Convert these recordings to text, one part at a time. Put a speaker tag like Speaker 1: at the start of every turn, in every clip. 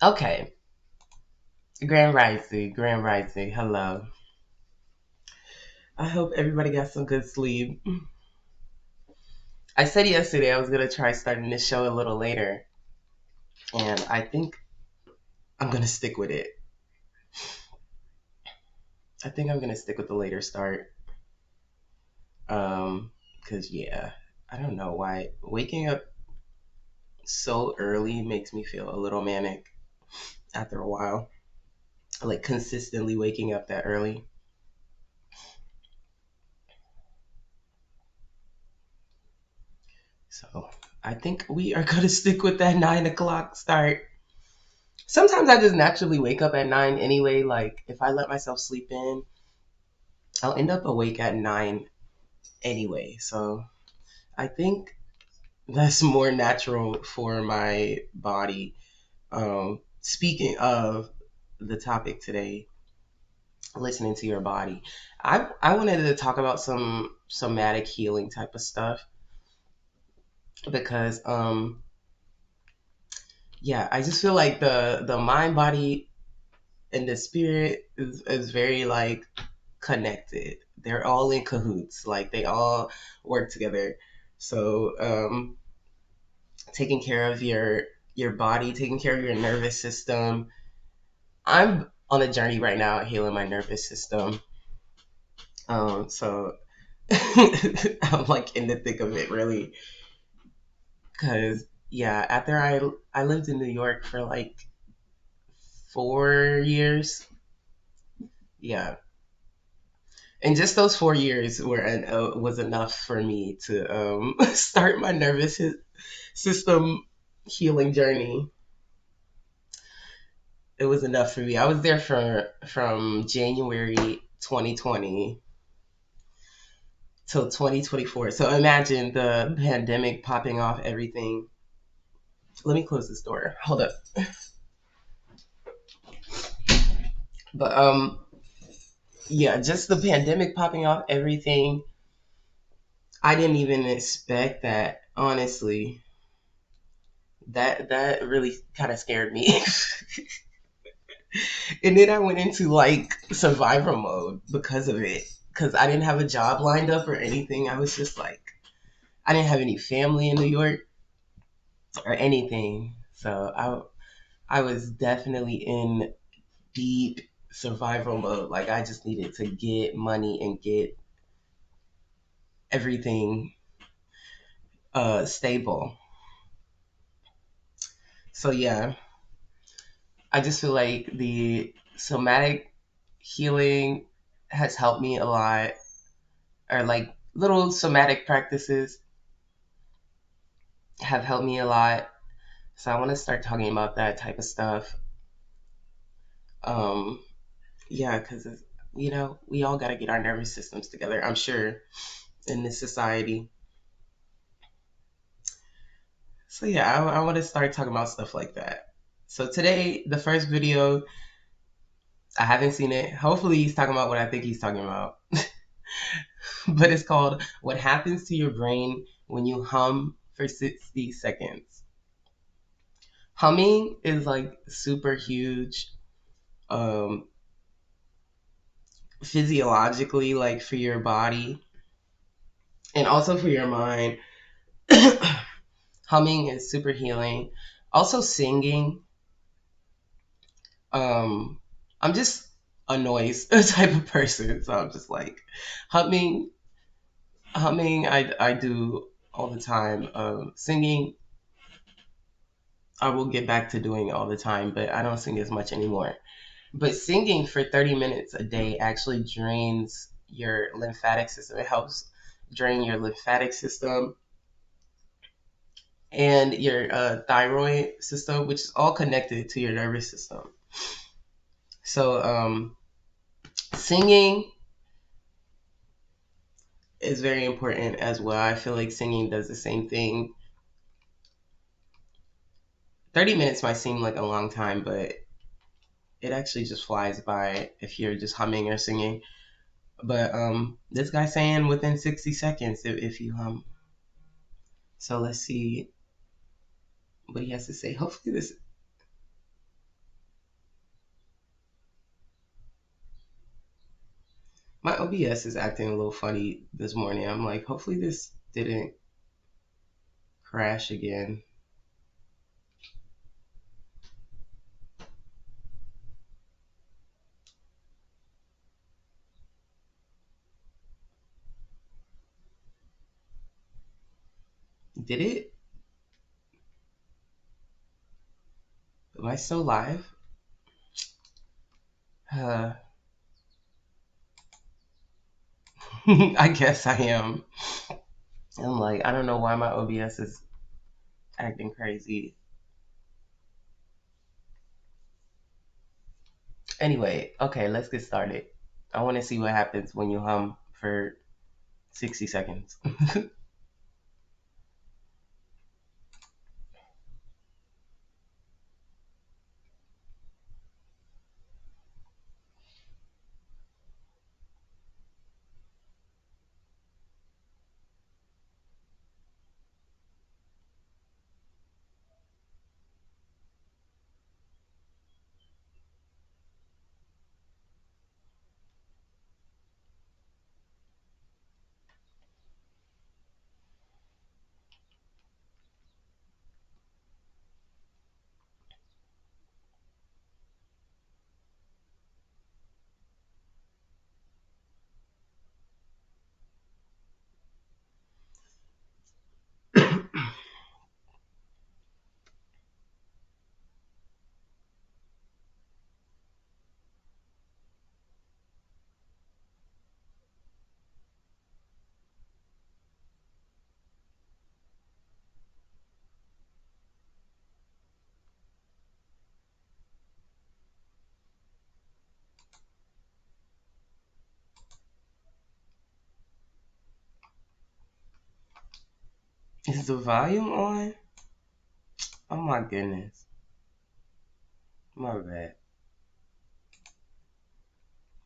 Speaker 1: Okay. Grand Rising. Hello. I hope everybody got some good sleep. I said yesterday I was gonna try starting this show a little later, and I think I'm gonna stick with it. I think I'm gonna stick with the later start. Cause yeah, I don't know why waking up so early makes me feel a little manic after a while. Like consistently waking up that early. So I think we are gonna stick with that 9 o'clock start. Sometimes I just naturally wake up at 9 anyway. Like if I let myself sleep in, I'll end up awake at 9 anyway. So I think that's more natural for my body. Speaking of the topic today, listening to your body, I wanted to talk about some somatic healing type of stuff because yeah, I just feel like the mind, body, and the spirit is very like connected. They're all in cahoots. Like they all work together. So taking care of your body, taking care of your nervous system. I'm on a journey right now healing my nervous system. So I'm like in the thick of it really, because yeah, after I lived in New York for like 4 years. Yeah, and just those 4 years was enough for me to start my nervous system healing journey. It was enough for me. I was there for from January 2020 till 2024. So imagine the pandemic popping off everything. Let me close this door. Hold up. But yeah, just the pandemic popping off everything. I didn't even expect that, honestly. That really kind of scared me. And then I went into like survival mode because of it. Because I didn't have a job lined up or anything. I was just like, I didn't have any family in New York or anything. So I was definitely in deep survival mode. Like I just needed to get money and get everything stable. So yeah, I just feel like the somatic healing has helped me a lot, or like little somatic practices have helped me a lot. So I want to start talking about that type of stuff. Um, yeah, because we all got to get our nervous systems together. I'm sure in this society. So yeah, I want to start talking about stuff like that. So today, the first video, I haven't seen it. Hopefully, he's talking about what I think he's talking about. But it's called "What Happens to Your Brain When You Hum for 60 Seconds." Humming is like super huge, um, physiologically, like for your body and also for your mind. Humming is super healing. Also, singing. Um, I'm just a noise type of person, so I'm just like humming. Humming, I do all the time. Singing, I will get back to doing all the time, but I don't sing as much anymore. But singing for 30 minutes a day actually drains your lymphatic system. It helps drain your lymphatic system and your thyroid system, which is all connected to your nervous system. So, singing is very important as well. I feel like singing does the same thing. 30 minutes might seem like a long time, but it actually just flies by if you're just humming or singing. But this guy's saying within 60 seconds if you hum. So let's see what he has to say. Hopefully this. My OBS is acting a little funny this morning. I'm like, hopefully this didn't crash again. Did it? Am I still live? Uh, I guess I am. I'm like, I don't know why my OBS is acting crazy. Anyway, okay, let's get started. I want to see what happens when you hum for 60 seconds. Is the volume on? Oh my goodness. My bad.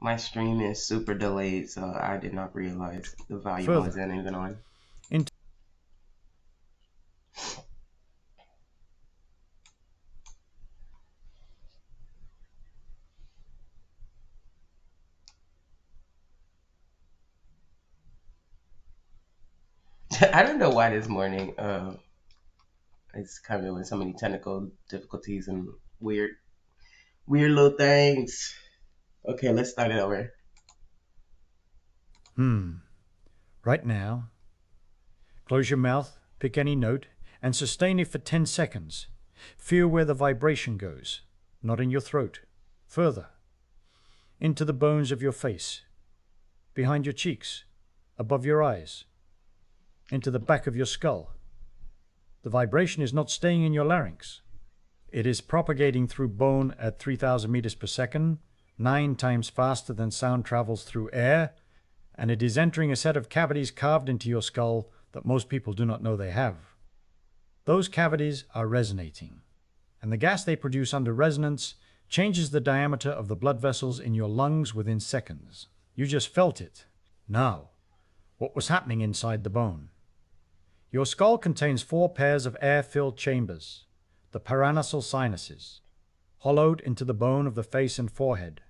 Speaker 1: My stream is super delayed, so I did not realize the volume
Speaker 2: Further,
Speaker 1: wasn't even on.
Speaker 2: into
Speaker 1: I don't know why this morning it's coming with so many technical difficulties and weird little things. Okay, let's start it over.
Speaker 2: right now, close your mouth, pick any note, and sustain it for 10 seconds. Feel where the vibration goes, not in your throat. Further, into the bones of your face, behind your cheeks, above your eyes, into the back of your skull. The vibration is not staying in your larynx. It is propagating through bone at 3,000 meters per second, 9 times faster than sound travels through air, and it is entering a set of cavities carved into your skull that most people do not know they have. Those cavities are resonating, and the gas they produce under resonance changes the diameter of the blood vessels in your lungs within seconds. You just felt it. Now, what was happening inside the bone? Your skull contains 4 pairs of air-filled chambers, the paranasal sinuses, hollowed into the bone of the face and forehead,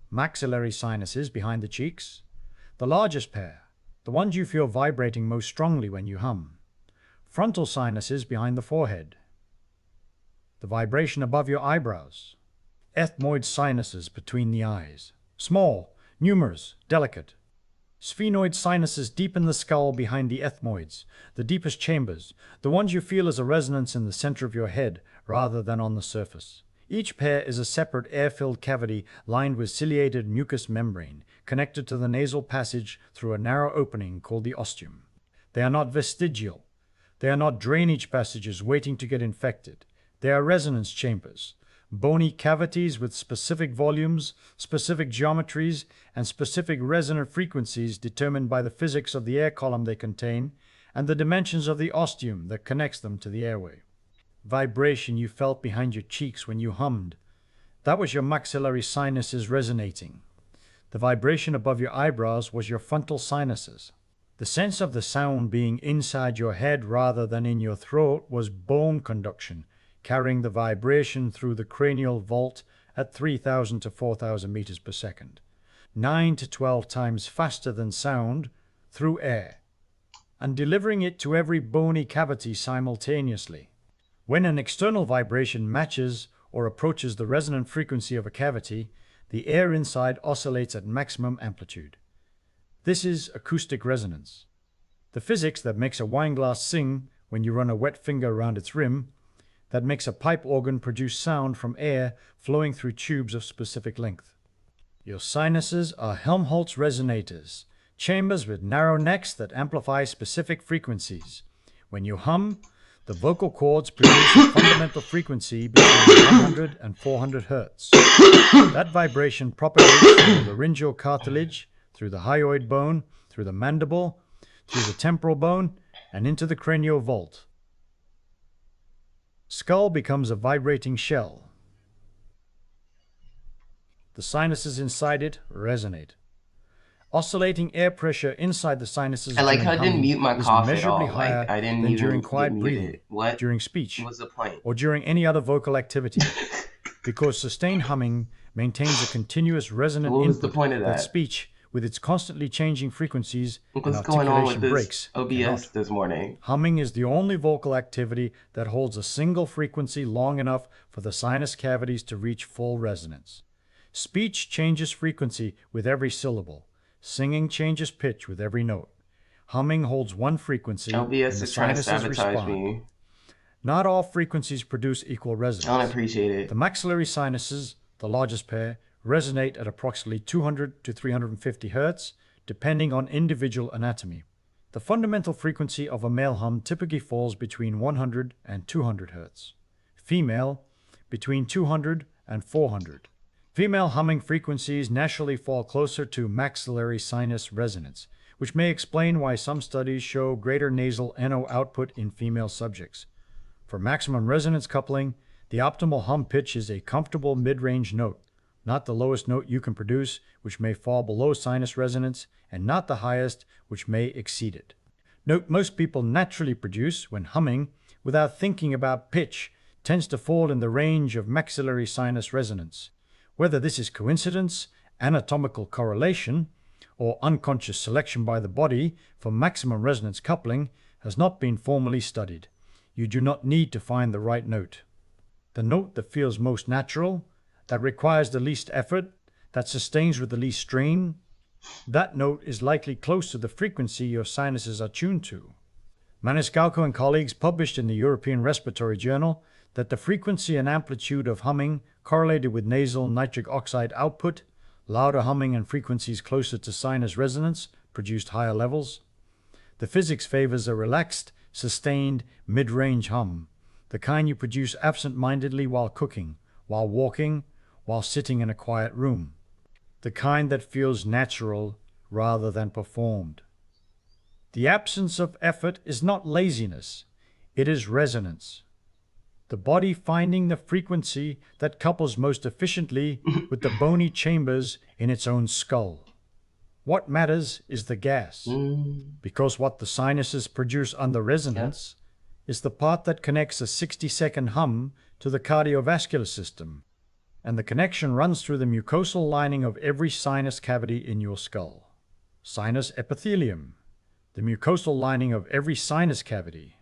Speaker 2: maxillary sinuses behind the cheeks, the largest pair, the ones you feel vibrating most strongly when you hum, frontal sinuses behind the forehead, the vibration above your eyebrows, ethmoid sinuses between the eyes, small, numerous, delicate, sphenoid sinuses deep in the skull behind the ethmoids, the deepest chambers, the ones you feel as a resonance in the center of your head rather than on the surface. Each pair is a separate air-filled cavity lined with ciliated mucous membrane, connected to the nasal passage through a narrow opening called the ostium. They are not vestigial. They are not drainage passages waiting to get infected. They are resonance chambers, bony cavities with specific volumes, specific geometries, and specific resonant frequencies determined by the physics of the air column they contain and the dimensions of the ostium that connects them to the airway. Vibration you felt behind your cheeks when you hummed. That was your maxillary sinuses resonating. The vibration above your eyebrows was your frontal sinuses. The sense of the sound being inside your head rather than in your throat was bone conduction, carrying the vibration through the cranial vault at 3,000 to 4,000 meters per second. 9 to 12 times faster than sound through air, and delivering it to every bony cavity simultaneously. When an external vibration matches or approaches the resonant frequency of a cavity, the air inside oscillates at maximum amplitude. This is acoustic resonance. The physics that makes a wine glass sing when you run a wet finger around its rim, that makes a pipe organ produce sound from air flowing through tubes of specific length. Your sinuses are Helmholtz resonators, chambers with narrow necks that amplify specific frequencies. When you hum, the vocal cords produce a fundamental frequency between 100 and 400 hertz. That vibration propagates through the laryngeal cartilage, through the hyoid bone, through the mandible, through the temporal bone, and into the cranial vault. Skull becomes a vibrating shell. The sinuses inside it resonate. Oscillating air pressure inside the sinuses
Speaker 1: I like
Speaker 2: during
Speaker 1: how I didn't
Speaker 2: humming
Speaker 1: mute my
Speaker 2: is
Speaker 1: cough at
Speaker 2: measurably
Speaker 1: all.
Speaker 2: higher
Speaker 1: Like I didn't
Speaker 2: than
Speaker 1: even
Speaker 2: during
Speaker 1: get
Speaker 2: quiet
Speaker 1: muted.
Speaker 2: breathing,
Speaker 1: What?
Speaker 2: during speech,
Speaker 1: What's the point?
Speaker 2: or during any other vocal activity, because sustained humming maintains a continuous resonant
Speaker 1: What was the
Speaker 2: input
Speaker 1: point of
Speaker 2: that
Speaker 1: that?
Speaker 2: speech, with its constantly changing frequencies and
Speaker 1: What's going on with
Speaker 2: articulation
Speaker 1: this
Speaker 2: breaks,
Speaker 1: OBS
Speaker 2: cannot.
Speaker 1: this morning?
Speaker 2: Humming is the only vocal activity that holds a single frequency long enough for the sinus cavities to reach full resonance. Speech changes frequency with every syllable. Singing changes pitch with every note. Humming holds one frequency, and
Speaker 1: OBS
Speaker 2: the
Speaker 1: is trying to
Speaker 2: sinuses
Speaker 1: sabotage
Speaker 2: respond.
Speaker 1: me.
Speaker 2: Not all frequencies produce equal
Speaker 1: I don't
Speaker 2: resonance.
Speaker 1: appreciate it.
Speaker 2: The maxillary sinuses, the largest pair, resonate at approximately 200 to 350 hertz, depending on individual anatomy. The fundamental frequency of a male hum typically falls between 100 and 200 hertz. Female, between 200 and 400. Female humming frequencies naturally fall closer to maxillary sinus resonance, which may explain why some studies show greater nasal NO output in female subjects. For maximum resonance coupling, the optimal hum pitch is a comfortable mid-range note, not the lowest note you can produce, which may fall below sinus resonance, and not the highest, which may exceed it. Note most people naturally produce when humming, without thinking about pitch, tends to fall in the range of maxillary sinus resonance. Whether this is coincidence, anatomical correlation, or unconscious selection by the body for maximum resonance coupling has not been formally studied. You do not need to find the right note. The note that feels most natural, that requires the least effort, that sustains with the least strain, that note is likely close to the frequency your sinuses are tuned to. Maniscalco and colleagues published in the European Respiratory Journal that the frequency and amplitude of humming correlated with nasal nitric oxide output. Louder humming and frequencies closer to sinus resonance produced higher levels. The physics favors a relaxed, sustained, mid-range hum, the kind you produce absent-mindedly while cooking, while walking, while sitting in a quiet room. The kind that feels natural rather than performed. The absence of effort is not laziness, it is resonance. The body finding the frequency that couples most efficiently with the bony chambers in its own skull. What matters is the gas, because what the sinuses produce under resonance is the part that connects a 60-second hum to the cardiovascular system, and the connection runs through the mucosal lining of every sinus cavity in your skull. Sinus epithelium, the mucosal lining of every sinus cavity,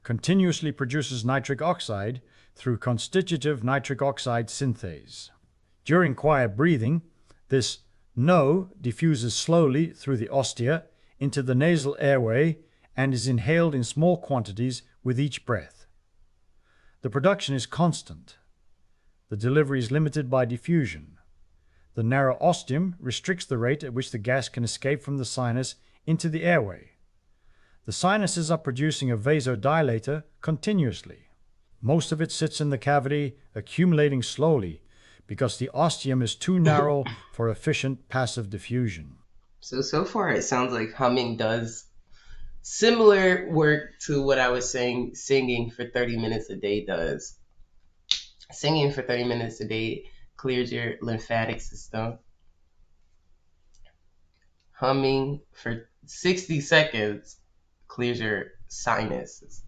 Speaker 2: continuously produces nitric oxide through constitutive nitric oxide synthase. During quiet breathing, this NO diffuses slowly through the ostia into the nasal airway and is inhaled in small quantities with each breath. The production is constant. The delivery is limited by diffusion. The narrow ostium restricts the rate at which the gas can escape from the sinus into the airway. The sinuses are producing a vasodilator continuously. Most of it sits in the cavity, accumulating slowly, because the ostium is too narrow for efficient passive diffusion.
Speaker 1: So far it sounds like humming does similar work to what I was saying singing for 30 minutes a day does. Singing for 30 minutes a day clears your lymphatic system. Humming for 60 seconds clears your sinuses.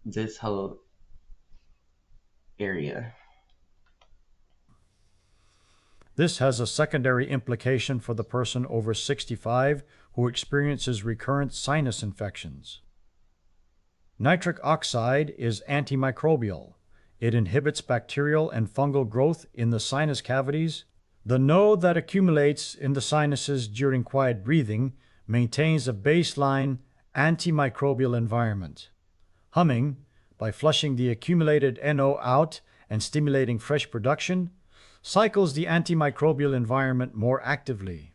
Speaker 1: This whole area.
Speaker 2: This has a secondary implication for the person over 65 who experiences recurrent sinus infections. Nitric oxide is antimicrobial. It inhibits bacterial and fungal growth in the sinus cavities. The NO that accumulates in the sinuses during quiet breathing maintains a baseline antimicrobial environment. Humming, by flushing the accumulated NO out and stimulating fresh production, cycles the antimicrobial environment more actively.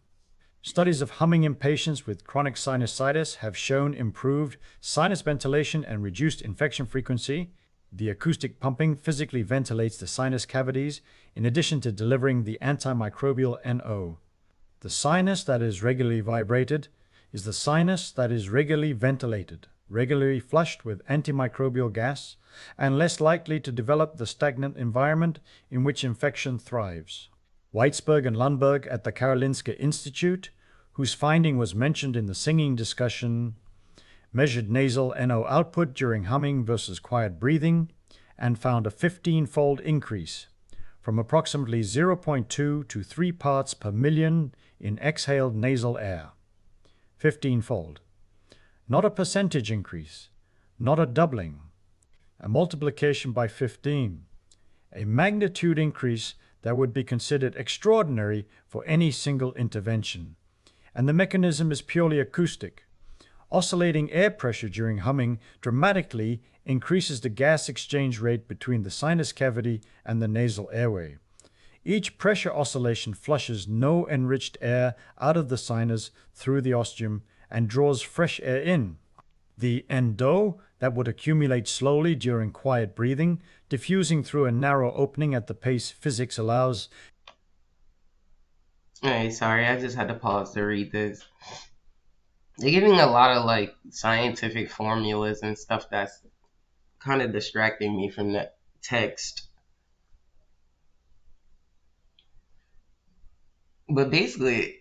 Speaker 2: Studies of humming in patients with chronic sinusitis have shown improved sinus ventilation and reduced infection frequency. The acoustic pumping physically ventilates the sinus cavities in addition to delivering the antimicrobial NO. The sinus that is regularly vibrated is the sinus that is regularly ventilated, regularly flushed with antimicrobial gas, and less likely to develop the stagnant environment in which infection thrives. Weitzberg and Lundberg at the Karolinska Institute, whose finding was mentioned in the singing discussion, measured nasal NO output during humming versus quiet breathing and found a 15-fold increase from approximately 0.2 to 3 parts per million in exhaled nasal air. 15-fold. Not a percentage increase, not a doubling, a multiplication by 15, a magnitude increase that would be considered extraordinary for any single intervention. And the mechanism is purely acoustic. Oscillating air pressure during humming dramatically increases the gas exchange rate between the sinus cavity and the nasal airway. Each pressure oscillation flushes no enriched air out of the sinus through the ostium and draws fresh air in. The NO that would accumulate slowly during quiet breathing, diffusing through a narrow opening at the pace physics allows.
Speaker 1: Hey, sorry, I just had to pause to read this. They're giving a lot of like scientific formulas and stuff that's kind of distracting me from that text. But basically,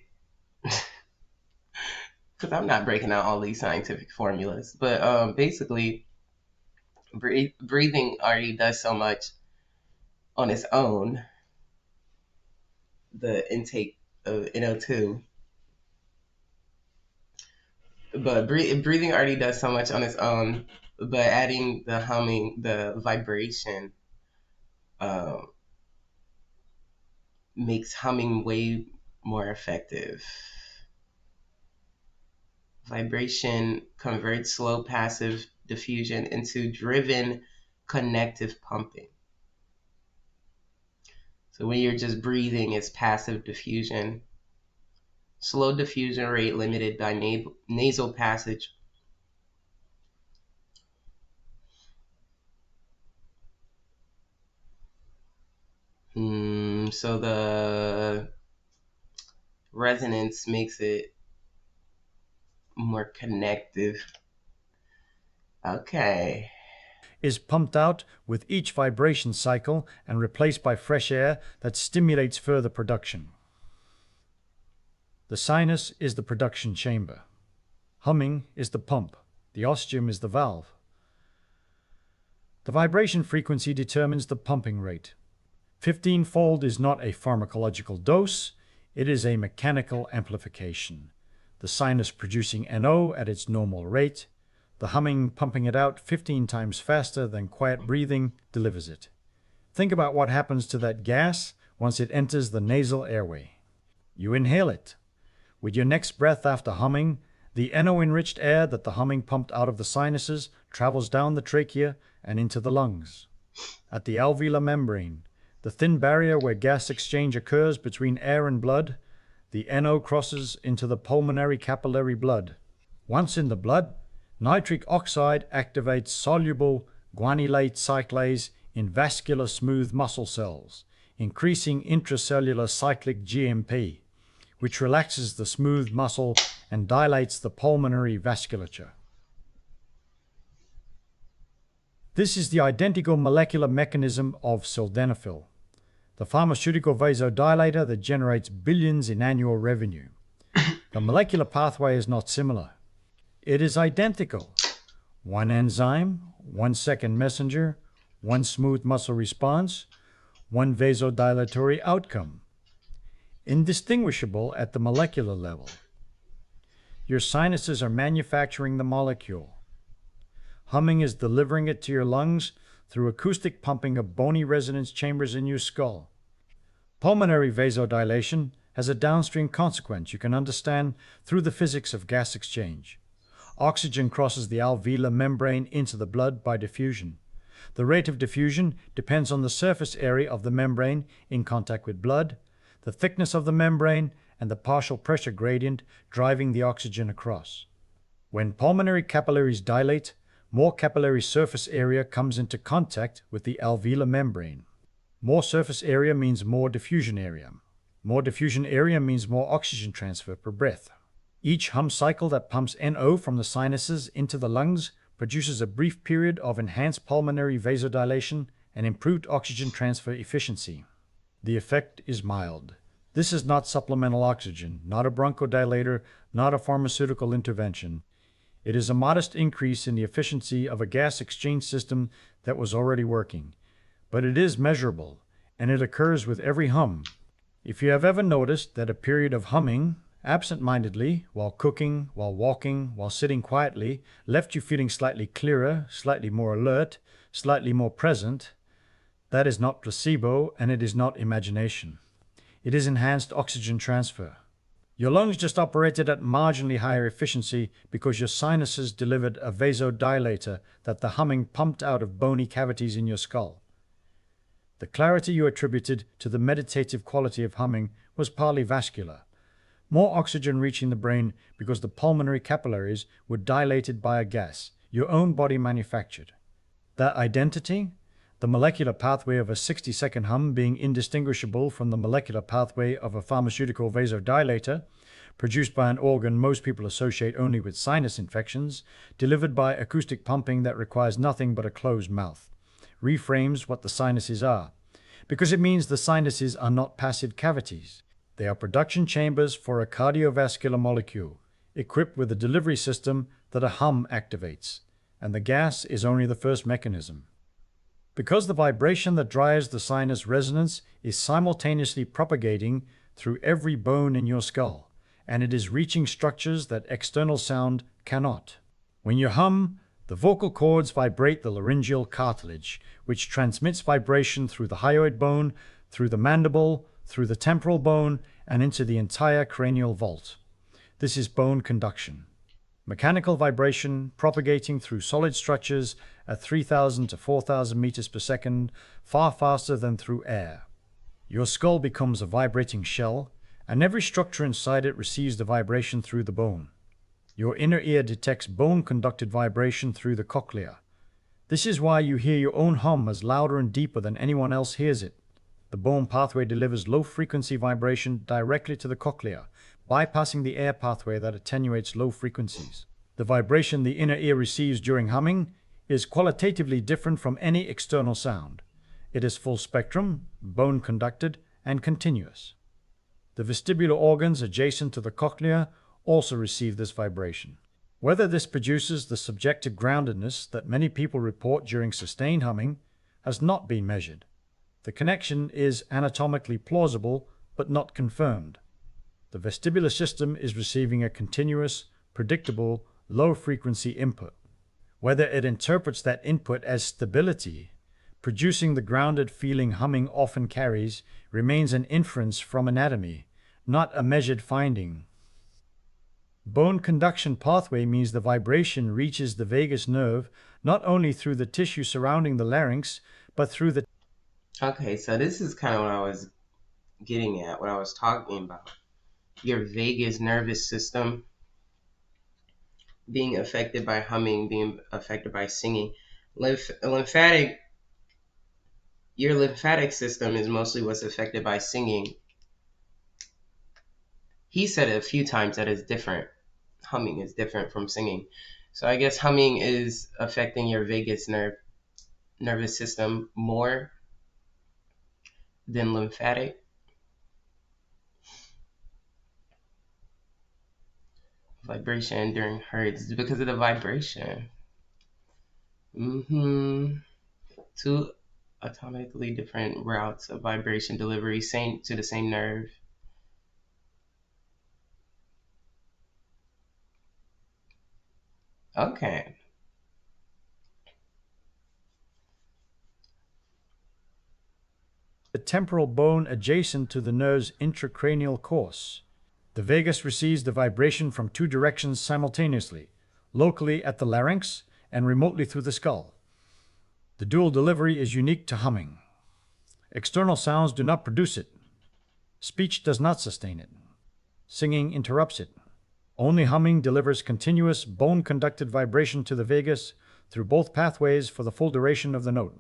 Speaker 1: because I'm not breaking out all these scientific formulas, but basically, breathing already does so much on its own. The intake of NO2. But breathing already does so much on its own, but adding the humming, the vibration, makes humming way more effective. Vibration converts slow passive diffusion into driven connective pumping. So when you're just breathing, it's passive diffusion. Slow diffusion rate limited by nasal passage. So the resonance makes it more connective. Okay.
Speaker 2: Is pumped out with each vibration cycle and replaced by fresh air that stimulates further production. The sinus is the production chamber. Humming is the pump. The ostium is the valve. The vibration frequency determines the pumping rate. 15-fold is not a pharmacological dose, it is a mechanical amplification. The sinus producing NO at its normal rate, the humming pumping it out 15 times faster than quiet breathing delivers it. Think about what happens to that gas once it enters the nasal airway. You inhale it. With your next breath after humming, the NO-enriched air that the humming pumped out of the sinuses travels down the trachea and into the lungs. At the alveolar membrane, the thin barrier where gas exchange occurs between air and blood, the NO crosses into the pulmonary capillary blood. Once in the blood, nitric oxide activates soluble guanylate cyclase in vascular smooth muscle cells, increasing intracellular cyclic GMP, which relaxes the smooth muscle and dilates the pulmonary vasculature. This is the identical molecular mechanism of sildenafil, the pharmaceutical vasodilator that generates billions in annual revenue. The molecular pathway is not similar. It is identical. One enzyme, 1 second messenger, one smooth muscle response, one vasodilatory outcome. indistinguishable at the molecular level. Your sinuses are manufacturing the molecule. Humming is delivering it to your lungs through acoustic pumping of bony resonance chambers in your skull. Pulmonary vasodilation has a downstream consequence you can understand through the physics of gas exchange. Oxygen crosses the alveolar membrane into the blood by diffusion. The rate of diffusion depends on the surface area of the membrane in contact with blood, the thickness of the membrane, and the partial pressure gradient driving the oxygen across. When pulmonary capillaries dilate, more capillary surface area comes into contact with the alveolar membrane. More surface area means more diffusion area. More diffusion area means more oxygen transfer per breath. Each hum cycle that pumps NO from the sinuses into the lungs produces a brief period of enhanced pulmonary vasodilation and improved oxygen transfer efficiency. The effect is mild. This is not supplemental oxygen, not a bronchodilator, not a pharmaceutical intervention. It is a modest increase in the efficiency of a gas exchange system that was already working. But it is measurable, and it occurs with every hum. If you have ever noticed that a period of humming, absent-mindedly, while cooking, while walking, while sitting quietly, left you feeling slightly clearer, slightly more alert, slightly more present, that is not placebo and it is not imagination. It is enhanced oxygen transfer. Your lungs just operated at marginally higher efficiency because your sinuses delivered a vasodilator that the humming pumped out of bony cavities in your skull. The clarity you attributed to the meditative quality of humming was partly vascular. More oxygen reaching the brain because the pulmonary capillaries were dilated by a gas your own body manufactured. That identity, the molecular pathway of a 60-second hum being indistinguishable from the molecular pathway of a pharmaceutical vasodilator, produced by an organ most people associate only with sinus infections, delivered by acoustic pumping that requires nothing but a closed mouth, reframes what the sinuses are, because it means the sinuses are not passive cavities. They are production chambers for a cardiovascular molecule, equipped with a delivery system that a hum activates, and the gas is only the first mechanism. Because the vibration that drives the sinus resonance is simultaneously propagating through every bone in your skull, and it is reaching structures that external sound cannot. When you hum, the vocal cords vibrate the laryngeal cartilage, which transmits vibration through the hyoid bone, through the mandible, through the temporal bone, and into the entire cranial vault. This is bone conduction. Mechanical vibration propagating through solid structures at 3,000 to 4,000 meters per second, far faster than through air. Your skull becomes a vibrating shell, and every structure inside it receives the vibration through the bone. Your inner ear detects bone-conducted vibration through the cochlea. This is why you hear your own hum as louder and deeper than anyone else hears it. The bone pathway delivers low-frequency vibration directly to the cochlea, bypassing the air pathway that attenuates low frequencies. The vibration the inner ear receives during humming is qualitatively different from any external sound. It is full spectrum, bone-conducted, and continuous. The vestibular organs adjacent to the cochlea also receive this vibration. Whether this produces the subjective groundedness that many people report during sustained humming has not been measured. The connection is anatomically plausible, but not confirmed. The vestibular system is receiving a continuous, predictable, low-frequency input. Whether it interprets that input as stability, producing the grounded feeling humming often carries, remains an inference from anatomy, not a measured finding. Bone conduction pathway means the vibration reaches the vagus nerve not only through the tissue surrounding the larynx, but through the...
Speaker 1: Okay, so this is kind of what I was getting at, what I was talking about. Your vagus nervous system being affected by humming, being affected by singing. Your lymphatic system is mostly what's affected by singing. He said it a few times that it's different. Humming is different from singing. So I guess humming is affecting your vagus nervous system more than lymphatic. Vibration during hertz because of the vibration. Two atomically different routes of vibration delivery, same to the same nerve. Okay.
Speaker 2: The temporal bone adjacent to the nerve's intracranial course. The vagus receives the vibration from two directions simultaneously, locally at the larynx and remotely through the skull. The dual delivery is unique to humming. External sounds do not produce it. Speech does not sustain it. Singing interrupts it. Only humming delivers continuous bone-conducted vibration to the vagus through both pathways for the full duration of the note.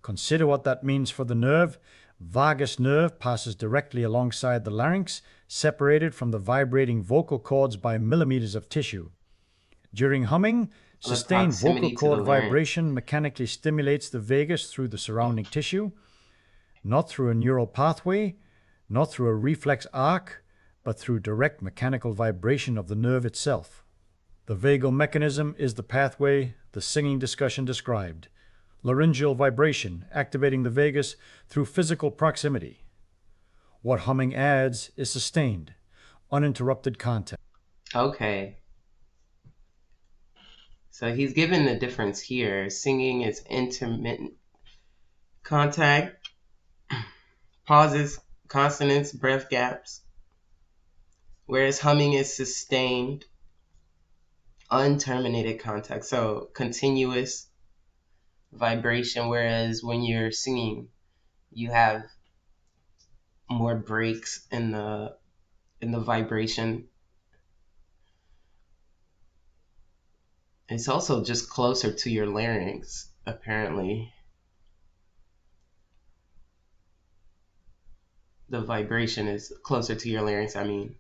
Speaker 2: Consider what that means for the nerve. Vagus nerve passes directly alongside the larynx, separated from the vibrating vocal cords by millimeters of tissue. During humming,
Speaker 1: The
Speaker 2: sustained vocal
Speaker 1: proximity to the
Speaker 2: cord
Speaker 1: larynx.
Speaker 2: vibration mechanically stimulates the vagus through the surrounding tissue, not through a neural pathway, not through a reflex arc, but through direct mechanical vibration of the nerve itself. The vagal mechanism is the pathway the singing discussion described. Laryngeal vibration activating the vagus through physical proximity. What humming adds is sustained, uninterrupted contact.
Speaker 1: Okay. So he's given the difference here. Singing is intermittent contact, pauses, consonants, breath gaps, whereas humming is sustained, unterminated contact. So continuous vibration, whereas when you're singing, you have more breaks in the vibration. It's also just closer to your larynx, apparently. The vibration is closer to your larynx, I mean.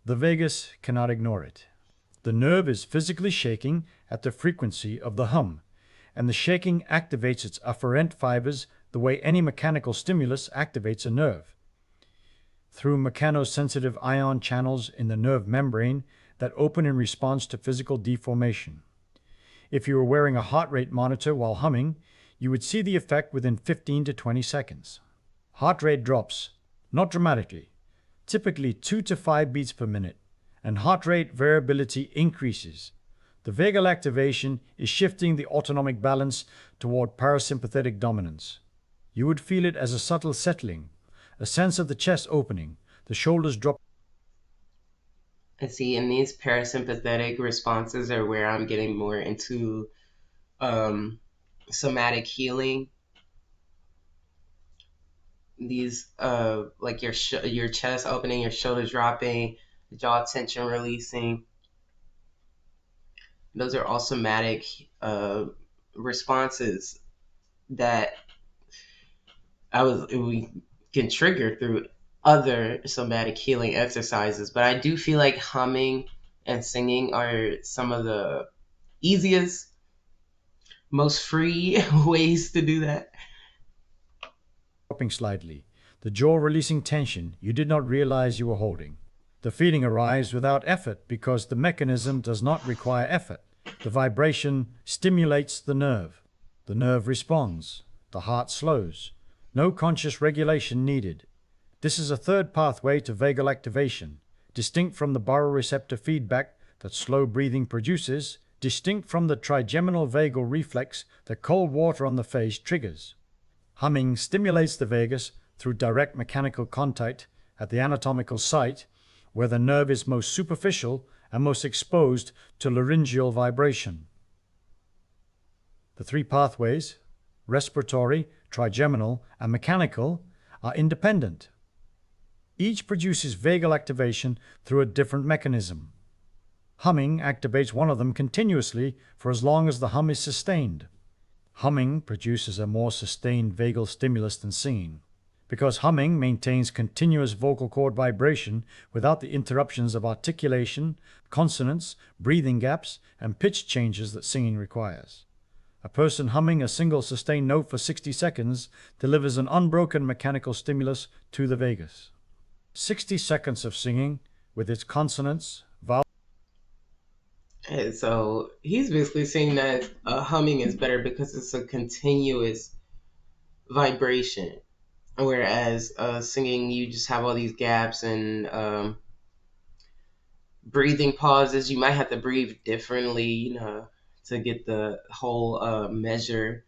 Speaker 2: The vagus cannot ignore it. The nerve is physically shaking at the frequency of the hum, and the shaking activates its afferent fibers the way any mechanical stimulus activates a nerve. Through mechanosensitive ion channels in the nerve membrane that open in response to physical deformation. If you were wearing a heart rate monitor while humming, you would see the effect within 15 to 20 seconds. Heart rate drops, not dramatically, typically 2 to 5 beats per minute, and heart rate variability increases. The vagal activation is shifting the autonomic balance toward parasympathetic dominance. You would feel it as a subtle settling, a sense of the chest opening, the shoulders dropping.
Speaker 1: And see, and these parasympathetic responses are where I'm getting more into somatic healing. These like your chest opening, your shoulders dropping, jaw tension releasing. Those are all somatic responses that we can trigger through other somatic healing exercises. But I do feel like humming and singing are some of the easiest, most free ways to do that.
Speaker 2: Dropping slightly, the jaw releasing tension you did not realize you were holding. The feeling arrives without effort because the mechanism does not require effort. The vibration stimulates the nerve. The nerve responds. The heart slows. No conscious regulation needed. This is a third pathway to vagal activation, distinct from the baroreceptor feedback that slow breathing produces, distinct from the trigeminal vagal reflex that cold water on the face triggers. Humming stimulates the vagus through direct mechanical contact at the anatomical site where the nerve is most superficial and most exposed to laryngeal vibration. The three pathways, respiratory, trigeminal, and mechanical, are independent. Each produces vagal activation through a different mechanism. Humming activates one of them continuously for as long as the hum is sustained. Humming produces a more sustained vagal stimulus than singing, because humming maintains continuous vocal cord vibration without the interruptions of articulation, consonants, breathing gaps, and pitch changes that singing requires. A person humming a single sustained note for 60 seconds delivers an unbroken mechanical stimulus to the vagus. 60 seconds of singing, with its consonants, vowels.
Speaker 1: And so he's basically saying that humming is better because it's a continuous vibration, whereas singing, you just have all these gaps and breathing pauses. You might have to breathe differently, to get the whole measure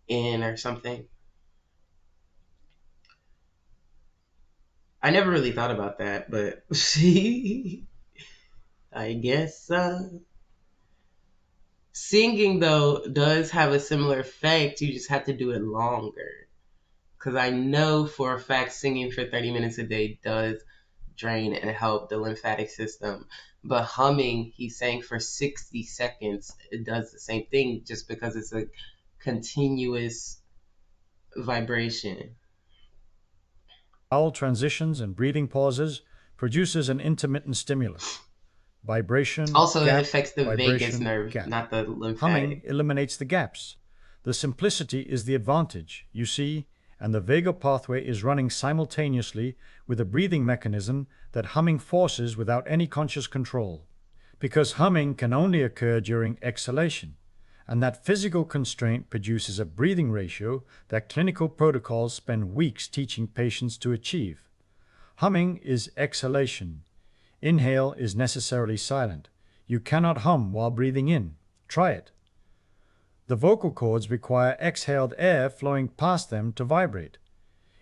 Speaker 1: in or something. I never really thought about that, but I guess singing though does have a similar effect. You just have to do it longer. Because I know for a fact singing for 30 minutes a day does drain and help the lymphatic system. But humming, he sang for 60 seconds. It does the same thing just because it's a continuous vibration.
Speaker 2: Vowel transitions and breathing pauses produces an intermittent stimulus. Vibration,
Speaker 1: Also, it
Speaker 2: gap,
Speaker 1: affects the vagus
Speaker 2: vibration,
Speaker 1: nerve,
Speaker 2: gap.
Speaker 1: not the
Speaker 2: Humming
Speaker 1: lymphatic.
Speaker 2: eliminates the gaps. The simplicity is the advantage, you see, and the vagal pathway is running simultaneously with a breathing mechanism that humming forces without any conscious control. Because humming can only occur during exhalation, and that physical constraint produces a breathing ratio that clinical protocols spend weeks teaching patients to achieve. Humming is exhalation. Inhale is necessarily silent. You cannot hum while breathing in. Try it. The vocal cords require exhaled air flowing past them to vibrate.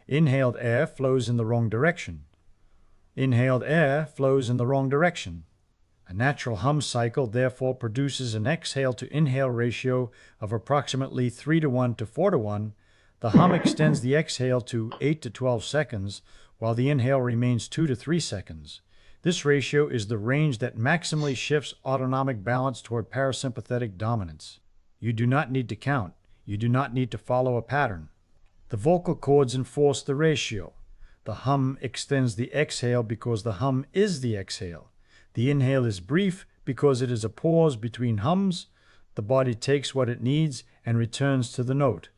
Speaker 2: Inhaled air flows in the wrong direction. Inhaled air flows in the wrong direction. A natural hum cycle therefore produces an exhale to inhale ratio of approximately 3 to 1 to 4 to 1. The hum extends the exhale to 8 to 12 seconds, while the inhale remains 2 to 3 seconds. This ratio is the range that maximally shifts autonomic balance toward parasympathetic dominance. You do not need to count. You do not need to follow a pattern. The vocal cords enforce the ratio. The hum extends the exhale because the hum is the exhale. The inhale is brief because it is a pause between hums. The body takes what it needs and returns to the note.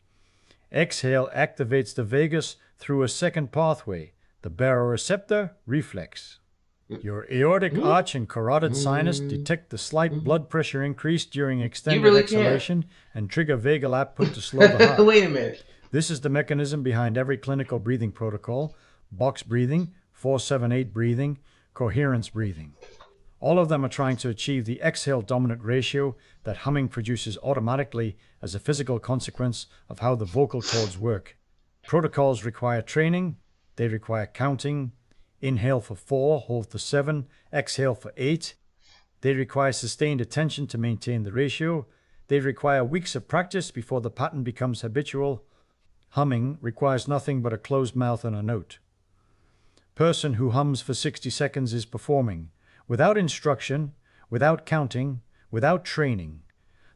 Speaker 2: Exhale activates the vagus through a second pathway, the baroreceptor reflex. Your aortic arch and carotid sinus detect the slight blood pressure increase during
Speaker 1: You
Speaker 2: extended
Speaker 1: really can't.
Speaker 2: exhalation and trigger vagal output to slow the heart.
Speaker 1: Wait a minute.
Speaker 2: This is the mechanism behind every clinical breathing protocol: box breathing, 4-7-8 breathing, coherence breathing. All of them are trying to achieve the exhale dominant ratio that humming produces automatically as a physical consequence of how the vocal cords work. Protocols require training, they require counting. Inhale for 4, hold for 7, exhale for 8. They require sustained attention to maintain the ratio. They require weeks of practice before the pattern becomes habitual. Humming requires nothing but a closed mouth and a note. Person who hums for 60 seconds is performing, without instruction, without counting, without training,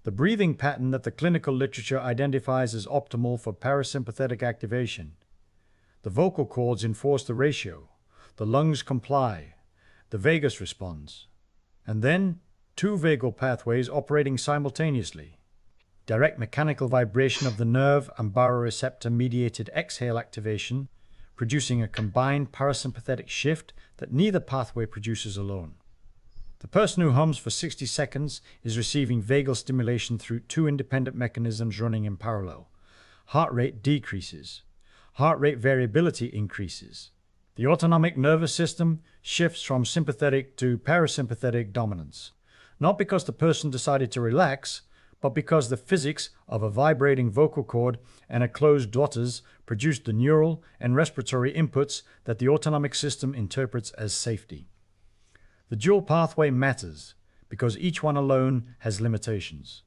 Speaker 2: the breathing pattern that the clinical literature identifies as optimal for parasympathetic activation. The vocal cords enforce the ratio. The lungs comply. The vagus responds. And then, two vagal pathways operating simultaneously. Direct mechanical vibration of the nerve and baroreceptor-mediated exhale activation, producing a combined parasympathetic shift that neither pathway produces alone. The person who hums for 60 seconds is receiving vagal stimulation through two independent mechanisms running in parallel. Heart rate decreases. Heart rate variability increases. The autonomic nervous system shifts from sympathetic to parasympathetic dominance, not because the person decided to relax, but because the physics of a vibrating vocal cord and a closed glottis produce the neural and respiratory inputs that the autonomic system interprets as safety. The dual pathway matters because each one alone has limitations.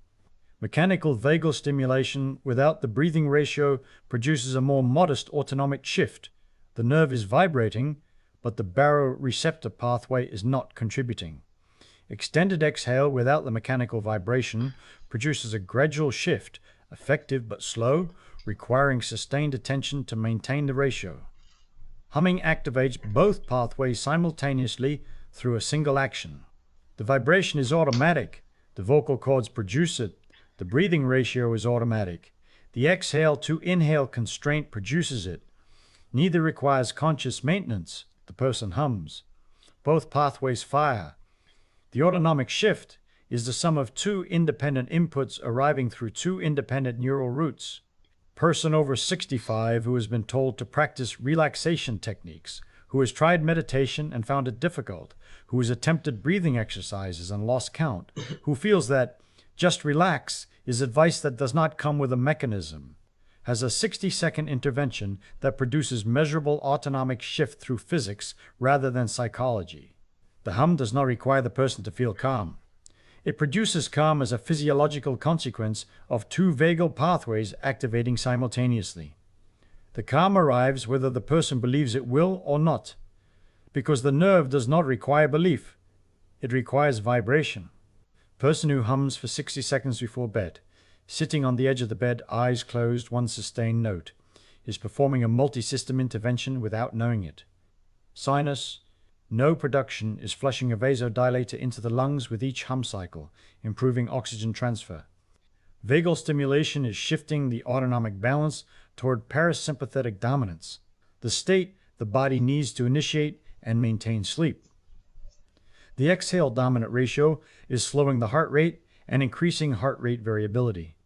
Speaker 2: Mechanical vagal stimulation without the breathing ratio produces a more modest autonomic shift. The nerve is vibrating, but the baroreceptor pathway is not contributing. Extended exhale without the mechanical vibration produces a gradual shift, effective but slow, requiring sustained attention to maintain the ratio. Humming activates both pathways simultaneously through a single action. The vibration is automatic. The vocal cords produce it. The breathing ratio is automatic. The exhale to inhale constraint produces it. Neither requires conscious maintenance. The person hums. Both pathways fire. The autonomic shift is the sum of two independent inputs arriving through two independent neural routes. Person over 65 who has been told to practice relaxation techniques, who has tried meditation and found it difficult, who has attempted breathing exercises and lost count, who feels that just relax is advice that does not come with a mechanism, has a 60-second intervention that produces measurable autonomic shift through physics rather than psychology. The hum does not require the person to feel calm. It produces calm as a physiological consequence of two vagal pathways activating simultaneously. The calm arrives whether the person believes it will or not, because the nerve does not require belief. It requires vibration. Person who hums for 60 seconds before bed, sitting on the edge of the bed, eyes closed, one sustained note, is performing a multi-system intervention without knowing it. Sinus, no production, is flushing a vasodilator into the lungs with each hum cycle, improving oxygen transfer. Vagal stimulation is shifting the autonomic balance toward parasympathetic dominance, the state the body needs to initiate and maintain sleep. The exhale-dominant ratio is slowing the heart rate and increasing heart rate variability.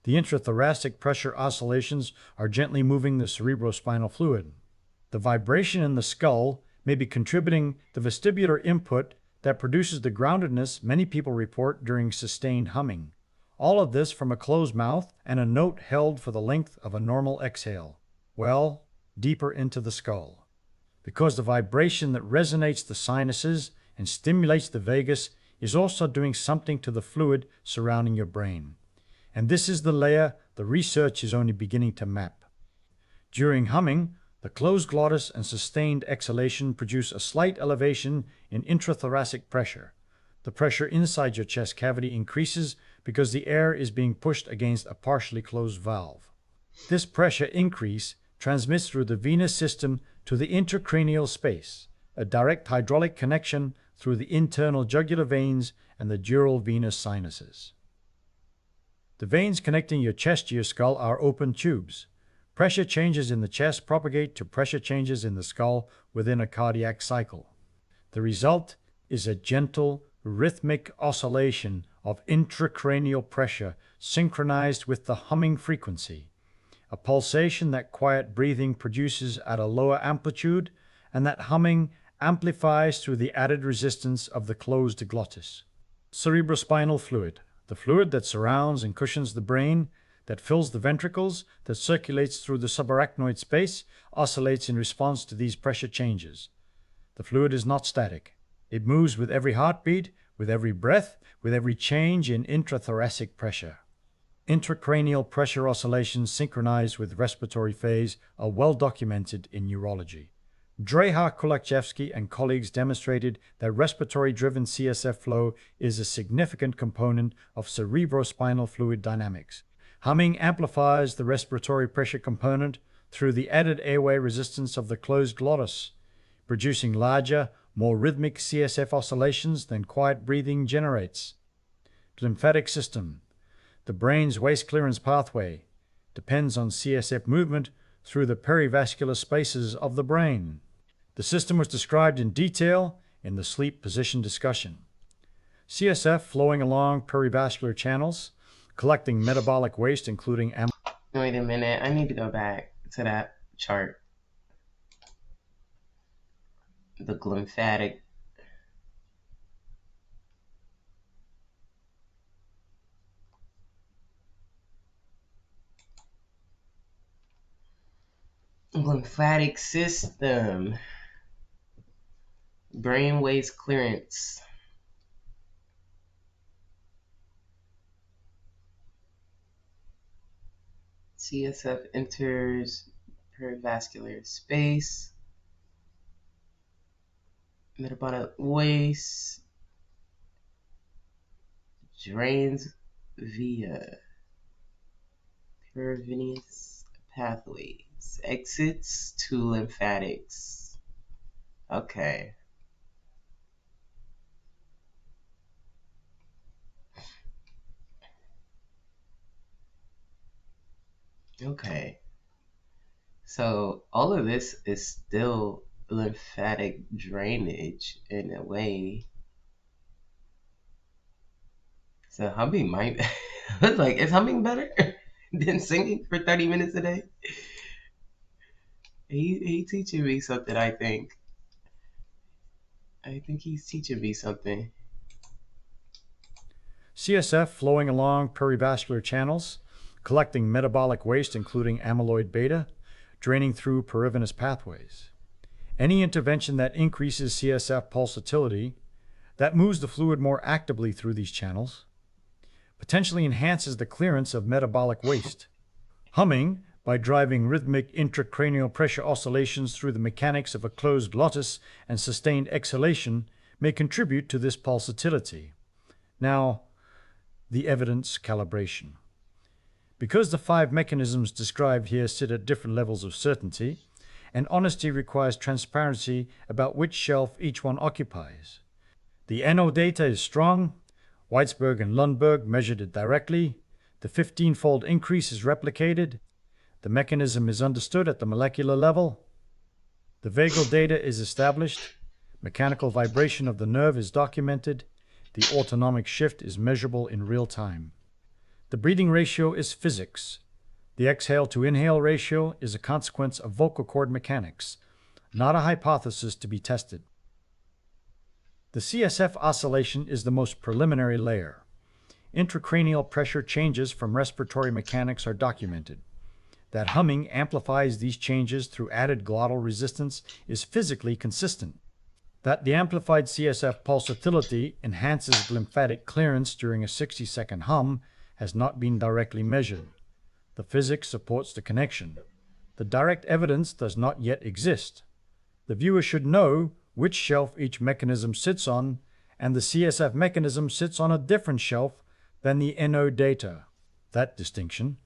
Speaker 2: The intrathoracic pressure oscillations are gently moving the cerebrospinal fluid. The vibration in the skull may be contributing the vestibular input that produces the groundedness many people report during sustained humming. All of this from a closed mouth and a note held for the length of a normal exhale, well deeper into the skull. Because the vibration that resonates the sinuses and stimulates the vagus is also doing something to the fluid surrounding your brain. And this is the layer the research is only beginning to map. During humming, the closed glottis and sustained exhalation produce a slight elevation in intrathoracic pressure. The pressure inside your chest cavity increases because the air is being pushed against a partially closed valve. This pressure increase transmits through the venous system to the intracranial space, a direct hydraulic connection through the internal jugular veins and the dural venous sinuses. The veins connecting your chest to your skull are open tubes. Pressure changes in the chest propagate to pressure changes in the skull within a cardiac cycle. The result is a gentle, rhythmic oscillation of intracranial pressure synchronized with the humming frequency, a pulsation that quiet breathing produces at a lower amplitude and that humming amplifies through the added resistance of the closed glottis. Cerebrospinal fluid, the fluid that surrounds and cushions the brain, that fills the ventricles, that circulates through the subarachnoid space, oscillates in response to these pressure changes. The fluid is not static. It moves with every heartbeat, with every breath, with every change in intrathoracic pressure. Intracranial pressure oscillations synchronized with respiratory phase are well documented in neurology. Dreha Kulakchevsky and colleagues demonstrated that respiratory-driven CSF flow is a significant component of cerebrospinal fluid dynamics. Humming amplifies the respiratory pressure component through the added airway resistance of the closed glottis, producing larger, more rhythmic CSF oscillations than quiet breathing generates. The lymphatic system, the brain's waste clearance pathway, depends on CSF movement through the perivascular spaces of the brain. The system was described in detail in the sleep position discussion. CSF flowing along perivascular channels, collecting metabolic waste including
Speaker 1: Wait a minute, I need to go back to that chart. The lymphatic. Lymphatic system. Brain waste clearance. CSF enters perivascular space. Metabolic waste drains via perivenous pathways. Exits to lymphatics. Okay. Okay. So all of this is still lymphatic drainage in a way. So humming might like, is humming better than singing for 30 minutes a day? He teaching me something, I think. I think he's teaching me something.
Speaker 2: CSF flowing along perivascular channels, collecting metabolic waste including amyloid beta, draining through perivenous pathways. Any intervention that increases CSF pulsatility, that moves the fluid more actively through these channels, potentially enhances the clearance of metabolic waste. Humming, by driving rhythmic intracranial pressure oscillations through the mechanics of a closed glottis and sustained exhalation, may contribute to this pulsatility. Now, the evidence calibration. Because the 5 mechanisms described here sit at different levels of certainty, and honesty requires transparency about which shelf each one occupies. The NO data is strong. Weitzberg and Lundberg measured it directly. The 15-fold increase is replicated. The mechanism is understood at the molecular level. The vagal data is established. Mechanical vibration of the nerve is documented. The autonomic shift is measurable in real time. The breathing ratio is physics. The exhale to inhale ratio is a consequence of vocal cord mechanics, not a hypothesis to be tested. The CSF oscillation is the most preliminary layer. Intracranial pressure changes from respiratory mechanics are documented. That humming amplifies these changes through added glottal resistance is physically consistent. That the amplified CSF pulsatility enhances lymphatic clearance during a 60-second hum has not been directly measured. The physics supports the connection. The direct evidence does not yet exist. The viewer should know which shelf each mechanism sits on, and the CSF mechanism sits on a different shelf than the NO data. That distinction,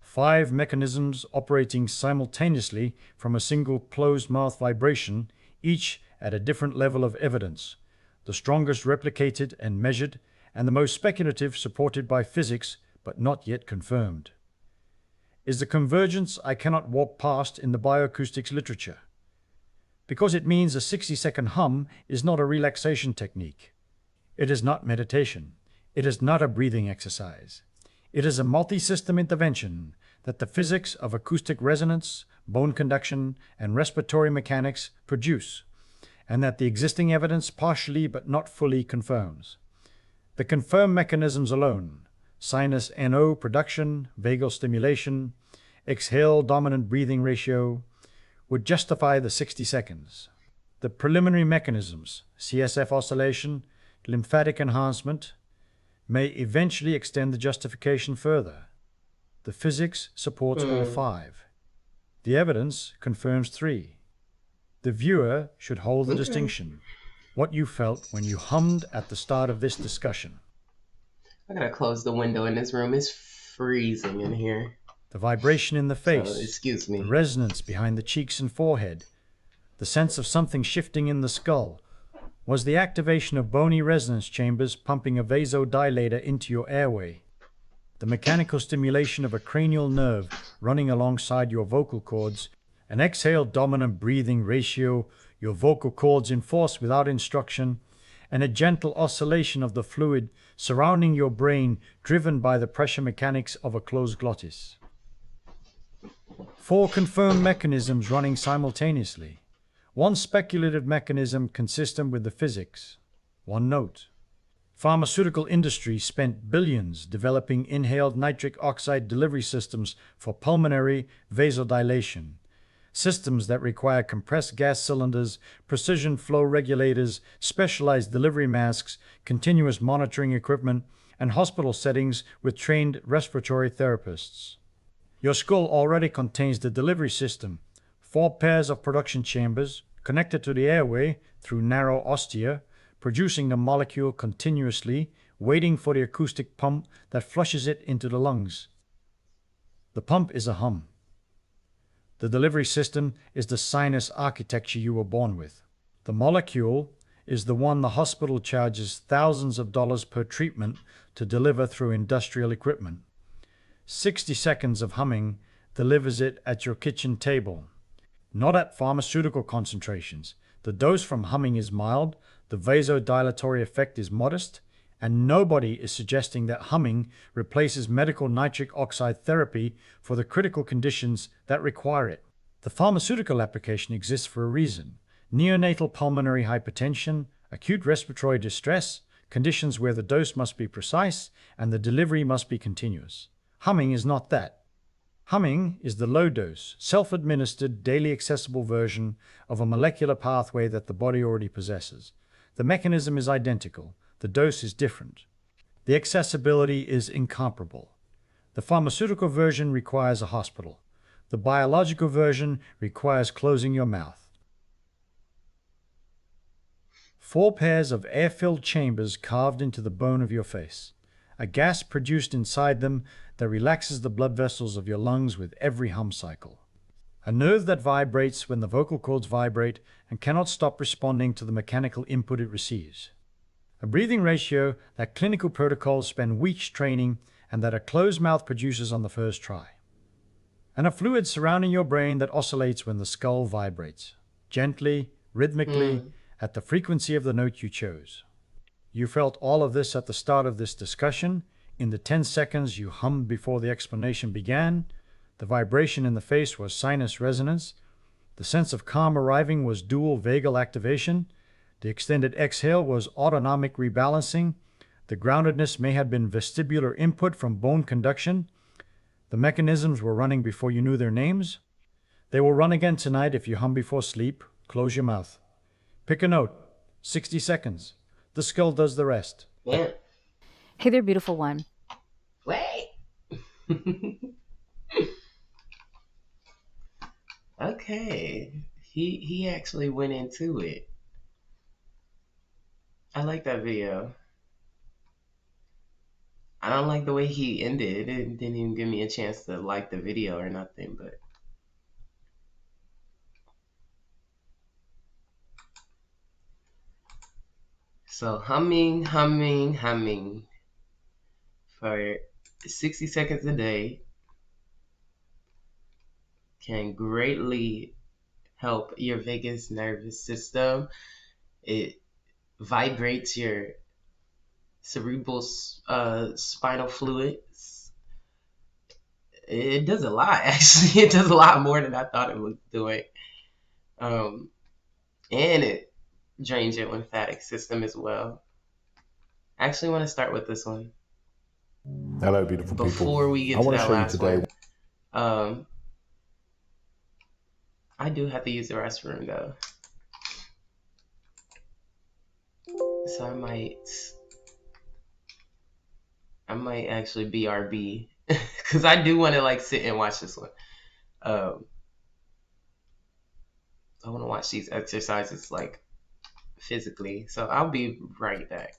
Speaker 2: 5 mechanisms operating simultaneously from a single closed mouth vibration, each at a different level of evidence, the strongest replicated and measured, and the most speculative supported by physics but not yet confirmed, is the convergence I cannot walk past in the bioacoustics literature. Because it means a 60-second hum is not a relaxation technique. It is not meditation. It is not a breathing exercise. It is a multi-system intervention that the physics of acoustic resonance, bone conduction, and respiratory mechanics produce, and that the existing evidence partially but not fully confirms. The confirmed mechanisms alone, sinus NO production, vagal stimulation, exhale dominant breathing ratio, would justify the 60 seconds. The preliminary mechanisms, CSF oscillation, lymphatic enhancement, may eventually extend the justification further. The physics supports all 5. The evidence confirms 3. The viewer should hold the distinction. What you felt when you hummed at the start of this discussion.
Speaker 1: I gotta close the window in this room. It's freezing in here.
Speaker 2: The vibration in the face,
Speaker 1: So, excuse me.
Speaker 2: the resonance behind the cheeks and forehead, the sense of something shifting in the skull, was the activation of bony resonance chambers pumping a vasodilator into your airway. The mechanical stimulation of a cranial nerve running alongside your vocal cords, an exhale-dominant breathing ratio, your vocal cords enforced without instruction, and a gentle oscillation of the fluid surrounding your brain driven by the pressure mechanics of a closed glottis. 4 confirmed mechanisms running simultaneously. 1 speculative mechanism consistent with the physics. 1 note. Pharmaceutical industry spent billions developing inhaled nitric oxide delivery systems for pulmonary vasodilation. Systems that require compressed gas cylinders, precision flow regulators, specialized delivery masks, continuous monitoring equipment, and hospital settings with trained respiratory therapists. Your skull already contains the delivery system, 4 pairs of production chambers connected to the airway through narrow ostia, producing the molecule continuously, waiting for the acoustic pump that flushes it into the lungs. The pump is a hum. The delivery system is the sinus architecture you were born with. The molecule is the one the hospital charges thousands of dollars per treatment to deliver through industrial equipment. 60 seconds of humming delivers it at your kitchen table, not at pharmaceutical concentrations. The dose from humming is mild, the vasodilatory effect is modest, and nobody is suggesting that humming replaces medical nitric oxide therapy for the critical conditions that require it. The pharmaceutical application exists for a reason. neonatal pulmonary hypertension, acute respiratory distress, conditions where the dose must be precise and the delivery must be continuous. Humming is not that. Humming is the low-dose, self-administered, daily accessible version of a molecular pathway that the body already possesses. The mechanism is identical. The dose is different. The accessibility is incomparable. The pharmaceutical version requires a hospital. The biological version requires closing your mouth. 4 pairs of air-filled chambers carved into the bone of your face. A gas produced inside them that relaxes the blood vessels of your lungs with every hum cycle. A nerve that vibrates when the vocal cords vibrate and cannot stop responding to the mechanical input it receives. A breathing ratio that clinical protocols spend weeks training and that a closed mouth produces on the first try. And a fluid surrounding your brain that oscillates when the skull vibrates, gently, rhythmically, at the frequency of the note you chose. You felt all of this at the start of this discussion. In the 10 seconds you hummed before the explanation began, the vibration in the face was sinus resonance. The sense of calm arriving was dual vagal activation. The extended exhale was autonomic rebalancing. The groundedness may have been vestibular input from bone conduction. The mechanisms were running before you knew their names. They will run again tonight if you hum before sleep. Close your mouth. Pick a note. 60 seconds. The skull does the rest.
Speaker 1: Yeah.
Speaker 3: Hey there, beautiful one.
Speaker 1: Wait. Okay. He actually went into it. I like that video. I don't like the way he ended. It didn't even give me a chance to like the video or nothing, but so humming for 60 seconds a day can greatly help your vagus nervous system. It vibrates your cerebral spinal fluids. It does a lot, actually. It does a lot more than I thought it was doing. And it drains your lymphatic system as well. I actually want to start with this one.
Speaker 4: Hello, beautiful people.
Speaker 1: Before we get
Speaker 4: I
Speaker 1: to
Speaker 4: want to
Speaker 1: that
Speaker 4: show you
Speaker 1: last
Speaker 4: today.
Speaker 1: one. I do have to use the restroom though. So I might actually BRB because I do want to like sit and watch this one. I want to watch these exercises like physically. So I'll be right back.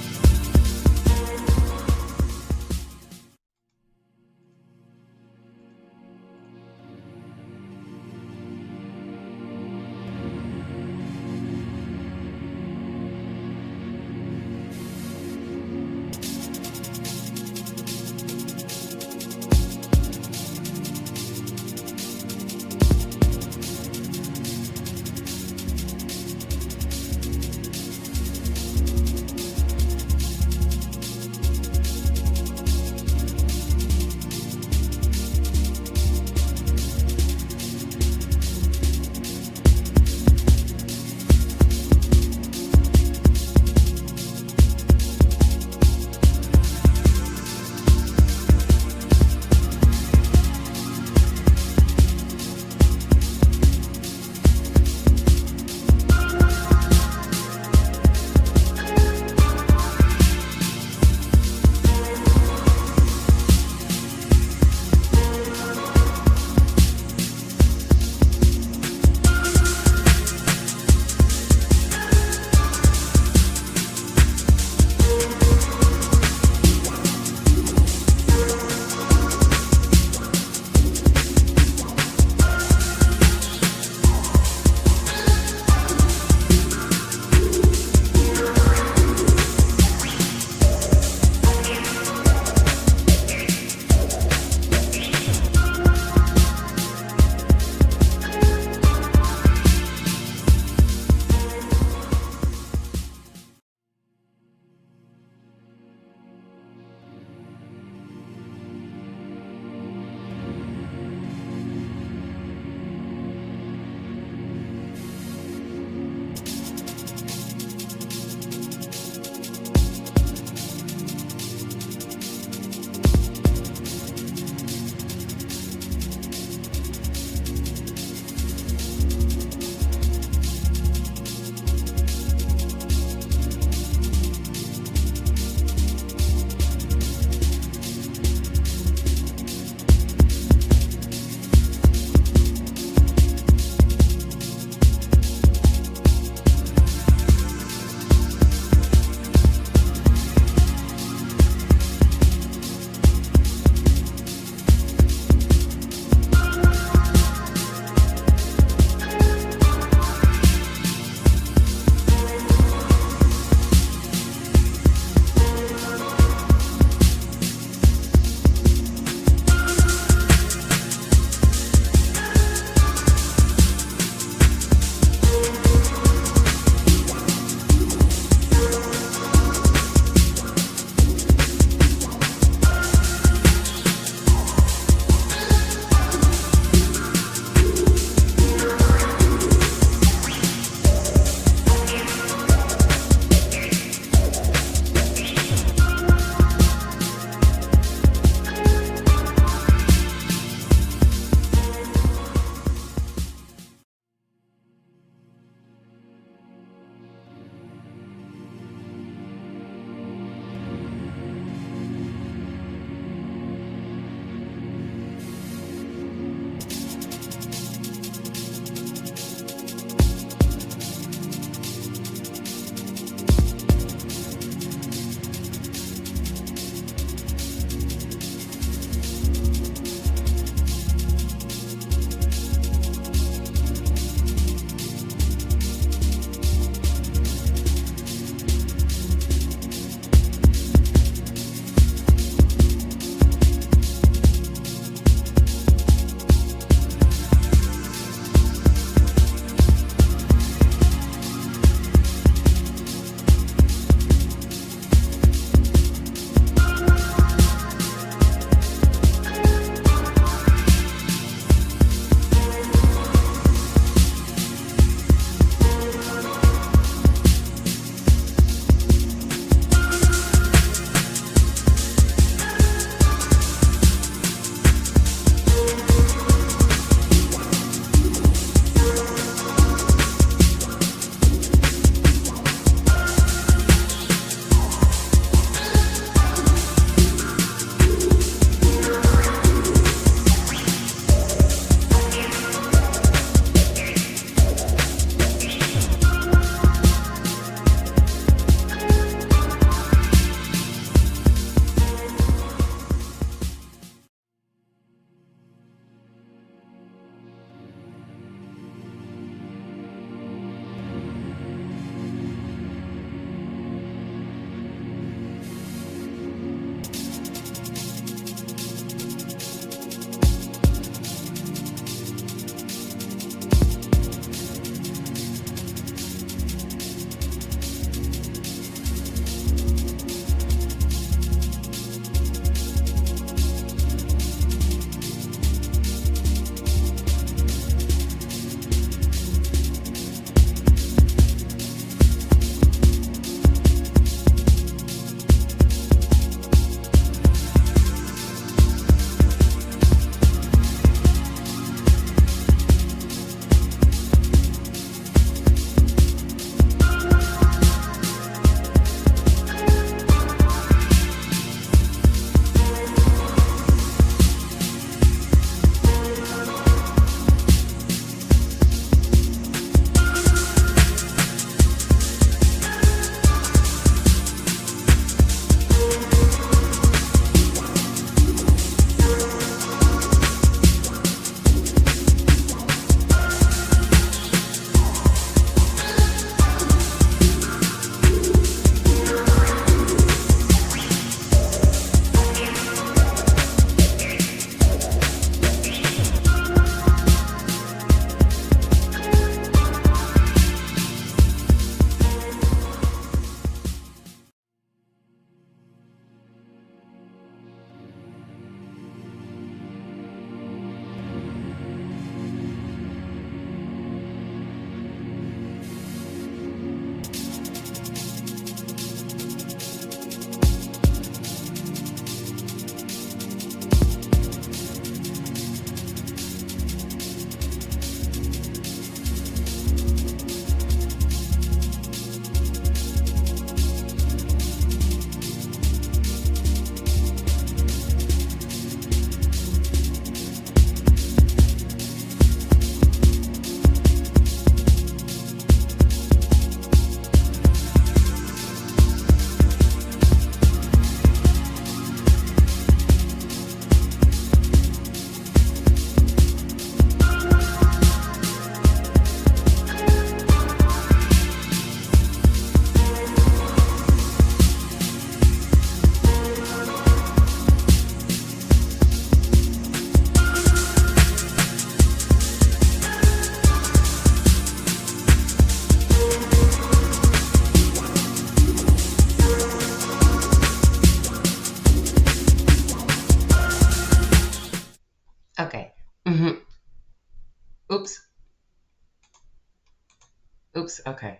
Speaker 1: Oops, okay.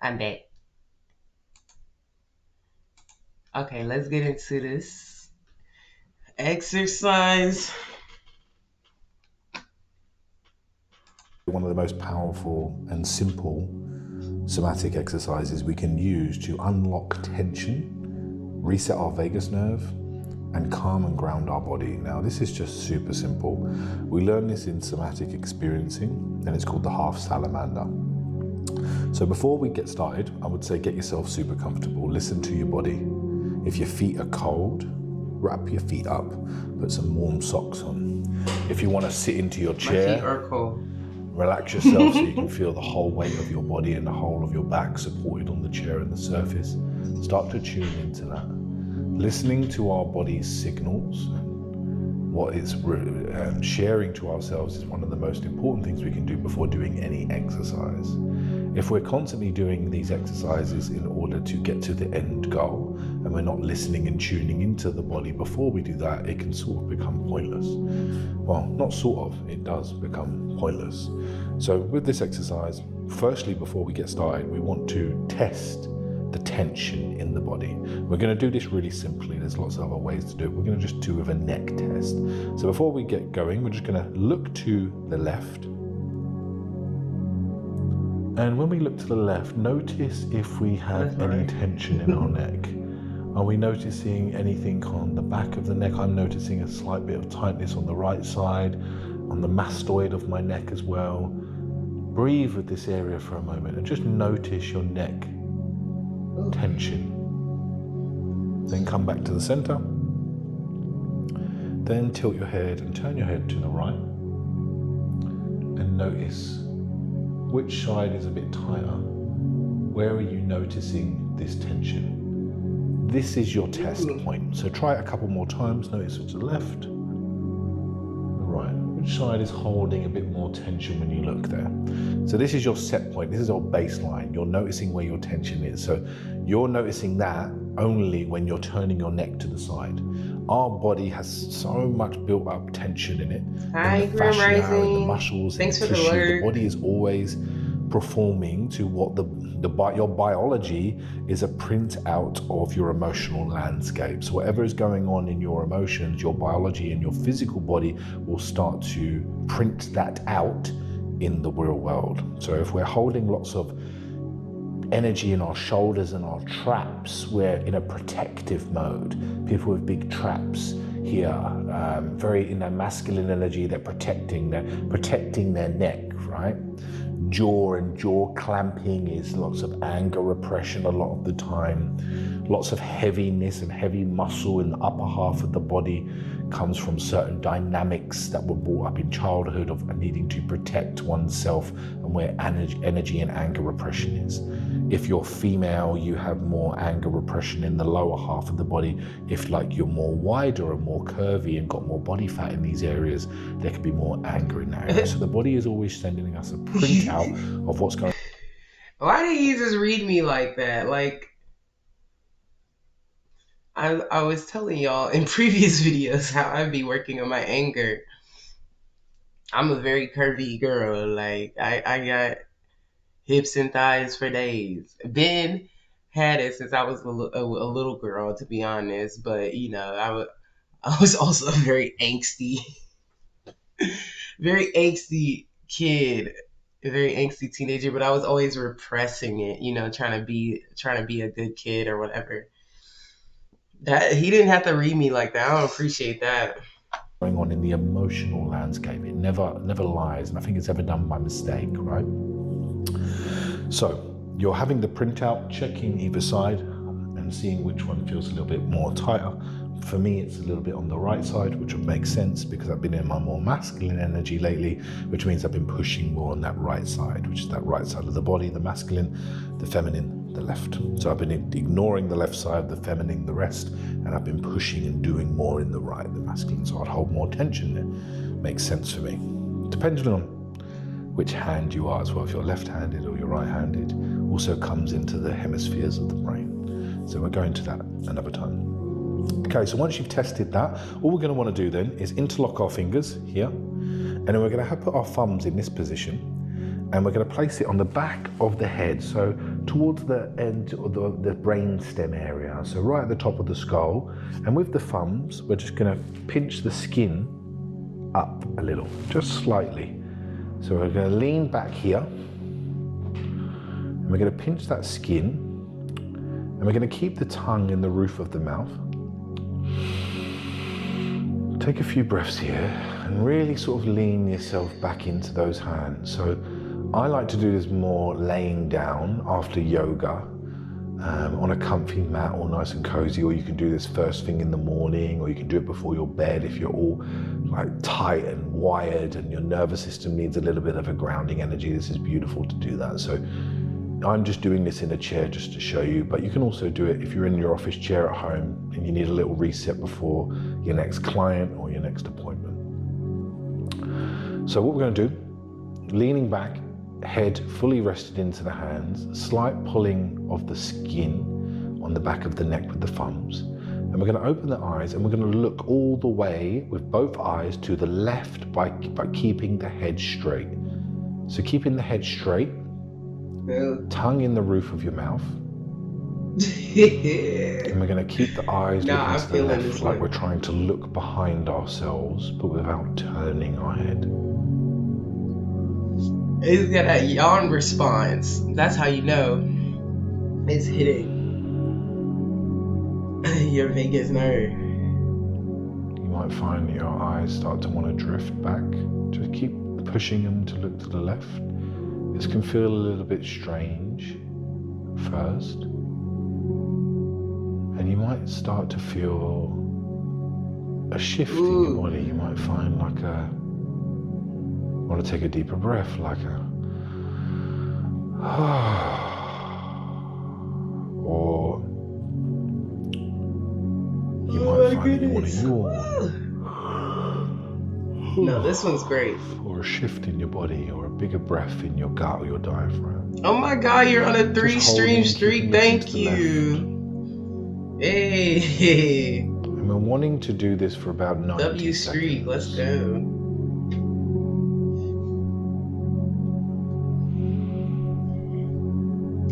Speaker 1: I'm back. Okay, let's get into this exercise.
Speaker 4: One of the most powerful and simple somatic exercises we can use to unlock tension, reset our vagus nerve, and calm and ground our body. Now, this is just super simple. We learn this in somatic experiencing, and it's called the half salamander. So before we get started, I would say get yourself super comfortable. Listen to your body. If your feet are cold, wrap your feet up. Put some warm socks on. If you want to sit into your
Speaker 1: My
Speaker 4: chair,
Speaker 1: feet are cold.
Speaker 4: relax yourself so you can feel the whole weight of your body and the whole of your back supported on the chair and the surface. Start to tune into that. Listening to our body's signals and what it's sharing to ourselves is one of the most important things we can do before doing any exercise. If we're constantly doing these exercises in order to get to the end goal and we're not listening and tuning into the body before we do that, it can sort of become pointless. Well, not sort of, it does become pointless. So with this exercise, firstly, before we get started, we want to test the tension in the body. We're going to do this really simply. There's lots of other ways to do it. We're going to just do with a neck test. So before we get going, we're just going to look to the left. And when we look to the left, notice if we have any tension in our neck. Are we noticing anything on the back of the neck? I'm noticing a slight bit of tightness on the right side, on the mastoid of my neck as well. Breathe with this area for a moment and just notice your neck tension. Then come back to the center. Then tilt your head and turn your head to the right. And notice which side is a bit tighter. Where are you noticing this tension? This is your test point. So try it a couple more times. Notice to the left, the right. Which side is holding a bit more tension when you look there? So this is your set point. This is your baseline. You're noticing where your tension is. So you're noticing that only when you're turning your neck to the side. Our body has so much built up tension in it.
Speaker 1: Hi,
Speaker 4: in the fascia,
Speaker 1: Rising.
Speaker 4: in the muscles,
Speaker 1: Thanks
Speaker 4: in the
Speaker 1: for the
Speaker 4: tissue.
Speaker 1: word.
Speaker 4: The body is always performing to what your biology is a printout of your emotional landscape. So whatever is going on in your emotions, your biology and your physical body will start to print that out in the real world. So if we're holding lots of energy in our shoulders and our traps, we're in a protective mode. People with big traps here, very in their masculine energy, they're protecting their neck, right? Jaw and jaw clamping is lots of anger repression a lot of the time. Lots of heaviness and heavy muscle in the upper half of the body comes from certain dynamics that were brought up in childhood of needing to protect oneself and where energy and anger repression is. If you're female, you have more anger repression in the lower half of the body. If you're more wider and more curvy and got more body fat in these areas, there could be more anger in that area. So the body is always sending us a printout of what's going on.
Speaker 1: Why did he just read me like that? I was telling y'all in previous videos how I'd be working on my anger. I'm a very curvy girl. I got hips and thighs for days. Ben had it since I was a little girl, to be honest. But I was also a very angsty kid, a very angsty teenager. But I was always repressing it, trying to be a good kid or whatever. That he didn't have to read me like that. I don't appreciate that.
Speaker 4: Going on in the emotional landscape. It never lies. Nothing is ever done by mistake, right? So you're having the printout, checking either side and seeing which one feels a little bit more tighter. For me, it's a little bit on the right side, which would make sense because I've been in my more masculine energy lately, which means I've been pushing more on that right side, which is that right side of the body, the masculine, the feminine, the left. So I've been ignoring the left side, the feminine, the rest, and I've been pushing and doing more in the right, the masculine. So I'd hold more tension there. Makes sense for me. Depending on which hand you are as well, if you're left-handed or you're right-handed, also comes into the hemispheres of the brain. So we'll go into that another time. Okay, so once you've tested that, all we're going to want to do then is interlock our fingers here, and then we're going to put our thumbs in this position, And we're going to place it on the back of the head, so towards the end of the brain stem area, so right at the top of the skull. And with the thumbs, we're just going to pinch the skin up a little, just slightly. So we're going to lean back here, and we're going to pinch that skin, and we're going to keep the tongue in the roof of the mouth. Take a few breaths here, and really sort of lean yourself back into those hands. So I like to do this more laying down after yoga, on a comfy mat, all nice and cozy, or you can do this first thing in the morning, or you can do it before your bed if you're all like tight and wired and your nervous system needs a little bit of a grounding energy. This is beautiful to do that. So I'm just doing this in a chair just to show you, but you can also do it if you're in your office chair at home and you need a little reset before your next client or your next appointment. So what we're going to do, leaning back, head fully rested into the hands, slight pulling of the skin on the back of the neck with the thumbs. And we're going to open the eyes, and we're going to look all the way with both eyes to the left by keeping the head straight. So keeping the head straight, tongue in the roof of your mouth. And we're going to keep the eyes looking to the left, like we're trying to look behind ourselves, but without turning our head.
Speaker 1: It's got that yawn response. That's how you know it's hitting your vagus nerve.
Speaker 4: You might find your eyes start to want to drift back. Just keep pushing them to look to the left. This can feel a little bit strange first. And you might start to feel a shift in your body. You might find like want to take a deeper breath, like or you might find that you want to yawn.
Speaker 1: No, this one's great.
Speaker 4: Or a shift in your body, or a bigger breath in your gut or your diaphragm.
Speaker 1: Oh my God, you're on a 3-stream streak. Thank you. Hey.
Speaker 4: And we're wanting to do this for about 90
Speaker 1: W streak,
Speaker 4: seconds.
Speaker 1: let's go.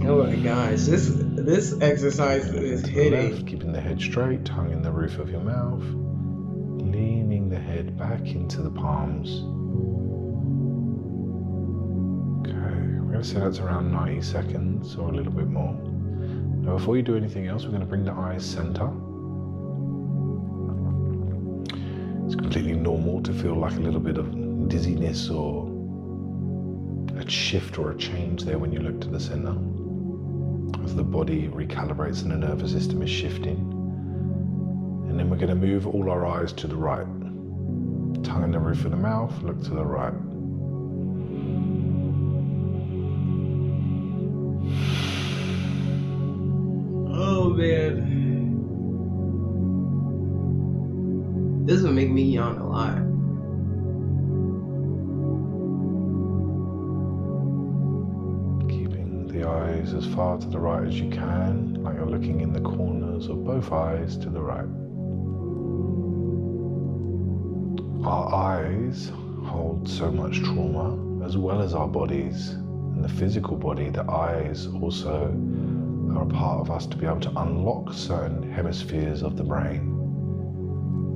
Speaker 1: Oh my gosh, this exercise is hitting.
Speaker 4: Left, keeping the head straight, tongue in the roof of your mouth, leaning the head back into the palms. Okay, we're going to say that's around 90 seconds or a little bit more. Now, before you do anything else, we're going to bring the eyes center. It's completely normal to feel like a little bit of dizziness or a shift or a change there when you look to the center, as the body recalibrates and the nervous system is shifting. And then we're going to move all our eyes to the right. Tongue in the roof of the mouth, look to the right.
Speaker 1: Oh man. This would make me yawn a lot.
Speaker 4: The eyes as far to the right as you can, like you're looking in the corners of both eyes to the right. Our eyes hold so much trauma, as well as our bodies and the physical body. The eyes also are a part of us to be able to unlock certain hemispheres of the brain.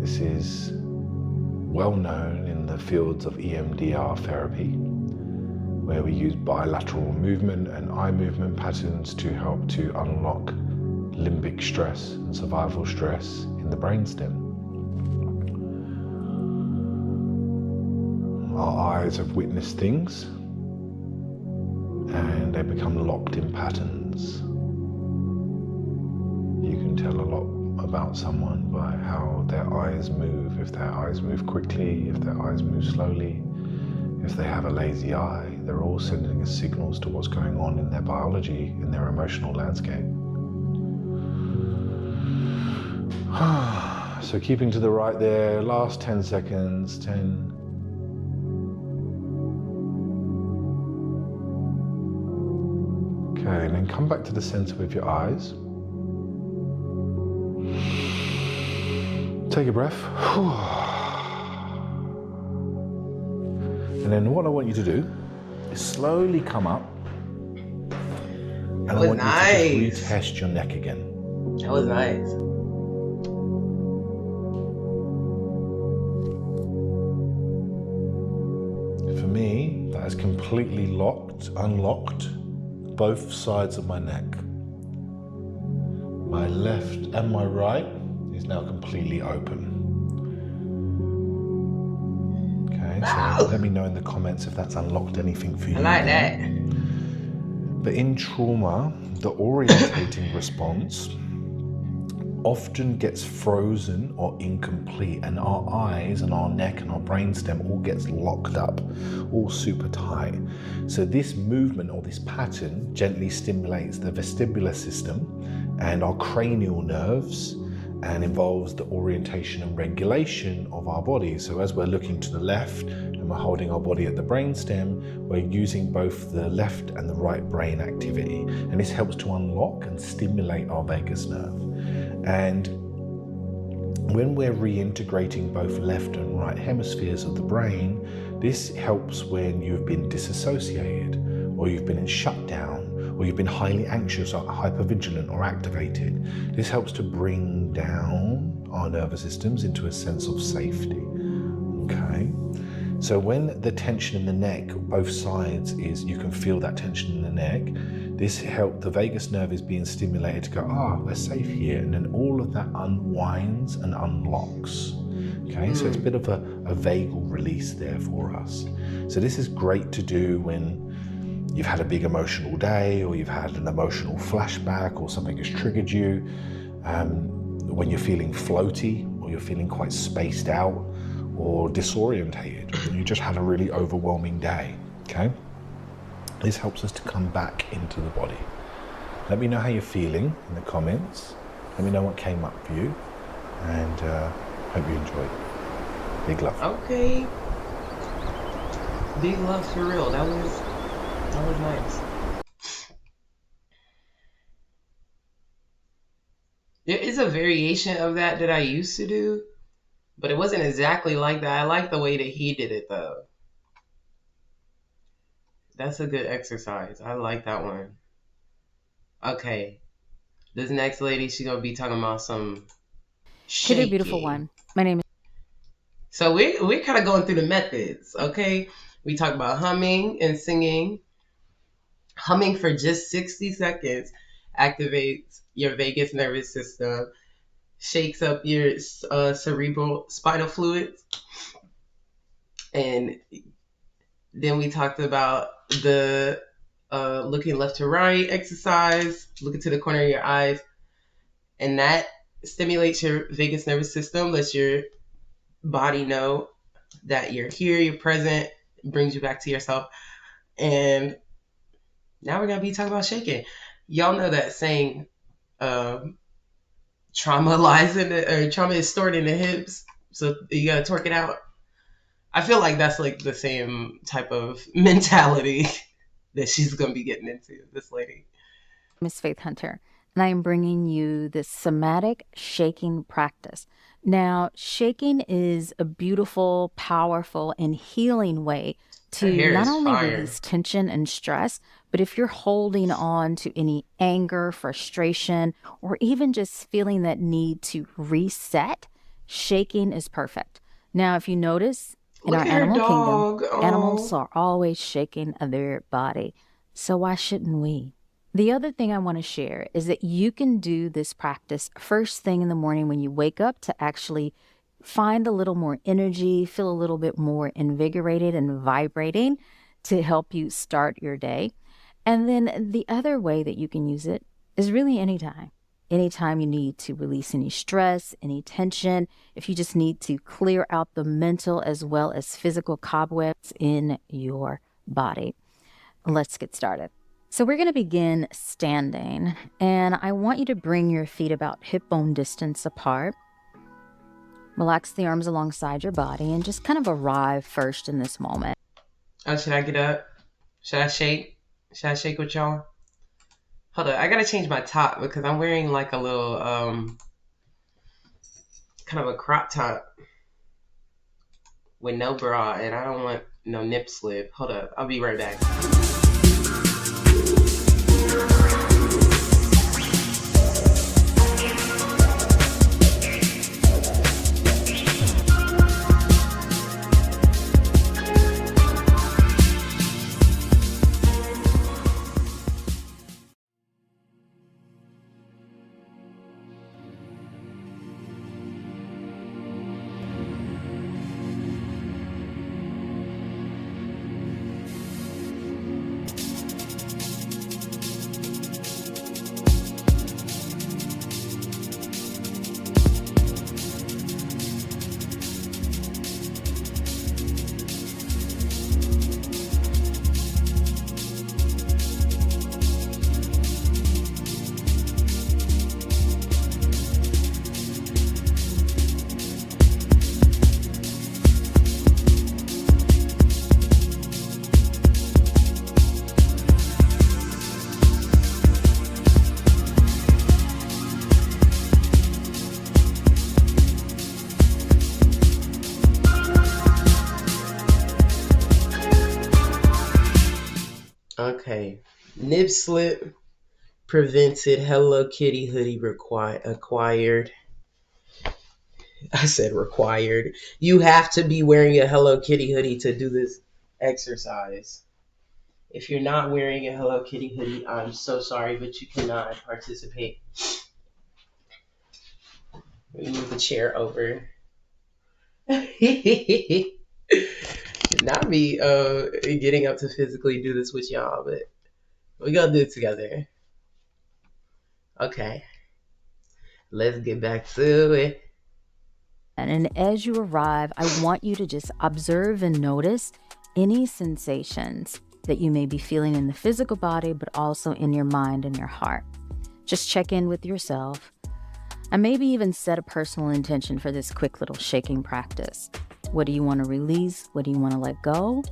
Speaker 4: This is well known in the fields of EMDR therapy, where we use bilateral movement and eye movement patterns to help to unlock limbic stress and survival stress in the brainstem. Our eyes have witnessed things and they become locked in patterns. You can tell a lot about someone by how their eyes move, if their eyes move quickly, if their eyes move slowly. If they have a lazy eye, they're all sending us signals to what's going on in their biology, in their emotional landscape. So keeping to the right there, last 10 seconds, 10. Okay, and then come back to the center with your eyes. Take a breath. And then what I want you to do slowly come up. And I
Speaker 1: was
Speaker 4: want
Speaker 1: nice.
Speaker 4: you to just retest your neck again.
Speaker 1: That was nice.
Speaker 4: For me, that has completely unlocked both sides of my neck. My left and my right is now completely open. Okay, so let me know in the comments if that's unlocked anything for you.
Speaker 1: I like that.
Speaker 4: But in trauma, the orientating response often gets frozen or incomplete, and our eyes and our neck and our brainstem all gets locked up, all super tight. So this movement or this pattern gently stimulates the vestibular system and our cranial nerves, and involves the orientation and regulation of our body. So as we're looking to the left and we're holding our body at the brainstem, we're using both the left and the right brain activity. And this helps to unlock and stimulate our vagus nerve. And when we're reintegrating both left and right hemispheres of the brain, this helps when you've been disassociated, or you've been in shutdown, or you've been highly anxious or hypervigilant or activated. This helps to bring down our nervous systems into a sense of safety. Okay? So when the tension in the neck, both sides, is, you can feel that tension in the neck, this helps, the vagus nerve is being stimulated to go, we're safe here. And then all of that unwinds and unlocks. Okay, so it's a bit of a vagal release there for us. So this is great to do when you've had a big emotional day, or you've had an emotional flashback, or something has triggered you, when you're feeling floaty, or you're feeling quite spaced out, or disorientated, or you just had a really overwhelming day, okay? This helps us to come back into the body. Let me know how you're feeling in the comments. Let me know what came up for you, and hope you enjoyed. Big love.
Speaker 1: Okay. Big love for real. That was nice. There is a variation of that I used to do, but it wasn't exactly like that. I like the way that he did it though. That's a good exercise. I like that one. Okay. This next lady, she's gonna be talking about some
Speaker 3: Hey there, beautiful
Speaker 1: shaking.
Speaker 3: one. My name is
Speaker 1: So we're kind of going through the methods, okay? We talk about humming and singing. Humming for just 60 seconds activates your vagus nervous system, shakes up your cerebral spinal fluids. And then we talked about the looking left to right exercise, looking to the corner of your eyes. And that stimulates your vagus nervous system, lets your body know that you're here, you're present, brings you back to yourself. And now we're going to be talking about shaking. Y'all know that saying, trauma lies in or trauma is stored in the hips, so you got to torque it out. I feel like that's like the same type of mentality that she's going to be getting into, this lady.
Speaker 3: Miss Faith Hunter, and I am bringing you the somatic shaking practice. Now, shaking is a beautiful, powerful, and healing way to not only release tension and stress, but if you're holding on to any anger, frustration, or even just feeling that need to reset, shaking is perfect. Now, if you notice, in our animal kingdom, animals are always shaking their body. So why shouldn't we? The other thing I want to share is that you can do this practice first thing in the morning when you wake up to actually find a little more energy, feel a little bit more invigorated and vibrating to help you start your day. And then the other way that you can use it is really anytime. Anytime you need to release any stress, any tension, if you just need to clear out the mental as well as physical cobwebs in your body. Let's get started. So we're going to begin standing, and I want you to bring your feet about hip bone distance apart. Relax the arms alongside your body and just kind of arrive first in this moment.
Speaker 1: Oh, should I get up? Should I shake? Should I shake with y'all? Hold on, I gotta change my top because I'm wearing like a little kind of a crop top with no bra, and I don't want No, nip slip. Hold up. I'll be right back. Okay. Nip slip prevented Hello Kitty hoodie acquired. I said required. You have to be wearing a Hello Kitty hoodie to do this exercise. If you're not wearing a Hello Kitty hoodie, I'm so sorry, but you cannot participate. Let me move the chair over. Not me getting up to physically do this with y'all, but we gonna do it together. Okay. Let's get back to it.
Speaker 3: And as you arrive, I want you to just observe and notice any sensations that you may be feeling in the physical body, but also in your mind and your heart. Just check in with yourself and maybe even set a personal intention for this quick little shaking practice. What do you want to release? What do you want to let go?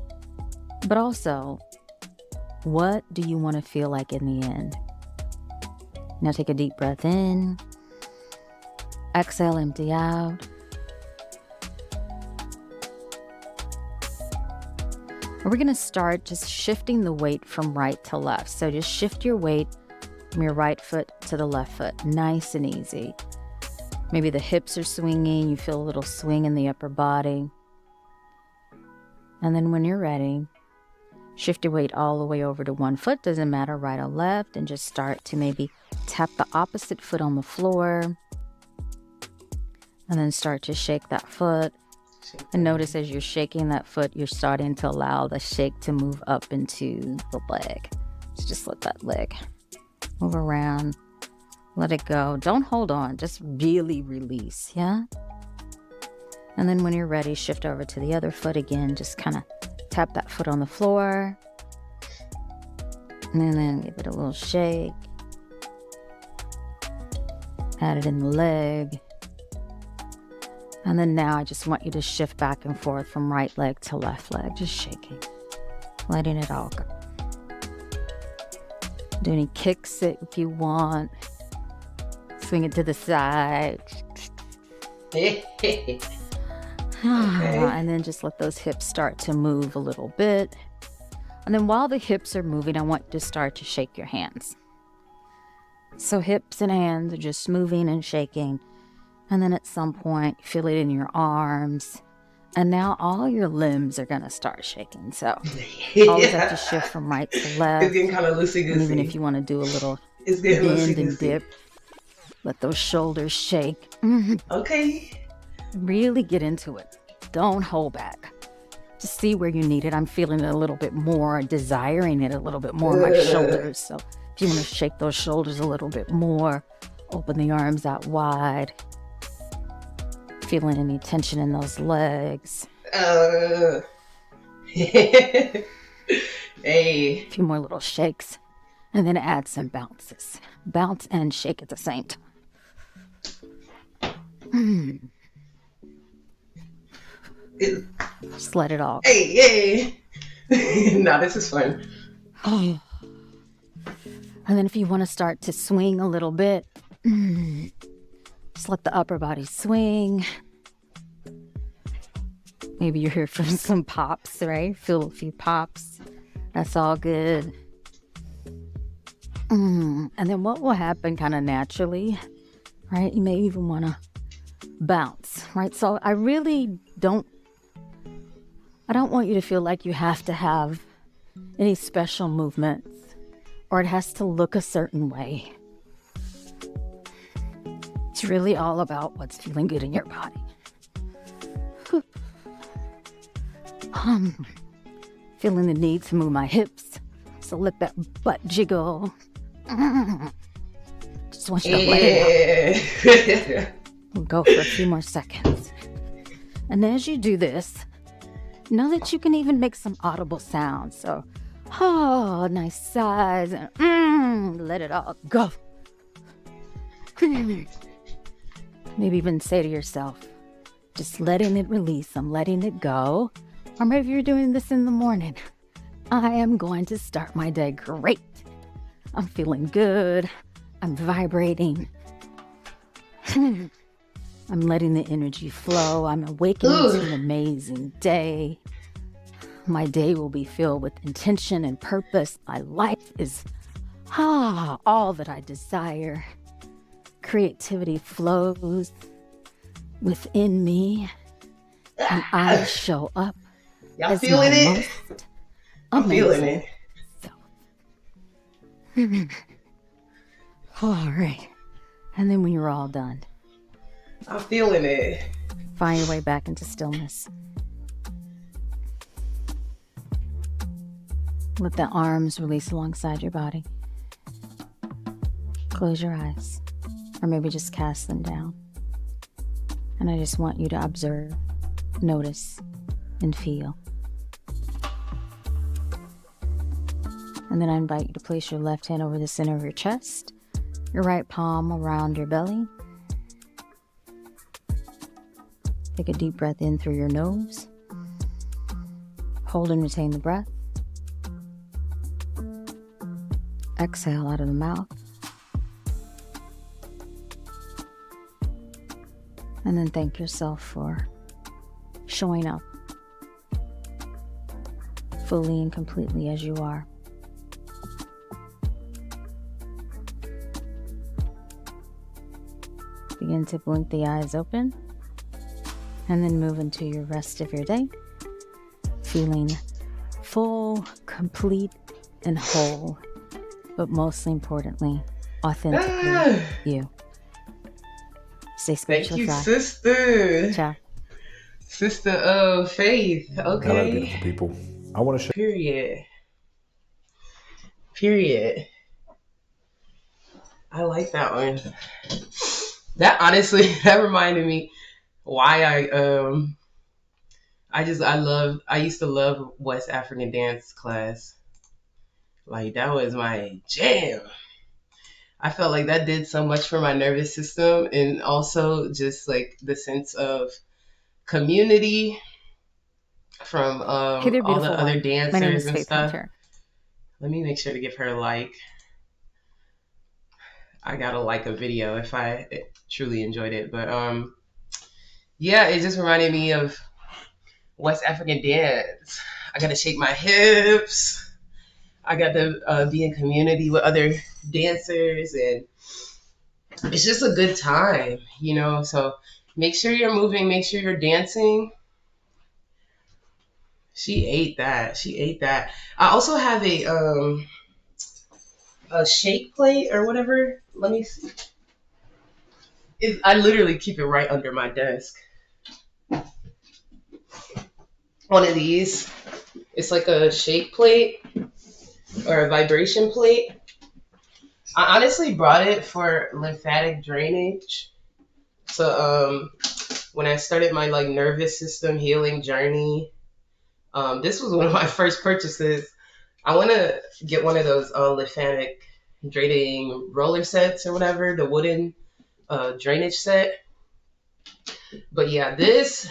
Speaker 3: But also, what do you want to feel like in the end? Now take a deep breath in. Exhale, empty out. We're going to start just shifting the weight from right to left. So just shift your weight from your right foot to the left foot. Nice and easy. Maybe the hips are swinging. You feel a little swing in the upper body. And then when you're ready, shift your weight all the way over to one foot. Doesn't matter right or left. And just start to maybe tap the opposite foot on the floor. And then start to shake that foot. And notice as you're shaking that foot, you're starting to allow the shake to move up into the leg. So just let that leg move around. Let it go. Don't hold on. Just really release, yeah? And then when you're ready, shift over to the other foot again. Just kind of tap that foot on the floor. And then give it a little shake. Add it in the leg. And then now I just want you to shift back and forth from right leg to left leg, just shaking, letting it all go. Do any kicks if you want. Swing it to the side.
Speaker 1: Okay.
Speaker 3: And then just let those hips start to move a little bit. And then while the hips are moving, I want you to start to shake your hands. So hips and hands are just moving and shaking. And then at some point, feel it in your arms. And now all your limbs are going to start shaking. So always have to shift from right to left.
Speaker 1: It's getting kind of loosey-goosey.
Speaker 3: And even if you want to do a little
Speaker 1: it's getting
Speaker 3: bend and
Speaker 1: loosey-goosey.
Speaker 3: dip, let those shoulders shake.
Speaker 1: Okay.
Speaker 3: Really get into it. Don't hold back. Just see where you need it. I'm feeling it a little bit more, desiring it a little bit more in my shoulders. So if you want to shake those shoulders a little bit more, open the arms out wide. Feeling any tension in those legs.
Speaker 1: Hey.
Speaker 3: A few more little shakes. And then add some bounces. Bounce and shake at the same time. Just let it all go.
Speaker 1: Hey. Nah, this is fun.
Speaker 3: And then if you want to start to swing a little bit, just let the upper body swing. Maybe you're here for some pops, right? Feel a few pops. That's all good. And then what will happen kind of naturally, right? You may even want to bounce, right? So I don't want you to feel like you have to have any special movements or it has to look a certain way. It's really all about what's feeling good in your body. Feeling the need to move my hips, so let that butt jiggle. Just want you to let it out. We'll go for a few more seconds. And as you do this, know that you can even make some audible sounds. So, nice sighs, and let it all go. Maybe even say to yourself, just letting it release, I'm letting it go. Or maybe you're doing this in the morning. I am going to start my day great. I'm feeling good. I'm vibrating. I'm letting the energy flow. I'm awakening to an amazing day. My day will be filled with intention and purpose. My life is all that I desire. Creativity flows within me, and I show up.
Speaker 1: Y'all
Speaker 3: as
Speaker 1: feeling
Speaker 3: my
Speaker 1: it?
Speaker 3: most
Speaker 1: I'm feeling
Speaker 3: amazing
Speaker 1: it.
Speaker 3: self. All right. And then when you're all done,
Speaker 1: I'm feeling it.
Speaker 3: find your way back into stillness. Let the arms release alongside your body. Close your eyes, or maybe just cast them down. And I just want you to observe, notice, and feel. And then I invite you to place your left hand over the center of your chest, your right palm around your belly. Take a deep breath in through your nose. Hold and retain the breath. Exhale out of the mouth. And then thank yourself for showing up fully and completely as you are. Begin to blink the eyes open and then move into your rest of your day, feeling full, complete, and whole, but mostly importantly, authentically you. Stay
Speaker 1: Thank
Speaker 3: spiritual.
Speaker 1: you,
Speaker 3: Fly.
Speaker 1: sister.
Speaker 3: Ciao.
Speaker 1: Sister of faith. Okay.
Speaker 4: Hello, beautiful people. I want to share.
Speaker 1: Period. I like that one. That honestly, that reminded me why I used to love West African dance class. Like, that was my jam. I felt like that did so much for my nervous system, and also just like the sense of community from
Speaker 3: Hey there,
Speaker 1: all the
Speaker 3: beautiful
Speaker 1: other
Speaker 3: one.
Speaker 1: dancers
Speaker 3: My name is
Speaker 1: and
Speaker 3: Faith
Speaker 1: stuff.
Speaker 3: Hunter.
Speaker 1: Let me make sure to give her a like. I gotta like a video if I truly enjoyed it. But yeah, it just reminded me of West African dance. I gotta shake my hips. I got to be in community with other dancers, and it's just a good time, you know. So make sure you're moving, make sure you're dancing. She ate that. I also have a shake plate or whatever. Let me see. I literally keep it right under my desk. One of these. It's like a shake plate or a vibration plate. I honestly brought it for lymphatic drainage. So when I started my like nervous system healing journey, this was one of my first purchases. I want to get one of those lymphatic draining roller sets or whatever, the wooden drainage set. But yeah, this,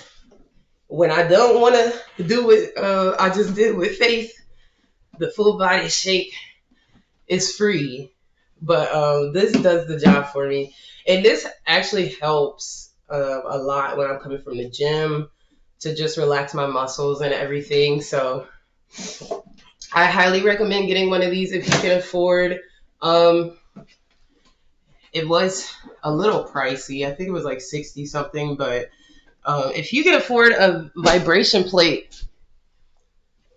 Speaker 1: when I don't want to do what I just did with Faith, the full body shake is free. But this does the job for me. And this actually helps a lot when I'm coming from the gym to just relax my muscles and everything. So I highly recommend getting one of these if you can afford. Um, it was a little pricey. I think it was like 60 something, but if you can afford a vibration plate,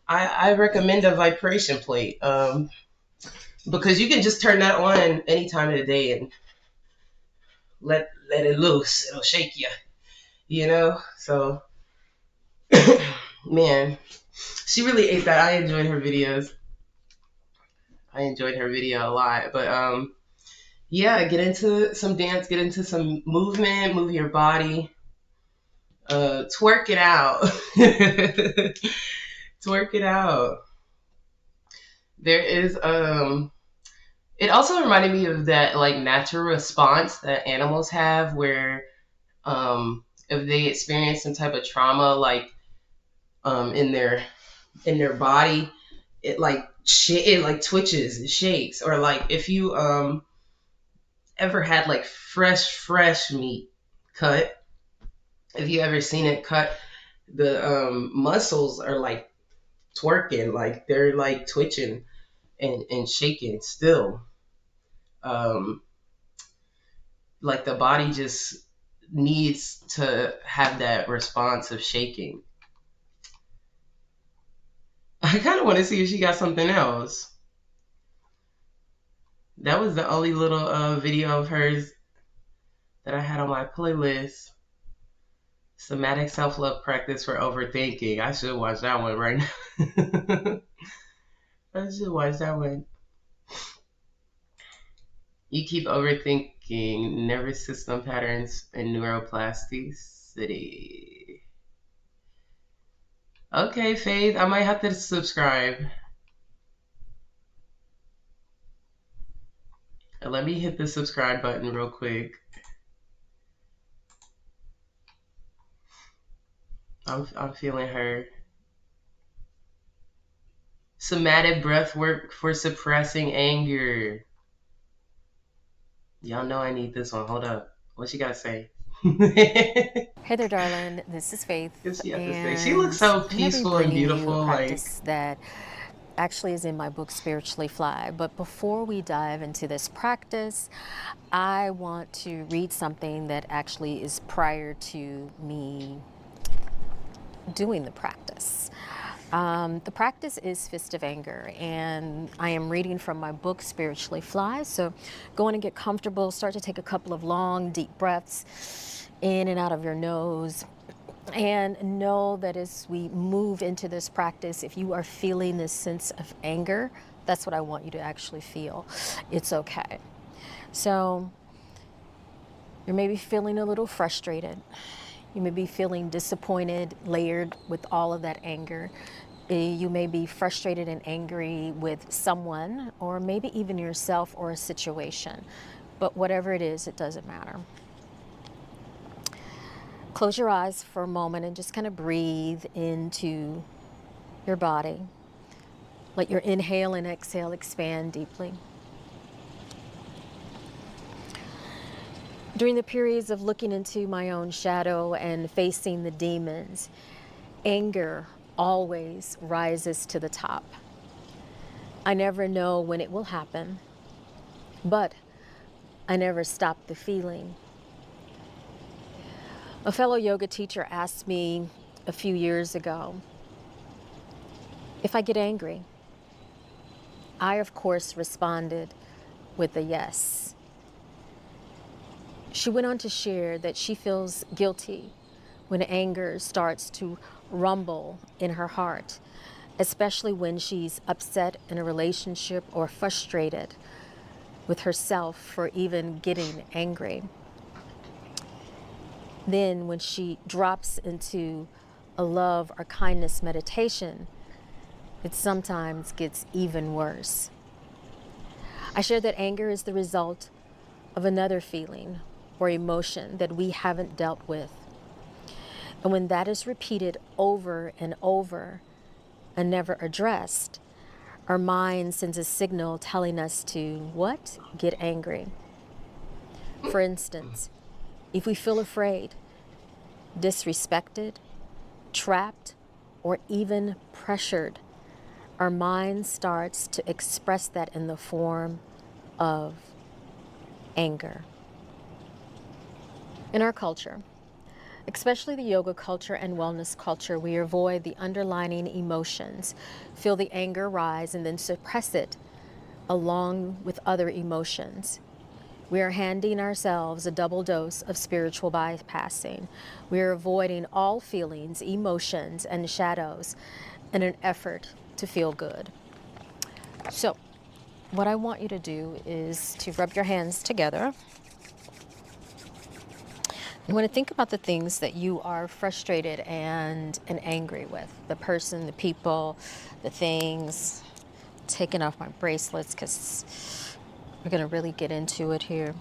Speaker 1: I recommend a vibration plate, because you can just turn that on any time of the day and let it loose. It'll shake you, you know. So, man, she really ate that. I enjoyed her videos. I enjoyed her video a lot. But yeah, get into some dance, get into some movement, move your body, twerk it out, twerk it out. There is It also reminded me of that like natural response that animals have, where if they experience some type of trauma, like in their body, it like twitches, it shakes. Or like if you ever had like fresh meat cut, if you ever seen it cut, the muscles are like twerking, like they're like twitching and shaking still. Um, like the body just needs to have that response of shaking. I kind of want to see if she got something else. That was the only little video of hers that I had on my playlist. Somatic self-love practice for overthinking. I should watch that one right now. I should watch that one. You keep overthinking nervous system patterns and neuroplasticity. Okay, Faith, I might have to subscribe. Let me hit the subscribe button real quick. I'm feeling her. Somatic breath work for suppressing anger. Y'all know I need this one. Hold up. What she gotta say?
Speaker 5: Hey there, darling. This is Faith.
Speaker 1: She has to say. She looks so peaceful and beautiful.
Speaker 5: You a
Speaker 1: like
Speaker 5: practice that actually is in my book, Spiritually Fly. But before we dive into this practice, I want to read something that actually is prior to me doing the practice. The practice is Fist of Anger, and I am reading from my book, Spiritually Fly. So go on and get comfortable. Start to take a couple of long, deep breaths in and out of your nose. And know that as we move into this practice, if you are feeling this sense of anger, that's what I want you to actually feel. It's okay. So you're maybe feeling a little frustrated. You may be feeling disappointed, layered with all of that anger. You may be frustrated and angry with someone, or maybe even yourself or a situation. But whatever it is, it doesn't matter. Close your eyes for a moment and just kind of breathe into your body. Let your inhale and exhale expand deeply. During the periods of looking into my own shadow and facing the demons, anger always rises to the top. I never know when it will happen, but I never stop the feeling. A fellow yoga teacher asked me a few years ago if I get angry. I, of course, responded with a yes. She went on to share that she feels guilty when anger starts to rumble in her heart, especially when she's upset in a relationship or frustrated with herself for even getting angry. Then when she drops into a love or kindness meditation, it sometimes gets even worse. I share that anger is the result of another feeling or emotion that we haven't dealt with. And when that is repeated over and over and never addressed, our mind sends a signal telling us to, what? Get angry. For instance, if we feel afraid, disrespected, trapped, or even pressured, our mind starts to express that in the form of anger. In our culture, especially the yoga culture and wellness culture, we avoid the underlying emotions, feel the anger rise, and then suppress it along with other emotions. We are handing ourselves a double dose of spiritual bypassing. We are avoiding all feelings, emotions, and shadows in an effort to feel good. So, what I want you to do is to rub your hands together. You want to think about the things that you are frustrated and angry with. The person, the people, the things. Taking off my bracelets because we're going to really get into it here.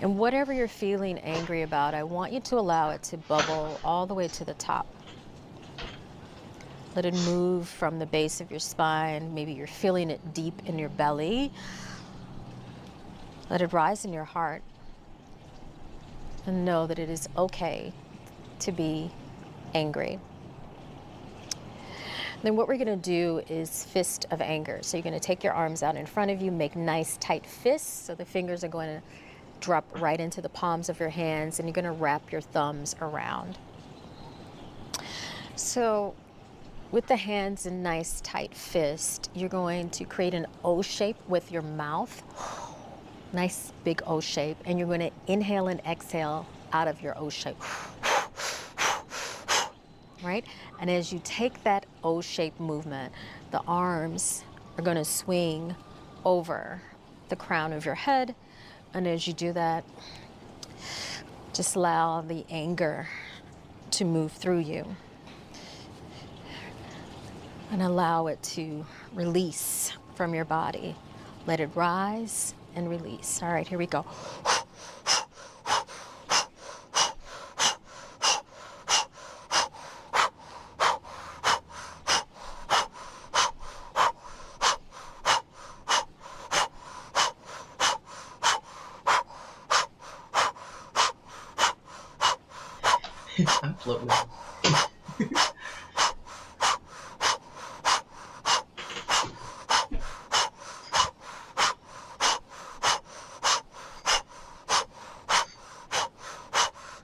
Speaker 5: And whatever you're feeling angry about, I want you to allow it to bubble all the way to the top. Let it move from the base of your spine. Maybe you're feeling it deep in your belly. Let it rise in your heart. And know that it is okay to be angry. Then what we're going to do is fist of anger. So you're going to take your arms out in front of you, make nice tight fists. So the fingers are going to drop right into the palms of your hands, and you're going to wrap your thumbs around. So with the hands in nice tight fist, you're going to create an O shape with your mouth. Nice big O shape, and you're going to inhale and exhale out of your O shape. Right? And as you take that O-shaped movement, the arms are going to swing over the crown of your head. And as you do that, just allow the anger to move through you. And allow it to release from your body. Let it rise and release. All right, here we go.
Speaker 1: I'm floating.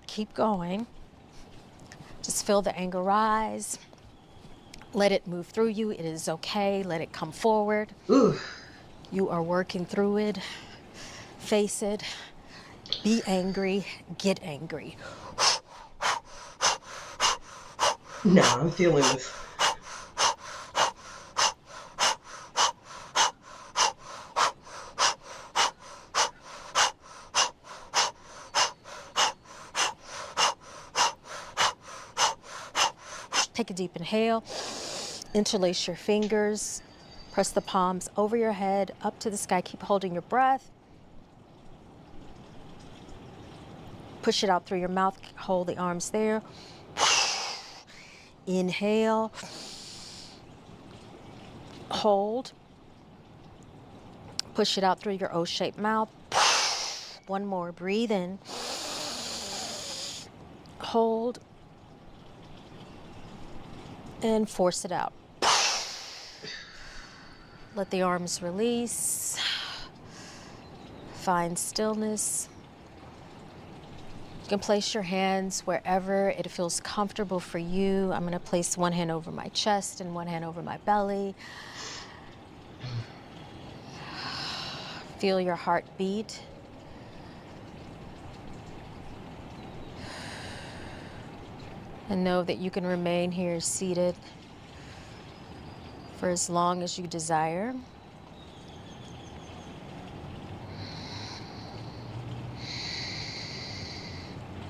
Speaker 5: Keep going. Just feel the anger rise. Let it move through you. It is okay. Let it come forward.
Speaker 1: Ooh.
Speaker 5: You are working through it. Face it. Be angry. Get angry.
Speaker 1: No, I'm feeling this.
Speaker 5: Take a deep inhale. Interlace your fingers. Press the palms over your head, up to the sky. Keep holding your breath. Push it out through your mouth. Hold the arms there. Inhale. Hold. Push it out through your O-shaped mouth. One more. Breathe in. Hold. And force it out. Let the arms release. Find stillness. You can place your hands wherever it feels comfortable for you. I'm going to place one hand over my chest and one hand over my belly. Feel your heart beat. And know that you can remain here seated for as long as you desire.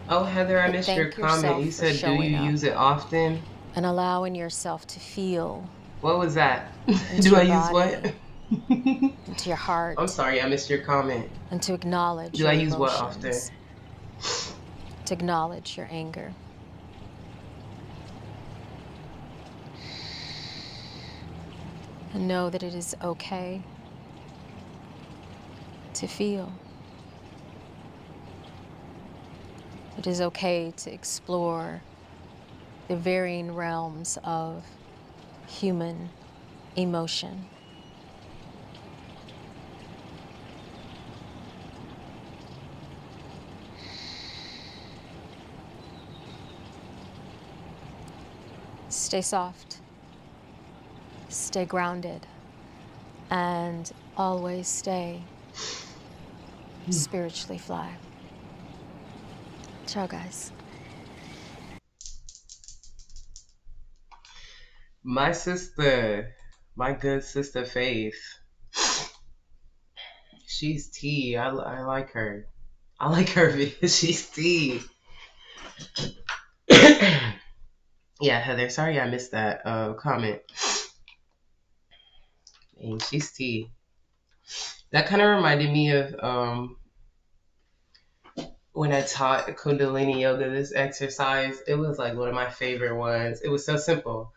Speaker 1: Oh, Heather, I missed your
Speaker 5: Thank yourself
Speaker 1: comment. You
Speaker 5: for
Speaker 1: said, do
Speaker 5: showing
Speaker 1: you
Speaker 5: up.
Speaker 1: use it often?
Speaker 5: And allowing yourself to feel
Speaker 1: What was that?
Speaker 5: into
Speaker 1: Do I
Speaker 5: your
Speaker 1: use what?
Speaker 5: body, into your heart,
Speaker 1: I'm sorry, I missed your comment.
Speaker 5: and to acknowledge
Speaker 1: Do
Speaker 5: your
Speaker 1: I use what often?
Speaker 5: emotions, to acknowledge your anger. And know that it is okay to feel. It is okay to explore the varying realms of human emotion. Stay soft, stay grounded, and always stay spiritually fly. Ciao, guys.
Speaker 1: My sister, my good sister Faith, she's tea. I like her. I like her because she's tea. Yeah, Heather, sorry I missed that comment. And she's tea. That kind of reminded me of when I taught Kundalini yoga, this exercise. It was like one of my favorite ones. It was so simple,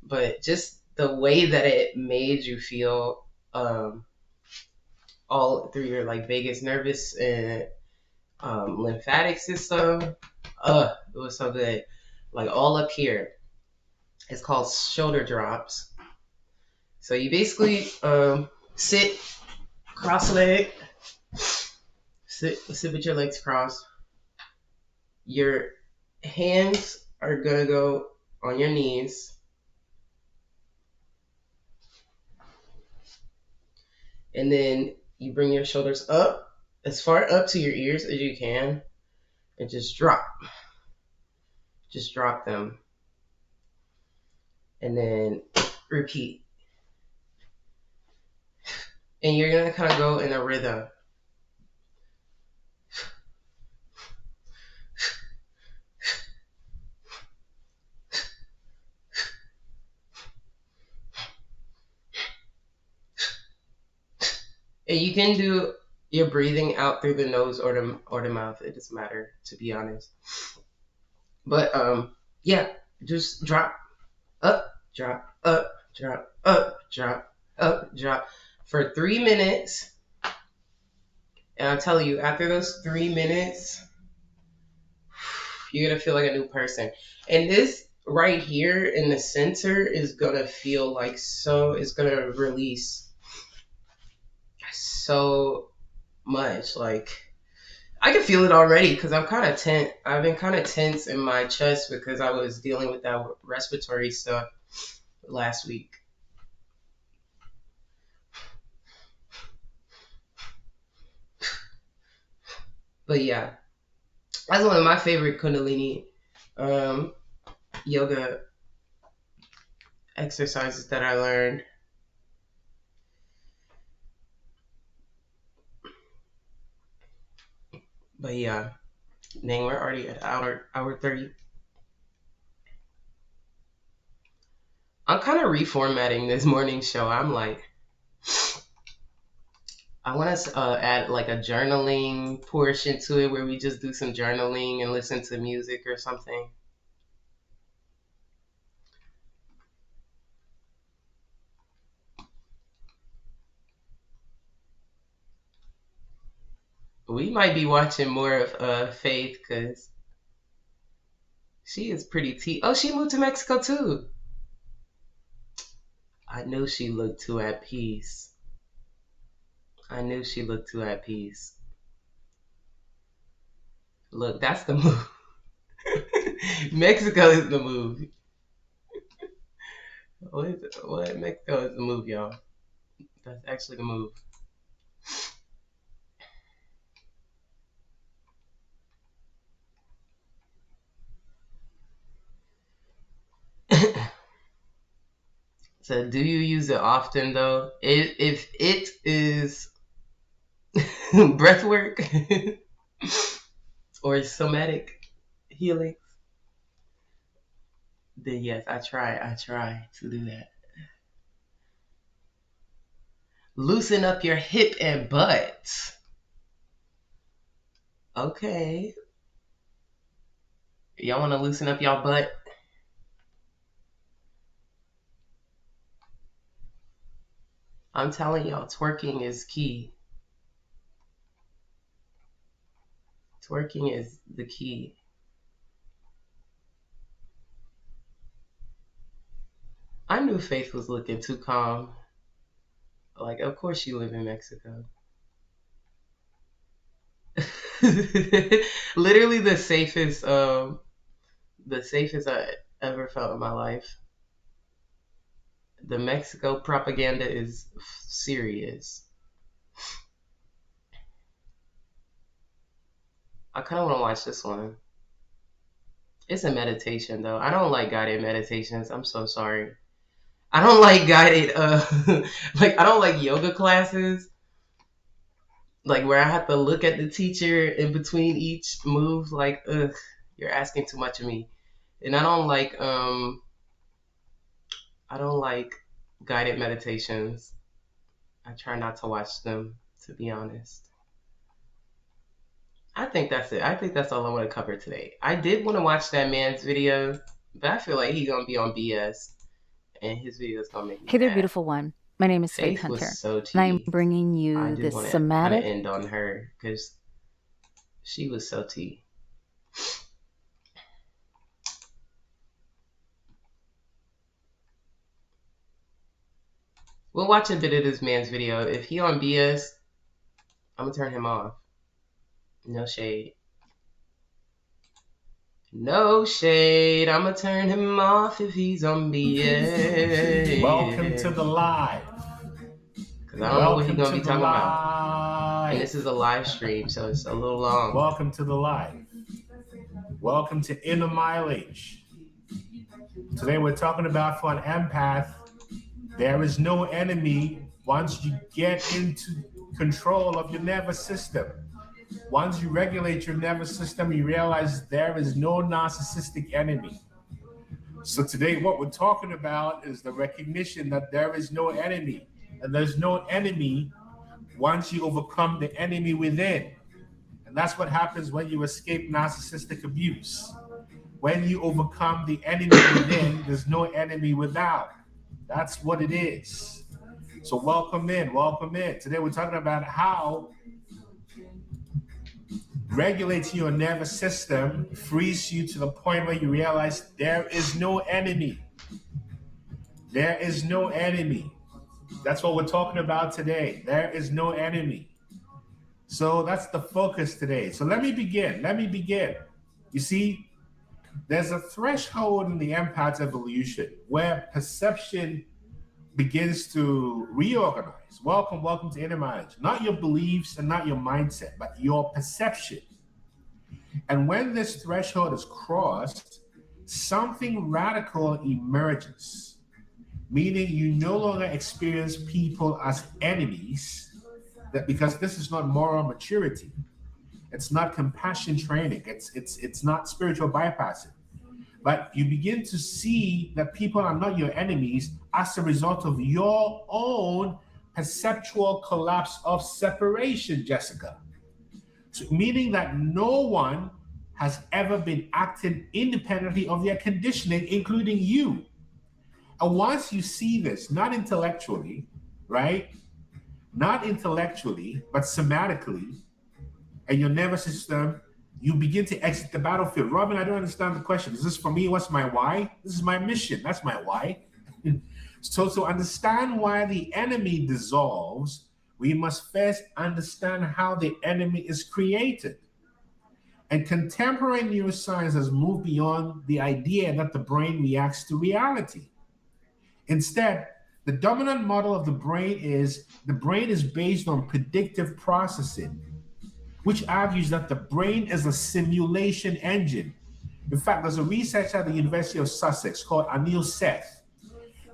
Speaker 1: but just the way that it made you feel all through your like vagus nervous and lymphatic system. It was so good. Like all up here. It's called shoulder drops. So you basically sit cross-legged, sit with your legs crossed. Your hands are gonna go on your knees, and then you bring your shoulders up as far up to your ears as you can, and just drop. Just drop them, and then repeat. And you're gonna kind of go in a rhythm. And you can do your breathing out through the nose or the mouth. It doesn't matter, to be honest. But yeah, just drop, up, drop, up, drop, up, drop, up, drop for 3 minutes. And I'll tell you, after those 3 minutes, you're gonna feel like a new person. And this right here in the center is gonna feel like it's gonna release so much. Like I can feel it already because I'm kind of tense. I've been kind of tense in my chest because I was dealing with that respiratory stuff last week. But yeah, that's one of my favorite Kundalini yoga exercises that I learned. But yeah, dang, we're already at hour 30. I'm kind of reformatting this morning show. I'm like, I want to add like a journaling portion to it where we just do some journaling and listen to music or something. We might be watching more of Faith because she is pretty Oh, she moved to Mexico too. I knew she looked too at peace. Look, that's the move. Mexico is the move. What? Mexico is the move, y'all. That's actually the move. So, do you use it often though? If it is breath work or somatic healing, then yes, I try to do that. Loosen up your hip and butt. Okay. Y'all want to loosen up y'all butt? I'm telling y'all, twerking is key. Twerking is the key. I knew Faith was looking too calm. Like, of course you live in Mexico. Literally the safest I ever felt in my life. The Mexico propaganda is serious. I kind of want to watch this one. It's a meditation though. I don't like guided meditations. I'm so sorry. I don't like guided like I don't like yoga classes. Like where I have to look at the teacher in between each move. Like, ugh, you're asking too much of me. And I don't like guided meditations. I try not to watch them, to be honest. I think that's it. I think that's all I want to cover today. I did want to watch that man's video, but I feel like he's gonna be on BS, and his video is gonna make me
Speaker 3: Hey there,
Speaker 1: mad.
Speaker 3: beautiful one. My name is Faith
Speaker 1: Faith was
Speaker 3: Hunter,
Speaker 1: so
Speaker 3: and I'm
Speaker 1: tea.
Speaker 3: bringing
Speaker 1: I
Speaker 3: you
Speaker 1: do
Speaker 3: this
Speaker 1: want to kind of
Speaker 3: somatic.
Speaker 1: end on her because she was so tea. We'll watch a bit of this man's video. If he on BS, I'm gonna turn him off. No shade. No shade. I'm gonna turn him off if he's on BS.
Speaker 6: Welcome to the live.
Speaker 1: Because I don't know what he's
Speaker 6: Welcome
Speaker 1: gonna
Speaker 6: to
Speaker 1: be
Speaker 6: the
Speaker 1: talking about.
Speaker 6: live.
Speaker 1: And this is a live stream, so it's a little long.
Speaker 6: Welcome to the live. Welcome to Inner Mileage. Today we're talking about, for an empath, there is no enemy once you get into control of your nervous system. Once you regulate your nervous system, you realize there is no narcissistic enemy. So today what we're talking about is the recognition that there is no enemy. And there's no enemy once you overcome the enemy within. And that's what happens when you escape narcissistic abuse. When you overcome the enemy within, there's no enemy without. That's what it is. So welcome in, welcome in. Today we're talking about how regulating your nervous system frees you to the point where you realize there is no enemy. There is no enemy. That's what we're talking about today. There is no enemy. So that's the focus today. So let me begin. You see, there's a threshold in the empath's evolution where perception begins to reorganize. Welcome to Inner Mileage. Not your beliefs and not your mindset, but your perception. And when this threshold is crossed, something radical emerges, meaning you no longer experience people as enemies, that because this is not moral maturity. It's not compassion training. It's not spiritual bypassing. But you begin to see that people are not your enemies as a result of your own perceptual collapse of separation, Jessica. So, meaning that no one has ever been acting independently of their conditioning, including you. And once you see this, not intellectually, right? Not intellectually, but somatically, and your nervous system, you begin to exit the battlefield. Robin, I don't understand the question. Is this for me? What's my why? This is my mission. That's my why. So to understand why the enemy dissolves, we must first understand how the enemy is created. And contemporary neuroscience has moved beyond the idea that the brain reacts to reality. Instead, the dominant model of the brain is based on predictive processing, which argues that the brain is a simulation engine. In fact, there's a researcher at the University of Sussex called Anil Seth.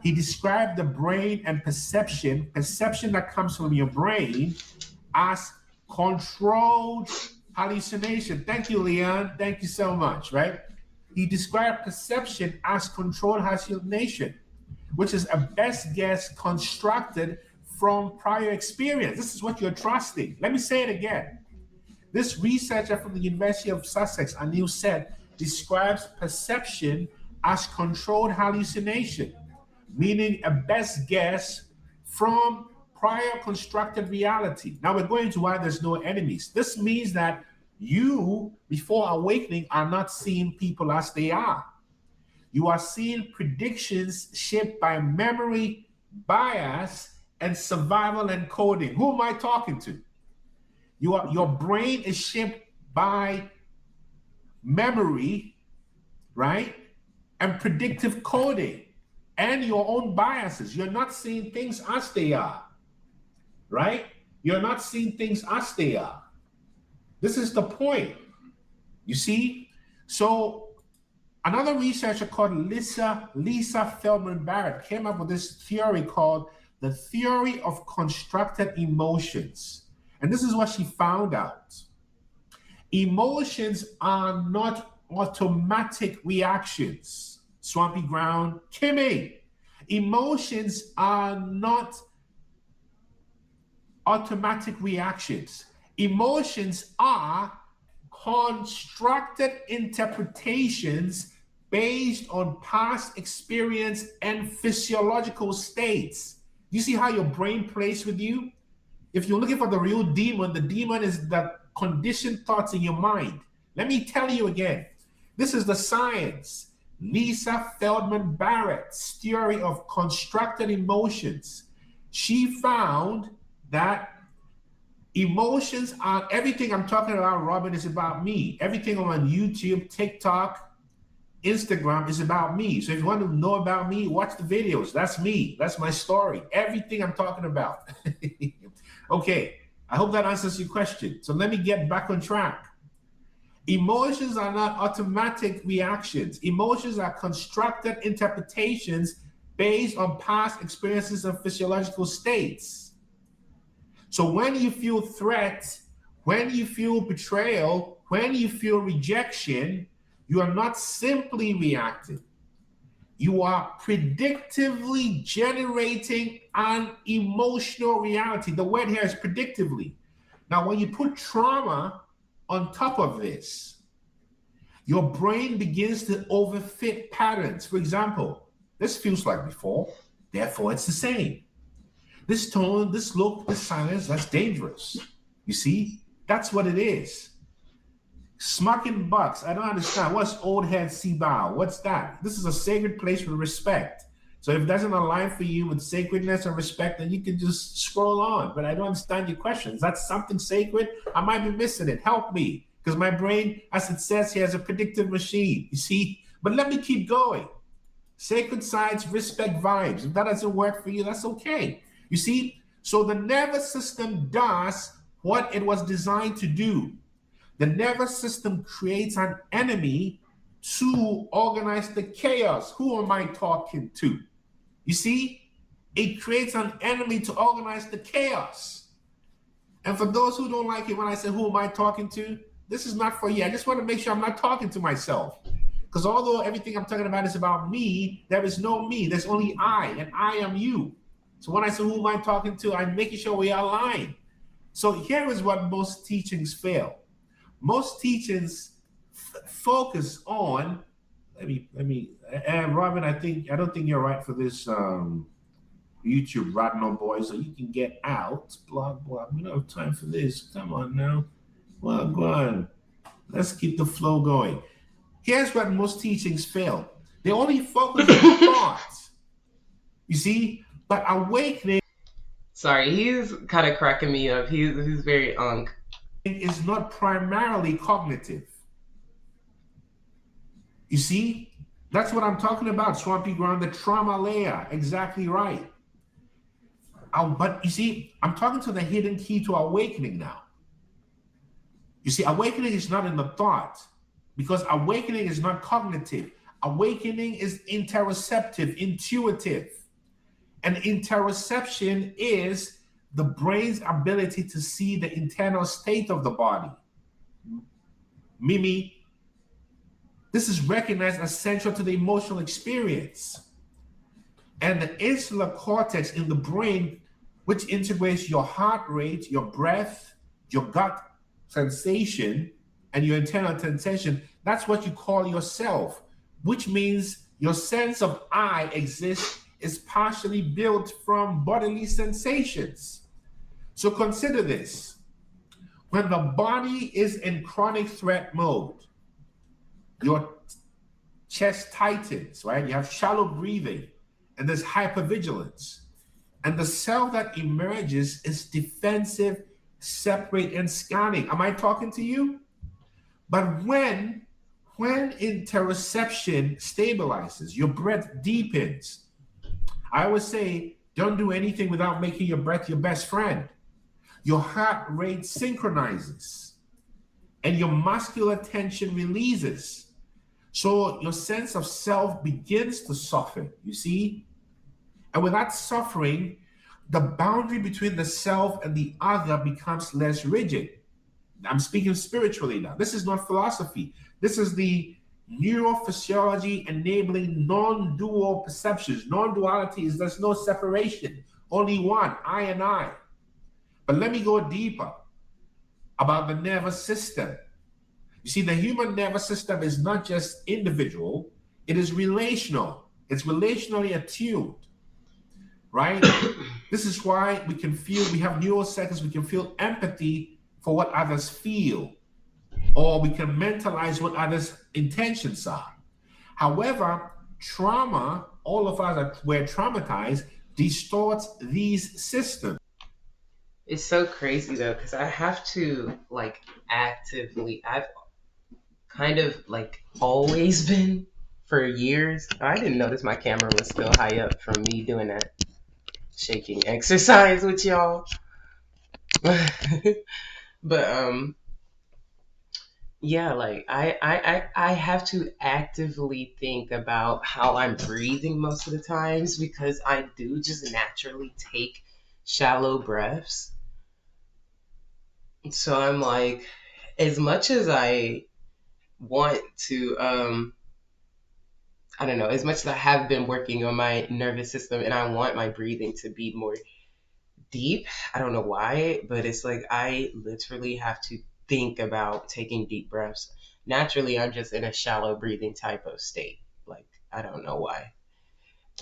Speaker 6: He described the brain and perception that comes from your brain, as controlled hallucination. Thank you, Leon. Thank you so much, right? He described perception as controlled hallucination, which is a best guess constructed from prior experience. This is what you're trusting. Let me say it again. This researcher from the University of Sussex, Anil Seth, describes perception as controlled hallucination, meaning a best guess from prior constructed reality. Now we're going to why there's no enemies. This means that you, before awakening, are not seeing people as they are. You are seeing predictions shaped by memory, bias, and survival encoding. Who am I talking to? Your brain is shaped by memory, right? And predictive coding and your own biases. You're not seeing things as they are, right? You're not seeing things as they are. This is the point. You see? So another researcher called Lisa Feldman Barrett came up with this theory called the theory of constructed emotions. And this is what she found out. Emotions are not automatic reactions. Swampy Ground, Kimmy. Emotions are not automatic reactions. Emotions are constructed interpretations based on past experience and physiological states. You see how your brain plays with you? If you're looking for the real demon, the demon is the conditioned thoughts in your mind. Let me tell you again, this is the science. Lisa Feldman Barrett's theory of constructed emotions. She found that emotions are everything I'm talking about, Robin, is about me. Everything on YouTube, TikTok, Instagram is about me. So if you want to know about me, watch the videos. That's me. That's my story. Everything I'm talking about. Okay, I hope that answers your question. So let me get back on track. Emotions are not automatic reactions. Emotions are constructed interpretations based on past experiences and physiological states. So when you feel threat, when you feel betrayal, when you feel rejection, you are not simply reacting. You are predictively generating an emotional reality. The word here is predictively. Now, when you put trauma on top of this, your brain begins to overfit patterns. For example, this feels like before, therefore it's the same. This tone, this look, this silence, that's dangerous. You see, that's what it is. Smocking bucks, I don't understand. What's old head sea-bow? What's that? This is a sacred place with respect. So if it doesn't align for you with sacredness and respect, then you can just scroll on. But I don't understand your questions. That's something sacred? I might be missing it. Help me. Because my brain, as it says here, is a predictive machine. You see? But let me keep going. Sacred sides, respect vibes. If that doesn't work for you, that's okay. You see? So the nervous system does what it was designed to do. The nervous system creates an enemy to organize the chaos. Who am I talking to? You see, it creates an enemy to organize the chaos. And for those who don't like it when I say, who am I talking to? This is not for you. I just want to make sure I'm not talking to myself. Because although everything I'm talking about is about me, there is no me. There's only I, and I am you. So when I say, who am I talking to? I'm making sure we are aligned. So here is what most teachings fail. Most teachings focus on, and Robin, I don't think you're right for this YouTube Rodno boy, so you can get out. Blah, blah. We don't have time for this. Come on now. Well, go on. Let's keep the flow going. Here's what most teachings fail. They only focus on thoughts. You see? But awakening.
Speaker 1: Sorry, he's kind of cracking me up. He's very
Speaker 6: is not primarily cognitive. You see? That's what I'm talking about, Swampy Ground, the trauma layer. Exactly right. But you see, I'm talking to the hidden key to awakening now. You see, awakening is not in the thought, because awakening is not cognitive. Awakening is interoceptive, intuitive. And interoception is the brain's ability to see the internal state of the body. Mimi, this is recognized as central to the emotional experience. And the insular cortex in the brain, which integrates your heart rate, your breath, your gut sensation, and your internal sensation, that's what you call yourself, which means your sense of I exist is partially built from bodily sensations. So consider this. When the body is in chronic threat mode, your chest tightens, right? You have shallow breathing, and there's hypervigilance. And the self that emerges is defensive, separate, and scanning. Am I talking to you? But when interoception stabilizes, your breath deepens. I always say, don't do anything without making your breath your best friend. Your heart rate synchronizes and your muscular tension releases. So your sense of self begins to soften, you see? And with that suffering, the boundary between the self and the other becomes less rigid. I'm speaking spiritually now. This is not philosophy. This is the neurophysiology enabling non-dual perceptions. Non-duality is there's no separation, only one, I and I. But let me go deeper about the nervous system. You see, the human nervous system is not just individual, it is relational. It's relationally attuned, right? This is why we can feel, we have neuroseconds, we can feel empathy for what others feel, or we can mentalize what others' intentions are. However, trauma, all of us were traumatized, distorts these systems.
Speaker 1: It's so crazy though, because I have to like actively, I've kind of like always been for years. I didn't notice my camera was still high up from me doing that shaking exercise with y'all. But yeah, like I have to actively think about how I'm breathing most of the times, because I do just naturally take shallow breaths. So I'm like, as much as I want to I don't know, as much as I have been working on my nervous system and I want my breathing to be more deep, I don't know why, but it's like I literally have to think about taking deep breaths. Naturally, I'm just in a shallow breathing type of state. Like, I don't know why.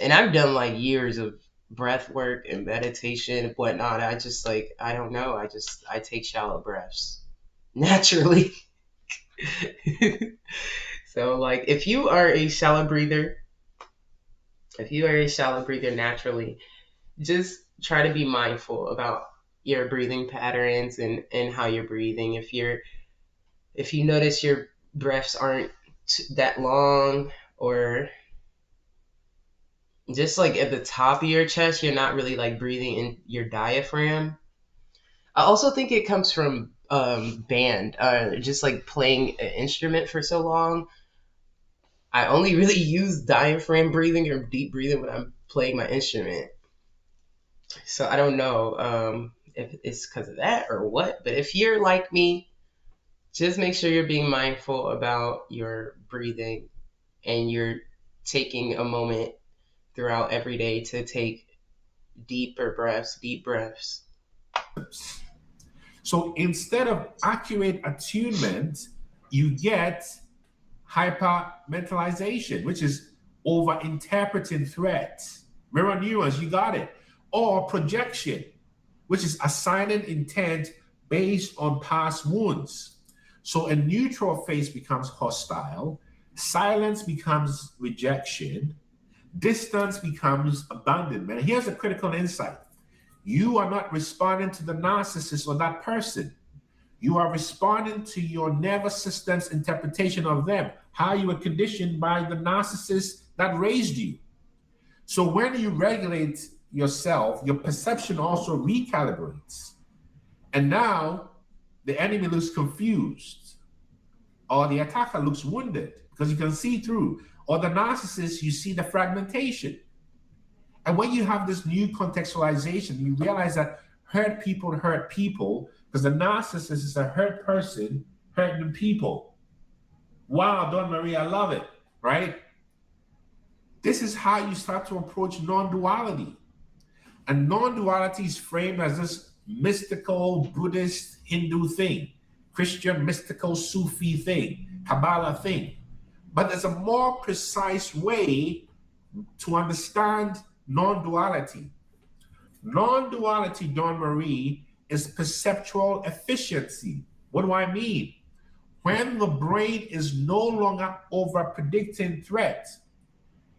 Speaker 1: And I've done like years of breath work and meditation and whatnot. I just like, I don't know. I take shallow breaths naturally. So like, if you are a shallow breather naturally, just try to be mindful about your breathing patterns and how you're breathing. If you notice your breaths aren't that long, or just like at the top of your chest, you're not really like breathing in your diaphragm. I also think it comes from band, just like playing an instrument for so long. I only really use diaphragm breathing or deep breathing when I'm playing my instrument. So I don't know if it's because of that or what, but if you're like me, just make sure you're being mindful about your breathing and you're taking a moment throughout every day to take deep breaths.
Speaker 6: So instead of accurate attunement, you get hypermentalization, which is over interpreting threats. Mirror neurons, you got it. Or projection, which is assigning intent based on past wounds. So a neutral face becomes hostile, silence becomes rejection, distance becomes abandonment. And here's a critical insight. You are not responding to the narcissist or that person. You are responding to your nervous system's interpretation of them, how you were conditioned by the narcissist that raised you. So when you regulate yourself, your perception also recalibrates. And now the enemy looks confused, or the attacker looks wounded because you can see through, or the narcissist, you see the fragmentation. And when you have this new contextualization, you realize that hurt people, because the narcissist is a hurt person hurting people. Wow, Dawn Marie, I love it, right? This is how you start to approach non-duality. And non-duality is framed as this mystical Buddhist Hindu thing, Christian mystical Sufi thing, Kabbalah thing. But there's a more precise way to understand non-duality. Non-duality, Dawn Marie, is perceptual efficiency. What do I mean? When the brain is no longer over predicting threat,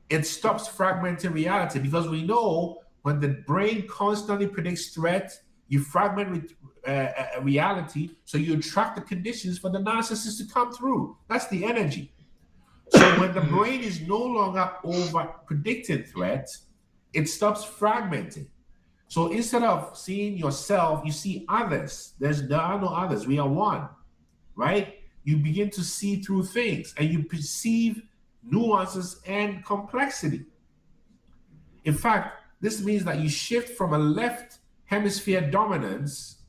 Speaker 6: it stops fragmenting reality, because we know when the brain constantly predicts threat, you fragment reality, so you attract the conditions for the narcissist to come through. That's the energy. So when the brain is no longer over predicting threat, it stops fragmenting. So instead of seeing yourself, you see others. There are no others. We are one, right? You begin to see through things and you perceive nuances and complexity. In fact, this means that you shift from a left hemisphere dominance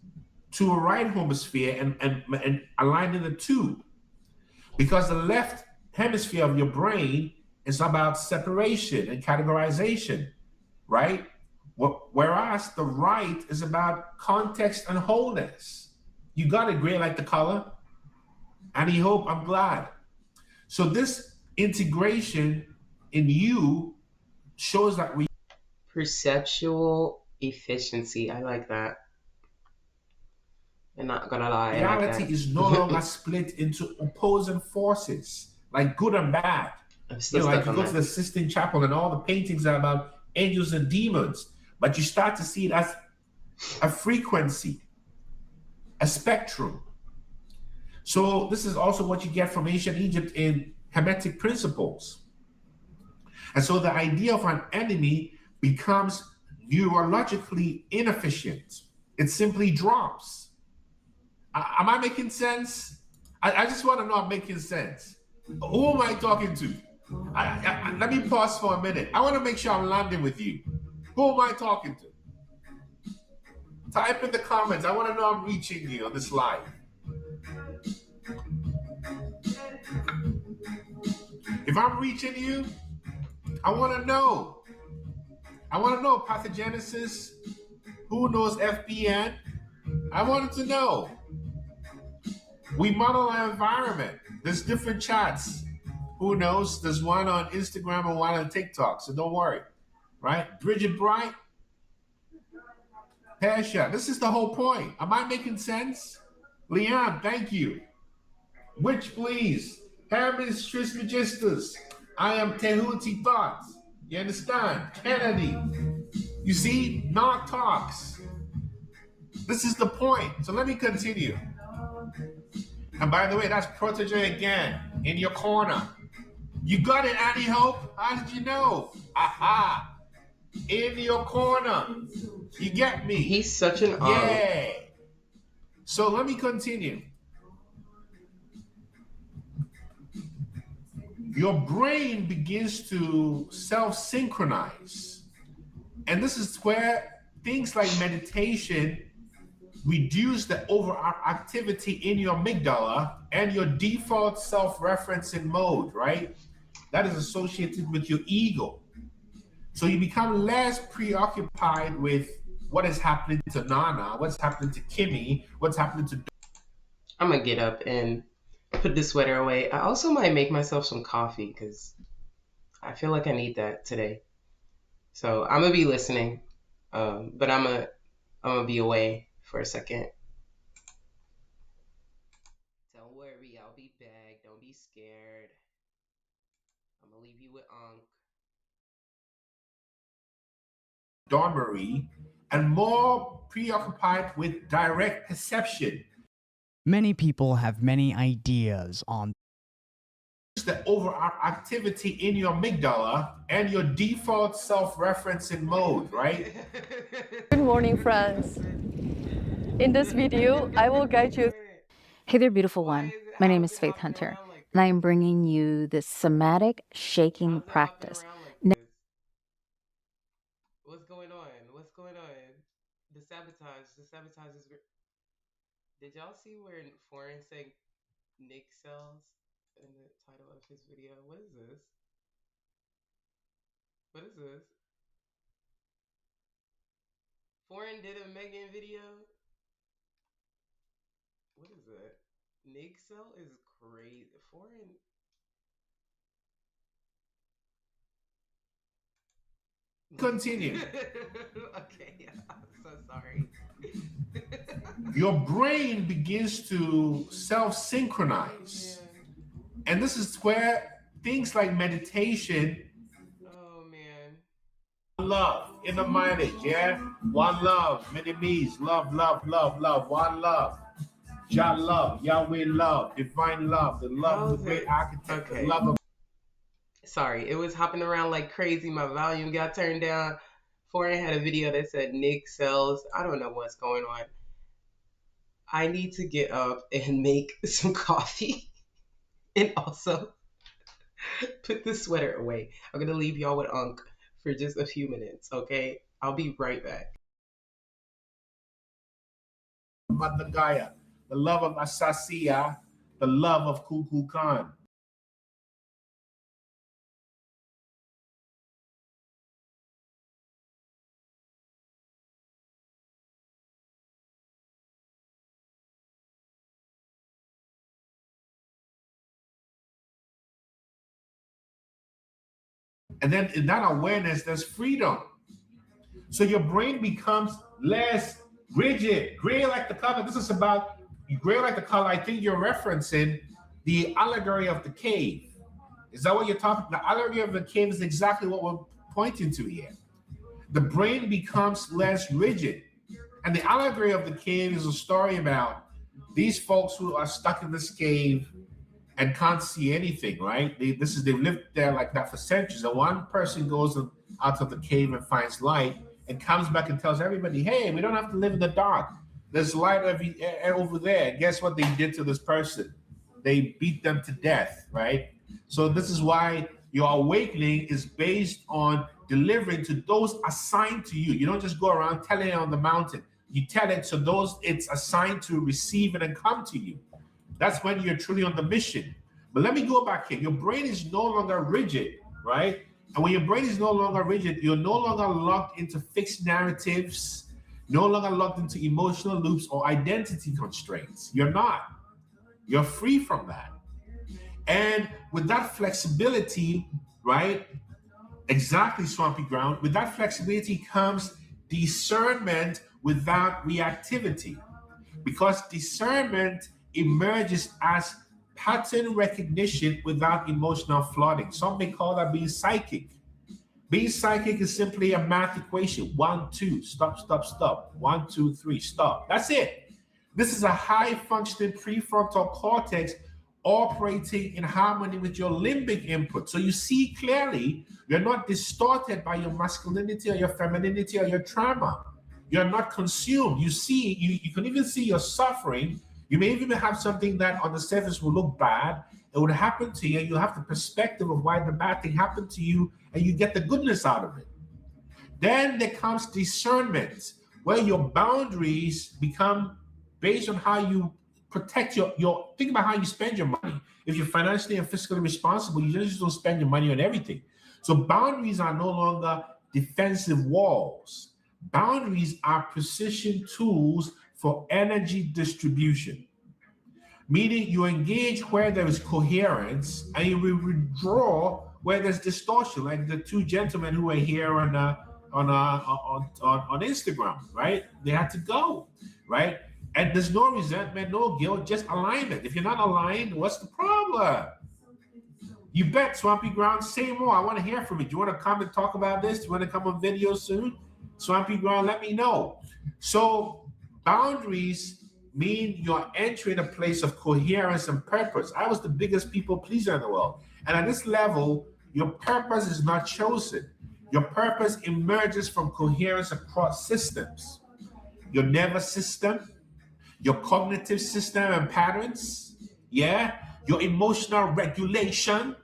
Speaker 6: to a right hemisphere and aligning the two. Because the left hemisphere of your brain is about separation and categorization, right? Whereas the right is about context and wholeness. You got it, Gray, like the color. And you hope, I'm glad. So this integration in you shows that
Speaker 1: Perceptual efficiency. I like that. I'm not gonna lie. I like
Speaker 6: reality
Speaker 1: that.
Speaker 6: is no longer split into opposing forces, like good and bad.
Speaker 1: I'm still
Speaker 6: Like
Speaker 1: stuck
Speaker 6: you
Speaker 1: on
Speaker 6: go to
Speaker 1: that.
Speaker 6: the Sistine Chapel and all the paintings are about angels and demons, but you start to see it as a frequency, a spectrum. So this is also what you get from ancient Egypt in Hermetic principles. And so the idea of an enemy becomes neurologically inefficient. It simply drops. Am I making sense? I just want to know I'm making sense. Who am I talking to? Let me pause for a minute. I want to make sure I'm landing with you. Who am I talking to? Type in the comments. I want to know I'm reaching you on this live. If I'm reaching you, I want to know. I want to know pathogenesis. Who knows FBN? I wanted to know. We model our environment. There's different chats. Who knows? There's one on Instagram and one on TikTok, so don't worry. Right? Bridget Bright, Pasha. This is the whole point. Am I making sense? Leon, thank you. Which, please? Hermes Trismegistus. I am Tehuti Thoughts. You understand? Kennedy. You see? Knock talks. This is the point. So let me continue. And by the way, that's Protege again in your corner. You got it, Annie Hope. How did you know? Aha. In your corner. You get me?
Speaker 1: He's such an
Speaker 6: Yeah. So let me continue. Your brain begins to self-synchronize. And this is where things like meditation reduce the overactivity in your amygdala and your default self-referencing mode, right? That is associated with your ego. So you become less preoccupied with what is happening to Nana, what's happening to Kimmy, what's happening to...
Speaker 1: I'm gonna get up and put the sweater away. I also might make myself some coffee because I feel like I need that today. So I'm gonna be listening, but I'm gonna be away for a second. Don't worry, I'll be back. Don't be scared. I'm gonna leave you with Ankh.
Speaker 6: Dawn Marie, and more preoccupied with direct perception.
Speaker 7: Many people have many ideas on
Speaker 6: The overactivity in your amygdala and your default self-referencing mode, right?
Speaker 8: Good morning, friends. In this video, I will guide you.
Speaker 3: Hey there, beautiful one. My name is Faith Hunter, and I am bringing you this somatic shaking practice.
Speaker 1: What's going on? What's going on? The sabotage is... Did y'all see where Foreign said Nick sells in the title of his video? What is this? What is this? Foreign did a Megan video? What is that? Nick sell is crazy. Foreign...
Speaker 6: Continue.
Speaker 1: Okay, I'm so sorry.
Speaker 6: your brain begins to self-synchronize. And this is where things like meditation,
Speaker 1: Oh man.
Speaker 6: love, inner mileage, yeah? One love, many me's, love, love, love, love, one love. Jah love, Yahweh love, divine love, the love of the great architect,
Speaker 1: Okay.
Speaker 6: the love of
Speaker 1: Sorry, it was hopping around like crazy. My volume got turned down. Foreign had a video that said Nick sells. I don't know what's going on. I need to get up and make some coffee and also put the sweater away. I'm going to leave y'all with Unc for just a few minutes, okay? I'll be right back.
Speaker 6: Mother Gaia, the love of Asasiya, the love of Kukulkan. And then in that awareness, there's freedom. So your brain becomes less rigid, gray like the color. This is about gray like the color. I think you're referencing the allegory of the cave. Is that what you're talking about? The allegory of the cave is exactly what we're pointing to here. The brain becomes less rigid. And the allegory of the cave is a story about these folks who are stuck in this cave and can't see anything, right? They've lived there like that for centuries. And one person goes out of the cave and finds light and comes back and tells everybody, hey, we don't have to live in the dark. There's light over there. And guess what they did to this person? They beat them to death, right? So this is why your awakening is based on delivering to those assigned to you. You don't just go around telling it on the mountain. You tell it to those it's assigned to receive it and come to you. That's when you're truly on the mission. But let me go back here. Your brain is no longer rigid, right? And when your brain is no longer rigid, you're no longer locked into fixed narratives, no longer locked into emotional loops or identity constraints. You're not. You're free from that. And with that flexibility, right? Exactly, Swampy Ground. With that flexibility comes discernment without reactivity. Because discernment emerges as pattern recognition without emotional flooding. Some may call that being psychic. Being psychic is simply a math equation. 1, 2, stop, stop, stop. 1, 2, 3, stop. That's it. This is a high functioning prefrontal cortex operating in harmony with your limbic input. So you see clearly, you're not distorted by your masculinity or your femininity or your trauma. You're not consumed. You see, you can even see your suffering. You may even have something that on the surface will look bad. It would happen to you. You have the perspective of why the bad thing happened to you, and you get the goodness out of it. Then there comes discernment, where your boundaries become based on how you protect your think about how you spend your money. If you're financially and fiscally responsible, you just don't spend your money on everything. So boundaries are no longer defensive walls. Boundaries are precision tools for energy distribution, meaning you engage where there is coherence and you will withdraw where there's distortion, like the two gentlemen who are here on Instagram, right? They had to go, right? And there's no resentment, no guilt, just alignment. If you're not aligned, what's the problem? You bet, Swampy Ground. Say more. I want to hear from you. Do you want to come and talk about this? Do you want to come on video soon? Swampy Ground, let me know. So boundaries mean you're entering a place of coherence and purpose. I was the biggest people pleaser in the world. And at this level, your purpose is not chosen. Your purpose emerges from coherence across systems. Your nervous system, your cognitive system and patterns, yeah, your emotional regulation,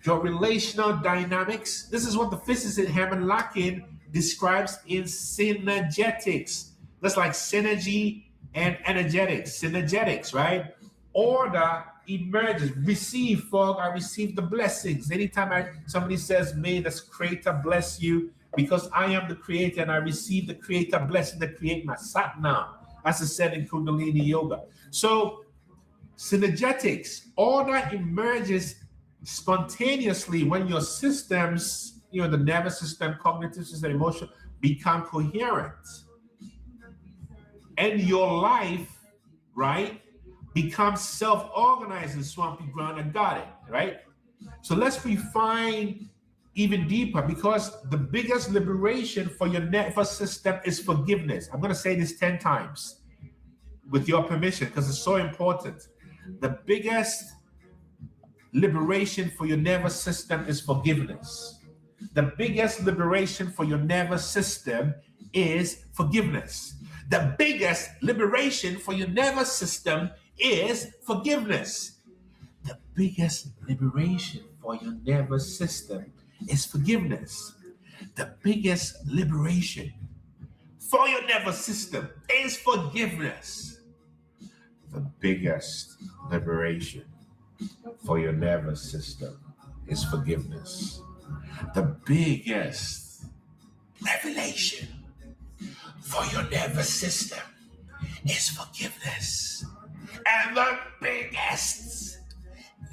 Speaker 6: your relational dynamics. This is what the physicist Herman Larkin describes in synergetics. That's like synergy and energetics, synergetics, right? Order emerges. Receive, folk, I receive the blessings. Anytime somebody says, may the creator bless you, because I am the creator and I receive the creator blessing to create my satnam. As I said in Kundalini Yoga. So synergetics, order emerges spontaneously when your systems, the nervous system, cognitive system, emotional, become coherent. and your life, right, becomes self-organizing swampy ground. I got it, right? So let's refine even deeper, because the biggest liberation for your nervous system is forgiveness. I'm going to say this 10 times with your permission, because it's so important. The biggest liberation for your nervous system is forgiveness. The biggest liberation for your nervous system is forgiveness. The biggest liberation for your nervous system is forgiveness. The biggest liberation for your nervous system is forgiveness. The biggest liberation for your nervous system is forgiveness. The biggest liberation for your nervous system is forgiveness. The biggest revelation for your nervous system is forgiveness. And the biggest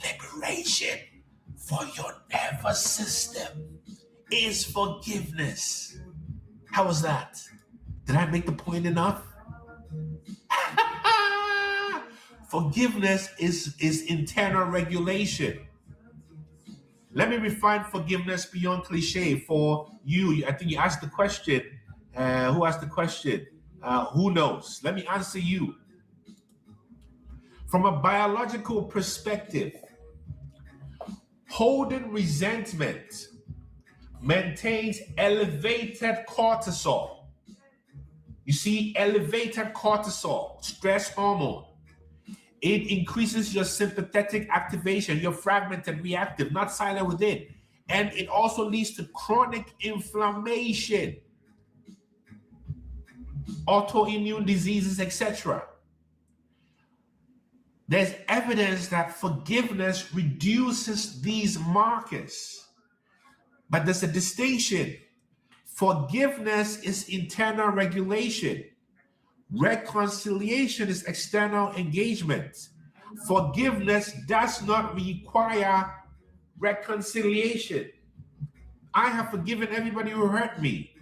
Speaker 6: liberation for your nervous system is forgiveness. How was that? Did I make the point enough? Forgiveness is internal regulation. Let me refine forgiveness beyond cliche for you. I think you asked the question. Who asked the question? Who knows? Let me answer you. From a biological perspective, holding resentment maintains elevated cortisol. You see, elevated cortisol, stress hormone. It increases your sympathetic activation. You're fragmented, reactive, not silent within. And it also leads to chronic inflammation, autoimmune diseases, etc. There's evidence that forgiveness reduces these markers. But there's a distinction. Forgiveness is internal regulation. Reconciliation is external engagement. Forgiveness does not require reconciliation. I have forgiven everybody who hurt me.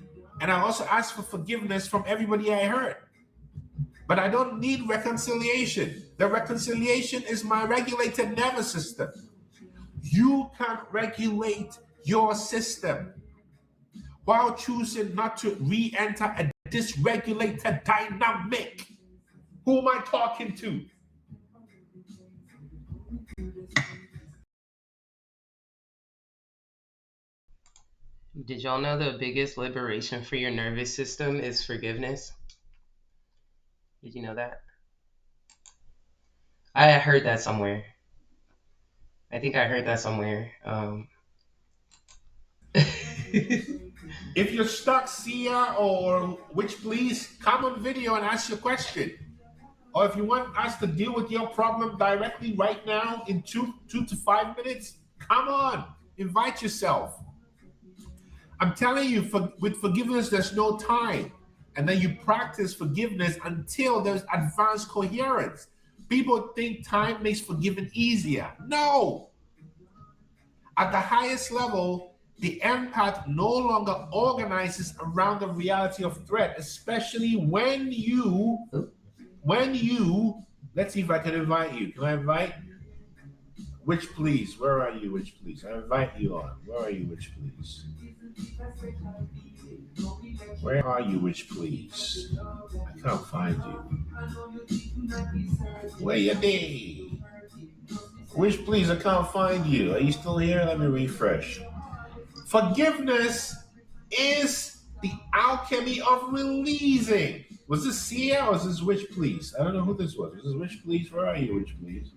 Speaker 6: And I also ask for forgiveness from everybody I hurt. But I don't need reconciliation. The reconciliation is my regulated nervous system. You can regulate your system while choosing not to re-enter a dysregulated dynamic. Who am I talking to?
Speaker 1: Did y'all know the biggest liberation for your nervous system is forgiveness? Did you know that? I heard that somewhere. I think I heard that somewhere.
Speaker 6: If you're stuck, Sia or Which Please, come on video and ask your question. Or if you want us to deal with your problem directly right now in 2 to 5 minutes, come on, invite yourself. I'm telling you, with forgiveness, there's no time. And then you practice forgiveness until there's advanced coherence. People think time makes forgiving easier. No. At the highest level, the empath no longer organizes around the reality of threat, especially when you, let's see if I can invite you. Can I invite? Which Please? Where are you, Which Please? I invite you on. Where are you, Which Please? Where are you, Which Please? I can't find you. Where you be? Which Please? I can't find you. Are you still here? Let me refresh. Forgiveness is the alchemy of releasing. Was this Sia or was this Which Please? I don't know who this was. Was this Which Please? Where are you, Which Please?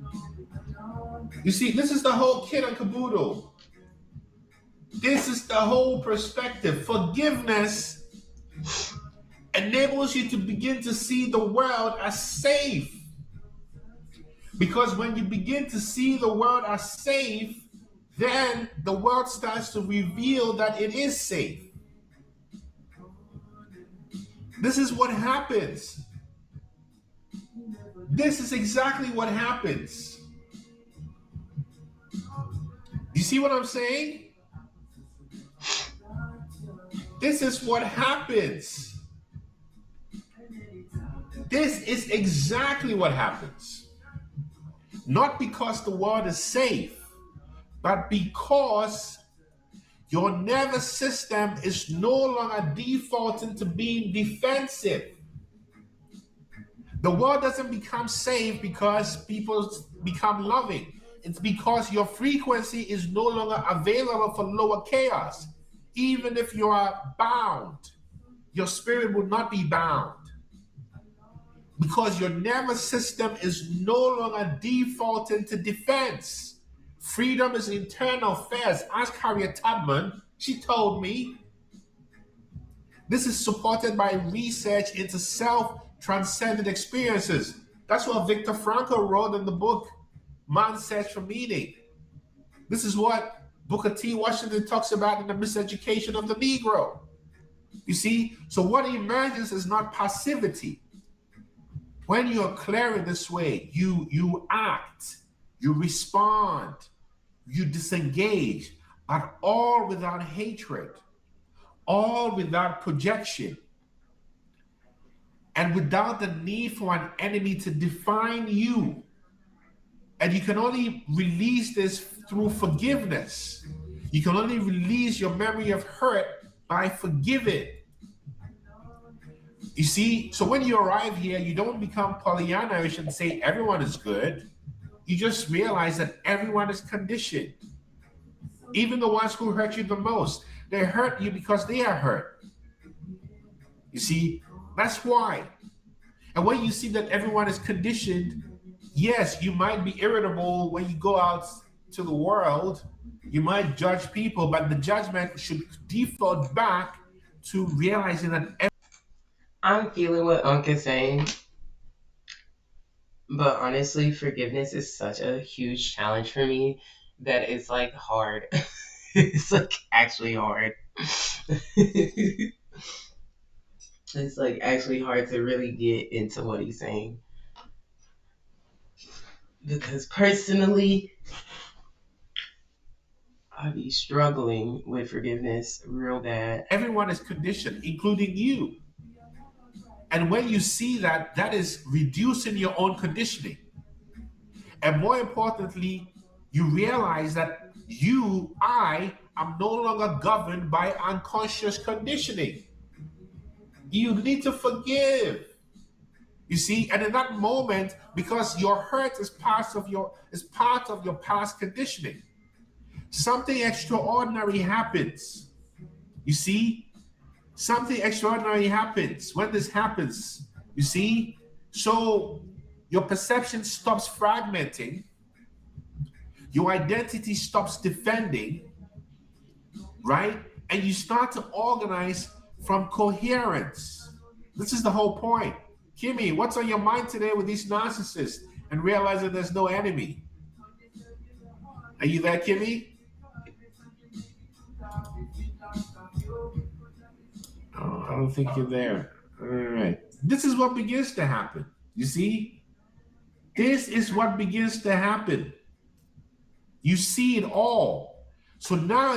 Speaker 6: You see, this is the whole kit and caboodle. This is the whole perspective. Forgiveness enables you to begin to see the world as safe. Because when you begin to see the world as safe, then the world starts to reveal that it is safe. This is what happens. This is exactly what happens. You see what I'm saying? This is what happens. This is exactly what happens. Not because the world is safe, but because your nervous system is no longer defaulting to being defensive. The world doesn't become safe because people become loving. It's because your frequency is no longer available for lower chaos. Even if you are bound, your spirit will not be bound. Because your nervous system is no longer defaulting to defense. Freedom is internal first. Ask Harriet Tubman. She told me. This is supported by research into self-transcendent experiences. That's what Viktor Frankl wrote in the book, Man's Search for Meaning. This is what Booker T. Washington talks about in The Miseducation of the Negro. You see? So what emerges is not passivity. When you're clear in this way, you act, you respond, you disengage, but all without hatred, all without projection, and without the need for an enemy to define you. And you can only release this through forgiveness. You can only release your memory of hurt by forgiving. You see, so when you arrive here, you don't become Pollyanna-ish and say everyone is good. You just realize that everyone is conditioned. Even the ones who hurt you the most, they hurt you because they are hurt. You see, that's why. And when you see that everyone is conditioned, yes, you might be irritable when you go out to the world. You might judge people, but the judgment should default back to realizing that
Speaker 1: I'm feeling what Unc is saying, but honestly, forgiveness is such a huge challenge for me that it's like hard. It's like actually hard. It's like actually hard to really get into what he's saying. Because personally, I be struggling with forgiveness real bad.
Speaker 6: everyone is conditioned, including you. And when you see that, that is reducing your own conditioning. And more importantly, you realize that I am no longer governed by unconscious conditioning. You need to forgive. You see, and in that moment, because your hurt is part of your past conditioning, something extraordinary happens. You see? Something extraordinary happens. When this happens, you see? So your perception stops fragmenting. Your identity stops defending, right? And you start to organize from coherence. This is the whole point. Kimmy, what's on your mind today with these narcissists and realizing there's no enemy? Are you there, Kimmy? Oh, I don't think you're there. All right. This is what begins to happen. You see? This is what begins to happen. You see it all. So now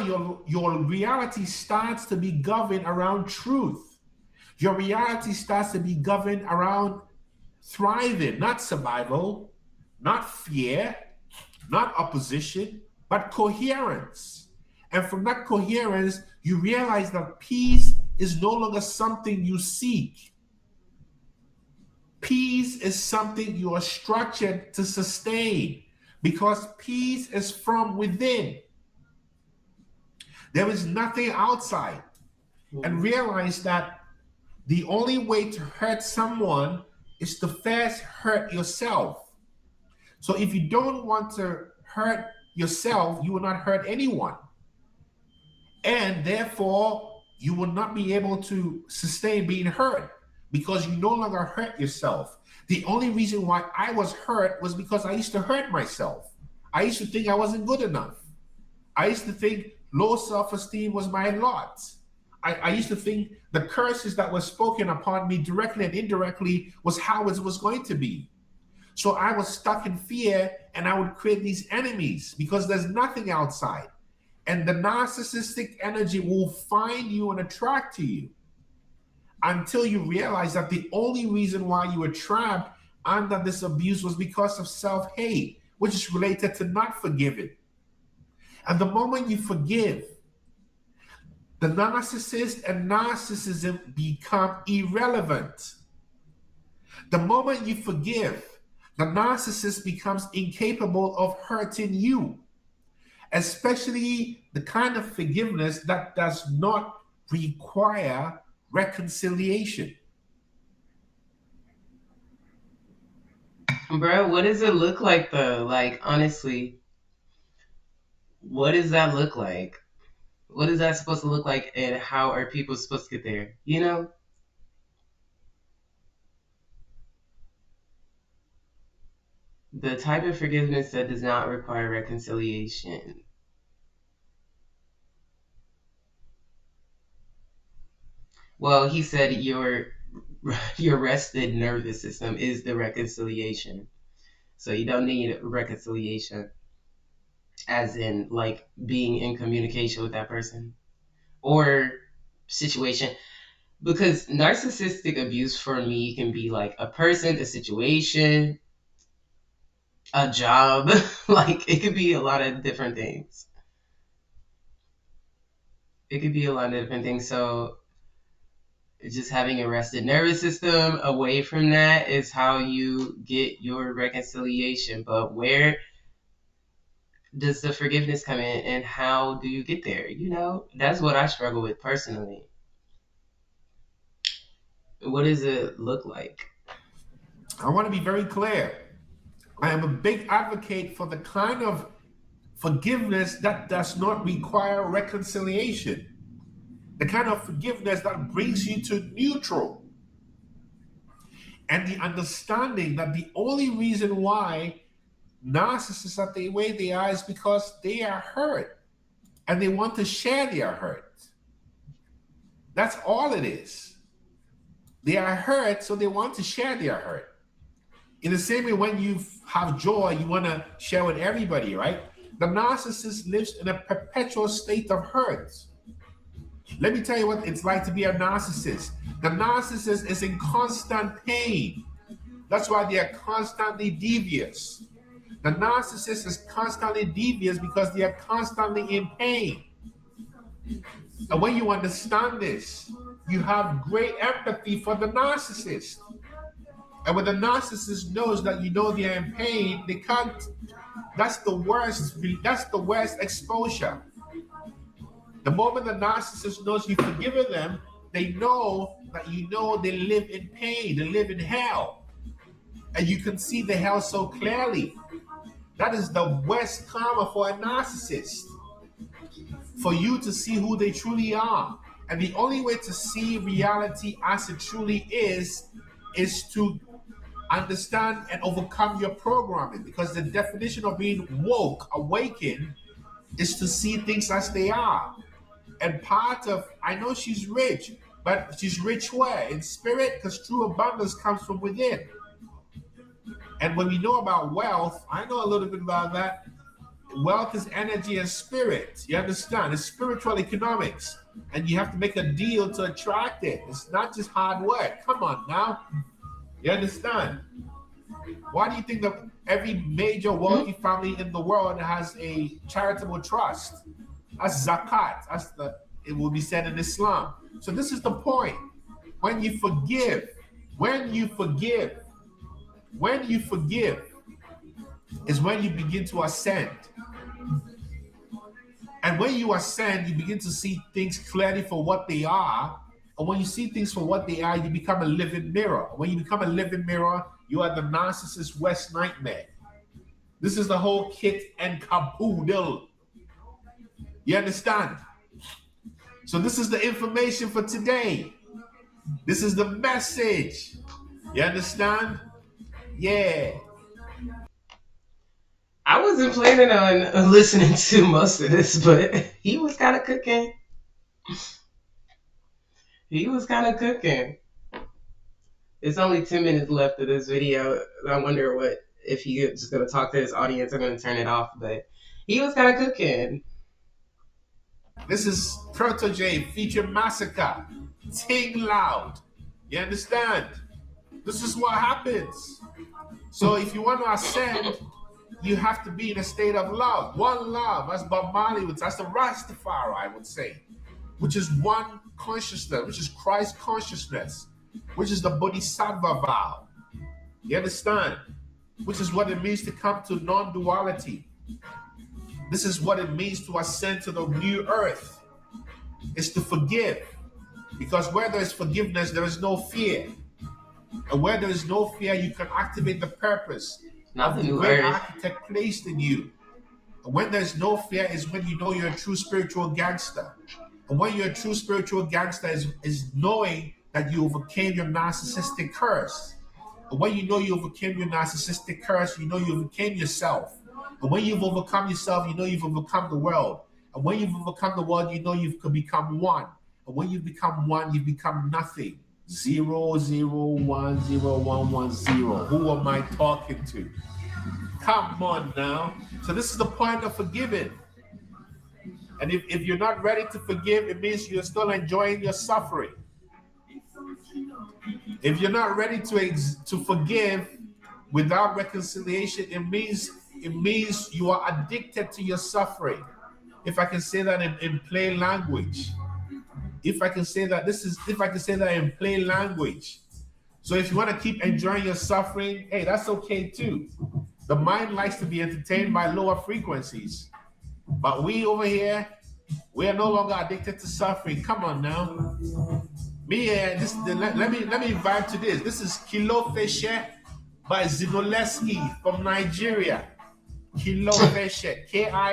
Speaker 6: your reality starts to be governed around truth. Your reality starts to be governed around thriving, not survival, not fear, not opposition, but coherence. And from that coherence, you realize that peace is no longer something you seek. Peace is something you are structured to sustain, because peace is from within. There is nothing outside. And realize that the only way to hurt someone is to first hurt yourself. So if you don't want to hurt yourself, you will not hurt anyone. And therefore, you will not be able to sustain being hurt because you no longer hurt yourself. The only reason why I was hurt was because I used to hurt myself. I used to think I wasn't good enough. I used to think low self-esteem was my lot. I used to think the curses that were spoken upon me directly and indirectly was how it was going to be. So I was stuck in fear, and I would create these enemies because there's nothing outside. And the narcissistic energy will find you and attract to you. until you realize that the only reason why you were trapped under this abuse was because of self-hate, which is related to not forgiving. And the moment you forgive, the narcissist and narcissism become irrelevant. The moment you forgive, the narcissist becomes incapable of hurting you, especially the kind of forgiveness that does not require reconciliation.
Speaker 1: Bro, what does it look like though? Like, honestly, what does that look like? What is that supposed to look like, and how are people supposed to get there? You know? The type of forgiveness that does not require reconciliation. Well, he said your rested nervous system is the reconciliation. So you don't need reconciliation, as in like being in communication with that person or situation. Because narcissistic abuse for me can be like a person, a situation, a job. Like it could be a lot of different things. It could be a lot of different things. So just having a rested nervous system away from that is how you get your reconciliation. But where does the forgiveness come in, and how do you get there? You know, that's what I struggle with personally. What does it look like?
Speaker 6: I want to be very clear. I am a big advocate for the kind of forgiveness that does not require reconciliation. The kind of forgiveness that brings you to neutral. And the understanding that the only reason why narcissists are the way they are is because they are hurt and they want to share their hurt. That's all it is. They are hurt, so they want to share their hurt. In the same way, when you have joy, you want to share with everybody, right? The narcissist lives in a perpetual state of hurt. Let me tell you what it's like to be a narcissist. The narcissist is in constant pain. That's why they are constantly devious. The narcissist is constantly devious because they are constantly in pain. And when you understand this, you have great empathy for the narcissist. And when the narcissist knows that you know they are in pain, they can't. That's the worst exposure. The moment the narcissist knows you've forgiven them, they know that you know they live in pain, they live in hell. And you can see the hell so clearly. That is the worst karma for a narcissist. For you to see who they truly are. And the only way to see reality as it truly is to understand and overcome your programming. Because the definition of being woke, awakened, is to see things as they are. And part of, I know she's rich, but she's rich where? In spirit, because true abundance comes from within. And when we know about wealth, I know a little bit about that. Wealth is energy and spirit. You understand? It's spiritual economics. And you have to make a deal to attract it. It's not just hard work. Come on now. You understand? Why do you think that every major wealthy family in the world has a charitable trust? That's zakat. It will be said in Islam. So this is the point. When you forgive is when you begin to ascend. And when you ascend, you begin to see things clearly for what they are. And when you see things for what they are, you become a living mirror. When you become a living mirror, you are the narcissist's worst nightmare. This is the whole kit and caboodle. You understand? So this is the information for today. This is the message. You understand? Yeah.
Speaker 1: I wasn't planning on listening to most of this, but he was kind of cooking. He was kind of cooking. It's only 10 minutes left of this video. I wonder if he's just going to talk to his audience. I'm going to turn it off, but he was kind of cooking.
Speaker 6: This is Protoje feature Massacre. Ting Loud. You understand? This is what happens. So if you want to ascend, you have to be in a state of love. One love, as Bob Marley would say, that's the Rastafari, I would say, which is one consciousness, which is Christ consciousness, which is the Bodhisattva vow. You understand? Which is what it means to come to non-duality. This is what it means to ascend to the new earth. It's to forgive. Because where there is forgiveness, there is no fear. And where there is no fear, you can activate the purpose
Speaker 1: Not the
Speaker 6: the
Speaker 1: new
Speaker 6: great
Speaker 1: earth.
Speaker 6: architect placed in you. And when there's no fear is when you know you're a true spiritual gangster. And when you're a true spiritual gangster is knowing that you overcame your narcissistic curse. And when you know you overcame your narcissistic curse, you know you overcame yourself. And when you've overcome yourself, you know you've overcome the world. And when you've overcome the world, you know you've become one. And when you become one, you become nothing. 0, 0, 1, 0, 1, 1, 0. Who am I talking to? Come on now. So this is the point of forgiving. And if you're not ready to forgive, it means you're still enjoying your suffering. If you're not ready to forgive without reconciliation, it means you are addicted to your suffering. If I can say that in plain language. If I can say that in plain language. So if you want to keep enjoying your suffering, hey, that's okay too. The mind likes to be entertained by lower frequencies. But we over here, we are no longer addicted to suffering. Come on now. Let me vibe to this. This is Kilo Feshe by Zinoleski from Nigeria. Kilo Feshe, Kilofeshe.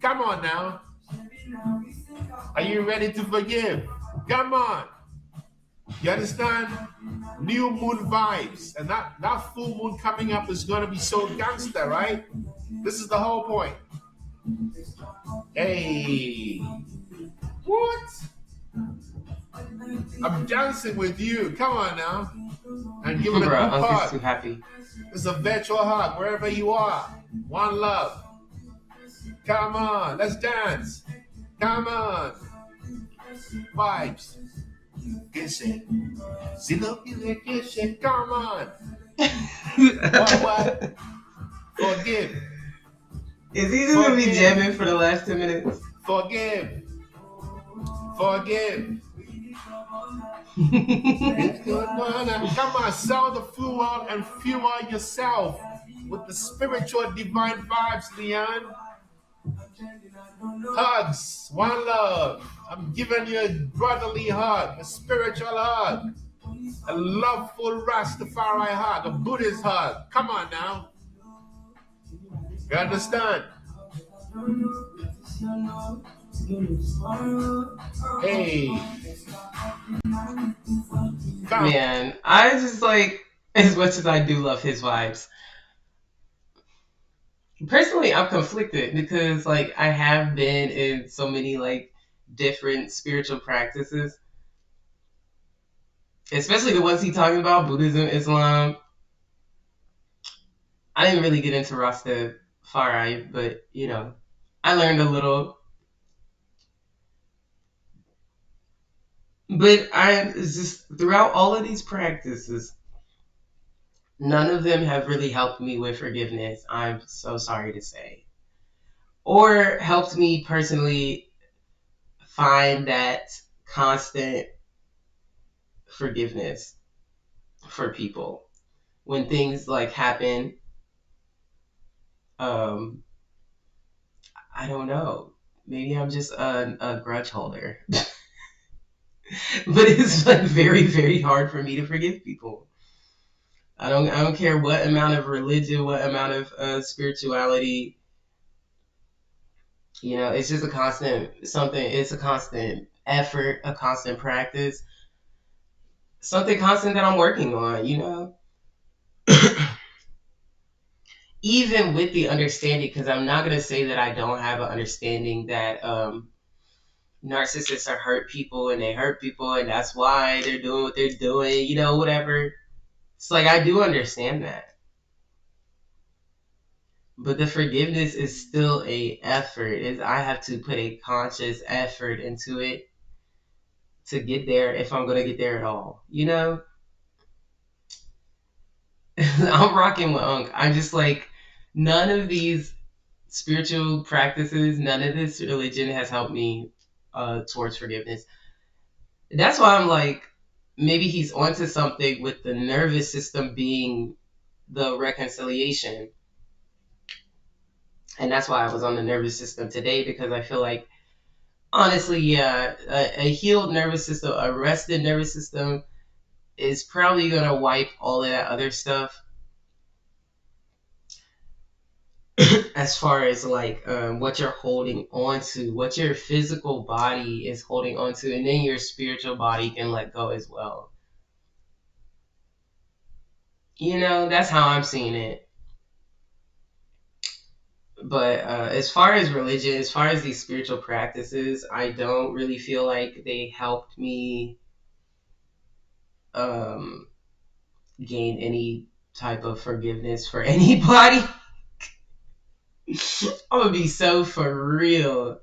Speaker 6: Come on now. Are you ready to forgive? Come on. You understand? New moon vibes. And that full moon coming up is going to be so gangster, right? This is the whole point. Hey. What? I'm dancing with you. Come on now. And give it a
Speaker 1: Bro,
Speaker 6: group
Speaker 1: Uncle's
Speaker 6: hug.
Speaker 1: too happy.
Speaker 6: It's a virtual hug wherever you are. One love. Come on. Let's dance. Come on. Vibes. Come on. What? Forgive.
Speaker 1: Is he just gonna be jamming for the last 10 minutes?
Speaker 6: Forgive. Come on, sound the fuel and fuel yourself with the spiritual divine vibes, Leon. Hugs, one love. I'm giving you a brotherly hug, a spiritual hug, a loveful Rastafari hug, a Buddhist hug. Come on now. You understand? Hey. Come.
Speaker 1: Man, I just like, as much as I do love his vibes, personally, I'm conflicted because like I have been in so many like different spiritual practices, especially the ones he's talking about, Buddhism, Islam. I didn't really get into Rastafari, but you know, I learned a little. But I just throughout all of these practices, none of them have really helped me with forgiveness. I'm so sorry to say, or helped me personally find that constant forgiveness for people when things like happen. I don't know. Maybe I'm just a grudge holder. But it's like very, very hard for me to forgive people. I don't care what amount of religion, what amount of spirituality. You know, it's just a constant something. It's a constant effort, a constant practice, something constant that I'm working on. You know, even with the understanding, because I'm not gonna say that I don't have an understanding that narcissists are hurt people and they hurt people and that's why they're doing what they're doing, you know, whatever. It's like I do understand that. But the forgiveness is still a effort. I have to put a conscious effort into it to get there if I'm going to get there at all, you know? I'm rocking with Unc. I'm just like, none of these spiritual practices, none of this religion has helped me towards forgiveness. That's why I'm like, maybe he's onto something with the nervous system being the reconciliation. And that's why I was on the nervous system today, because I feel like, honestly, yeah, a healed nervous system, a rested nervous system is probably going to wipe all of that other stuff. As far as like what you're holding on to, what your physical body is holding on to, and then your spiritual body can let go as well. You know, that's how I'm seeing it. But as far as religion, as far as these spiritual practices, I don't really feel like they helped me gain any type of forgiveness for anybody. I'm gonna be so for real.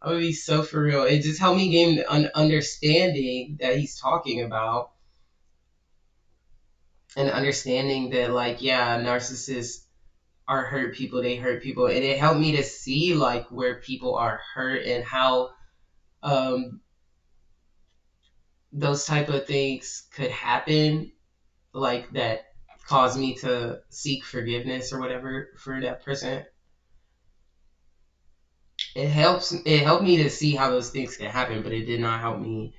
Speaker 1: I'm gonna be so for real. It just helped me gain an understanding that he's talking about, and understanding that, like, yeah, narcissists are hurt people. They hurt people, and it helped me to see like where people are hurt and how those type of things could happen, like that caused me to seek forgiveness or whatever for that person. It helped me to see how those things can happen, but it did not help me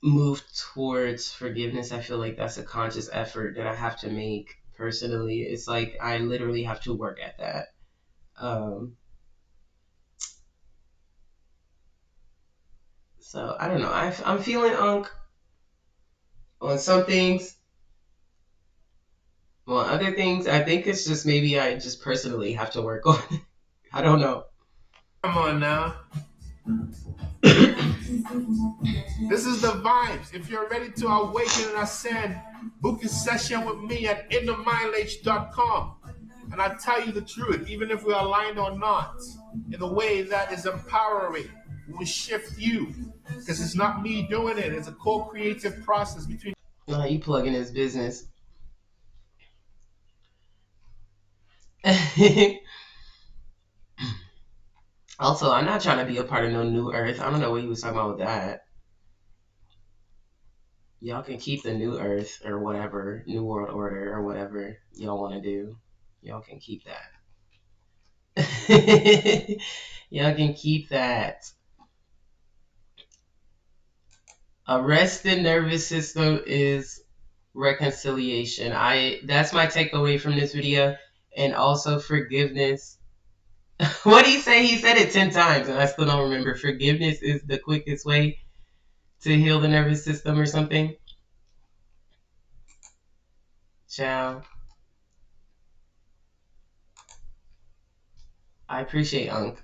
Speaker 1: move towards forgiveness. I feel like that's a conscious effort that I have to make personally. It's like I literally have to work at that. So I don't know. I'm feeling Unc on some things. On other things, I think it's just maybe I just personally have to work on it. I don't know.
Speaker 6: Come on now. This is the vibes. If you're ready to awaken and ascend, book a session with me at innermileage.com. And I tell you the truth, even if we're aligned or not, in a way that is empowering, will shift you. Because it's not me doing it, it's a co-creative process between.
Speaker 1: Oh, you plug in his business. Also, I'm not trying to be a part of no New Earth. I don't know what he was talking about with that. Y'all can keep the New Earth or whatever, New World Order or whatever y'all want to do. Y'all can keep that. Y'all can keep that. A rested nervous system is reconciliation. That's my takeaway from this video. And also forgiveness. What did he say? He said it 10 times and I still don't remember. Forgiveness is the quickest way to heal the nervous system or something. Ciao. I appreciate Unc.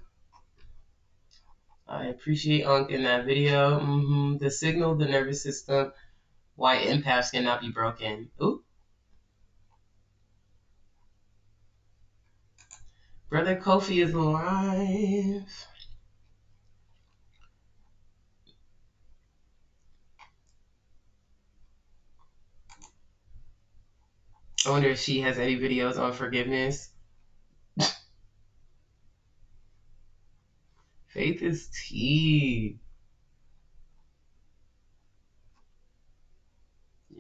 Speaker 1: I appreciate Unc in that video. The signal, the nervous system, why empaths cannot be broken. Ooh. Brother Kofi is alive. I wonder if she has any videos on forgiveness. Faith is tea.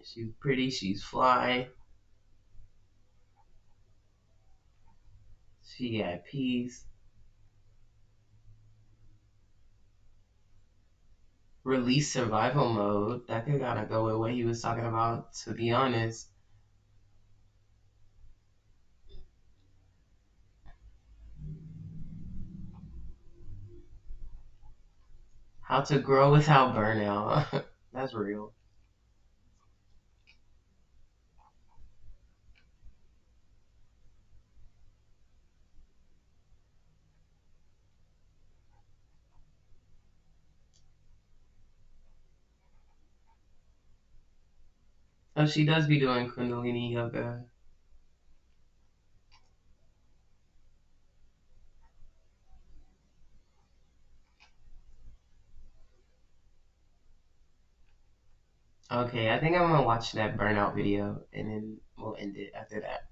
Speaker 1: She's pretty, she's fly. She got peace. Release survival mode. That could gotta go with what he was talking about, to be honest. How to grow without burnout. That's real. Oh, she does be doing Kundalini yoga. Okay, I think I'm gonna watch that burnout video and then we'll end it after that.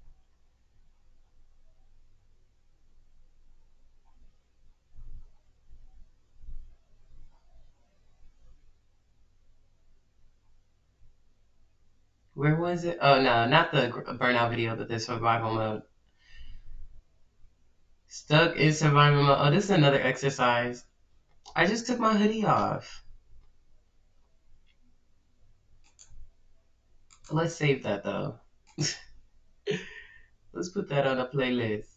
Speaker 1: Where was it? Oh no, not the burnout video, but the survival mode. Stuck in survival mode. Oh, this is another exercise. I just took my hoodie off. Let's save that though. Let's put that on a playlist.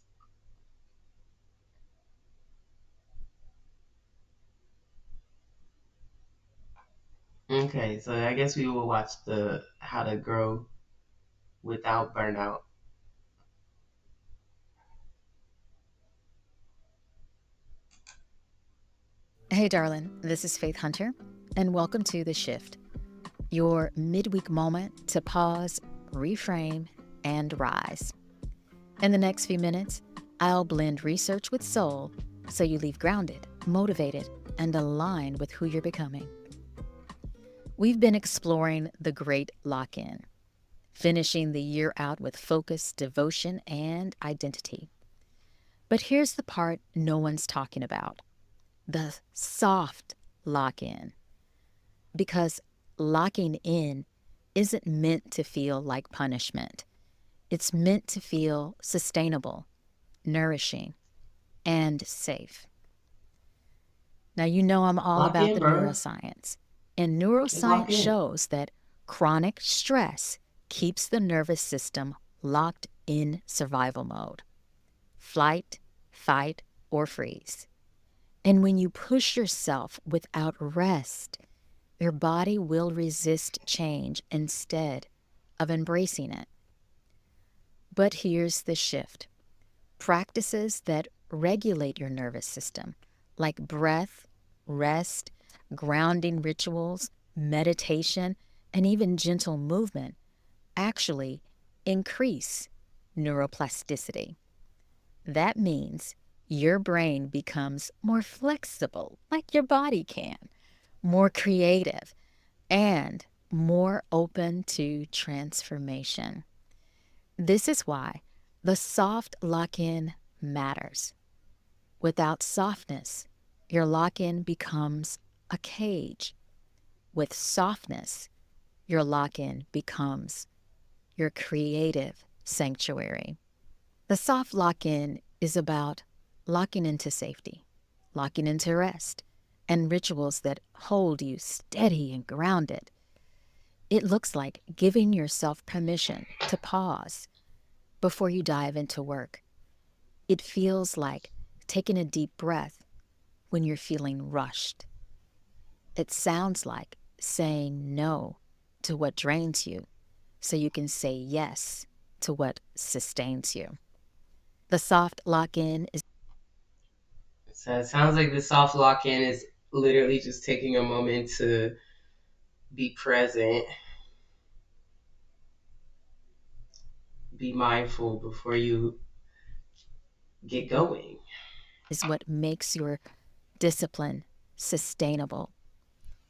Speaker 1: Okay, so I guess we will watch the how to grow without burnout.
Speaker 5: Hey, darling, this is Faith Hunter, and welcome to The Shift, your midweek moment to pause, reframe, and rise. In the next few minutes, I'll blend research with soul so you leave grounded, motivated, and aligned with who you're becoming. We've been exploring the great lock-in, finishing the year out with focus, devotion, and identity. But here's the part no one's talking about: the soft lock-in. Because locking in isn't meant to feel like punishment. It's meant to feel sustainable, nourishing, and safe. Now, you know I'm all
Speaker 1: Lock
Speaker 5: about
Speaker 1: in,
Speaker 5: the
Speaker 1: bro.
Speaker 5: neuroscience. And
Speaker 1: Just lock
Speaker 5: neuroscience
Speaker 1: in.
Speaker 5: shows that chronic stress keeps the nervous system locked in survival mode: flight, fight, or freeze. And when you push yourself without rest, your body will resist change instead of embracing it. But here's the shift: practices that regulate your nervous system, like breath, rest, grounding rituals, meditation, and even gentle movement, actually increase neuroplasticity. That means your brain becomes more flexible, like your body can, more creative, and more open to transformation. This is why the soft lock-in matters. Without softness, your lock-in becomes a cage. With softness, your lock-in becomes your creative sanctuary. The soft lock-in is about locking into safety, locking into rest, and rituals that hold you steady and grounded. It looks like giving yourself permission to pause before you dive into work. It feels like taking a deep breath when you're feeling rushed. It sounds like saying no to what drains you so you can say yes to what sustains you. The soft lock-in is
Speaker 1: So it sounds like the soft lock in is literally just taking a moment to be present, be mindful before you get going.
Speaker 5: what makes your discipline sustainable.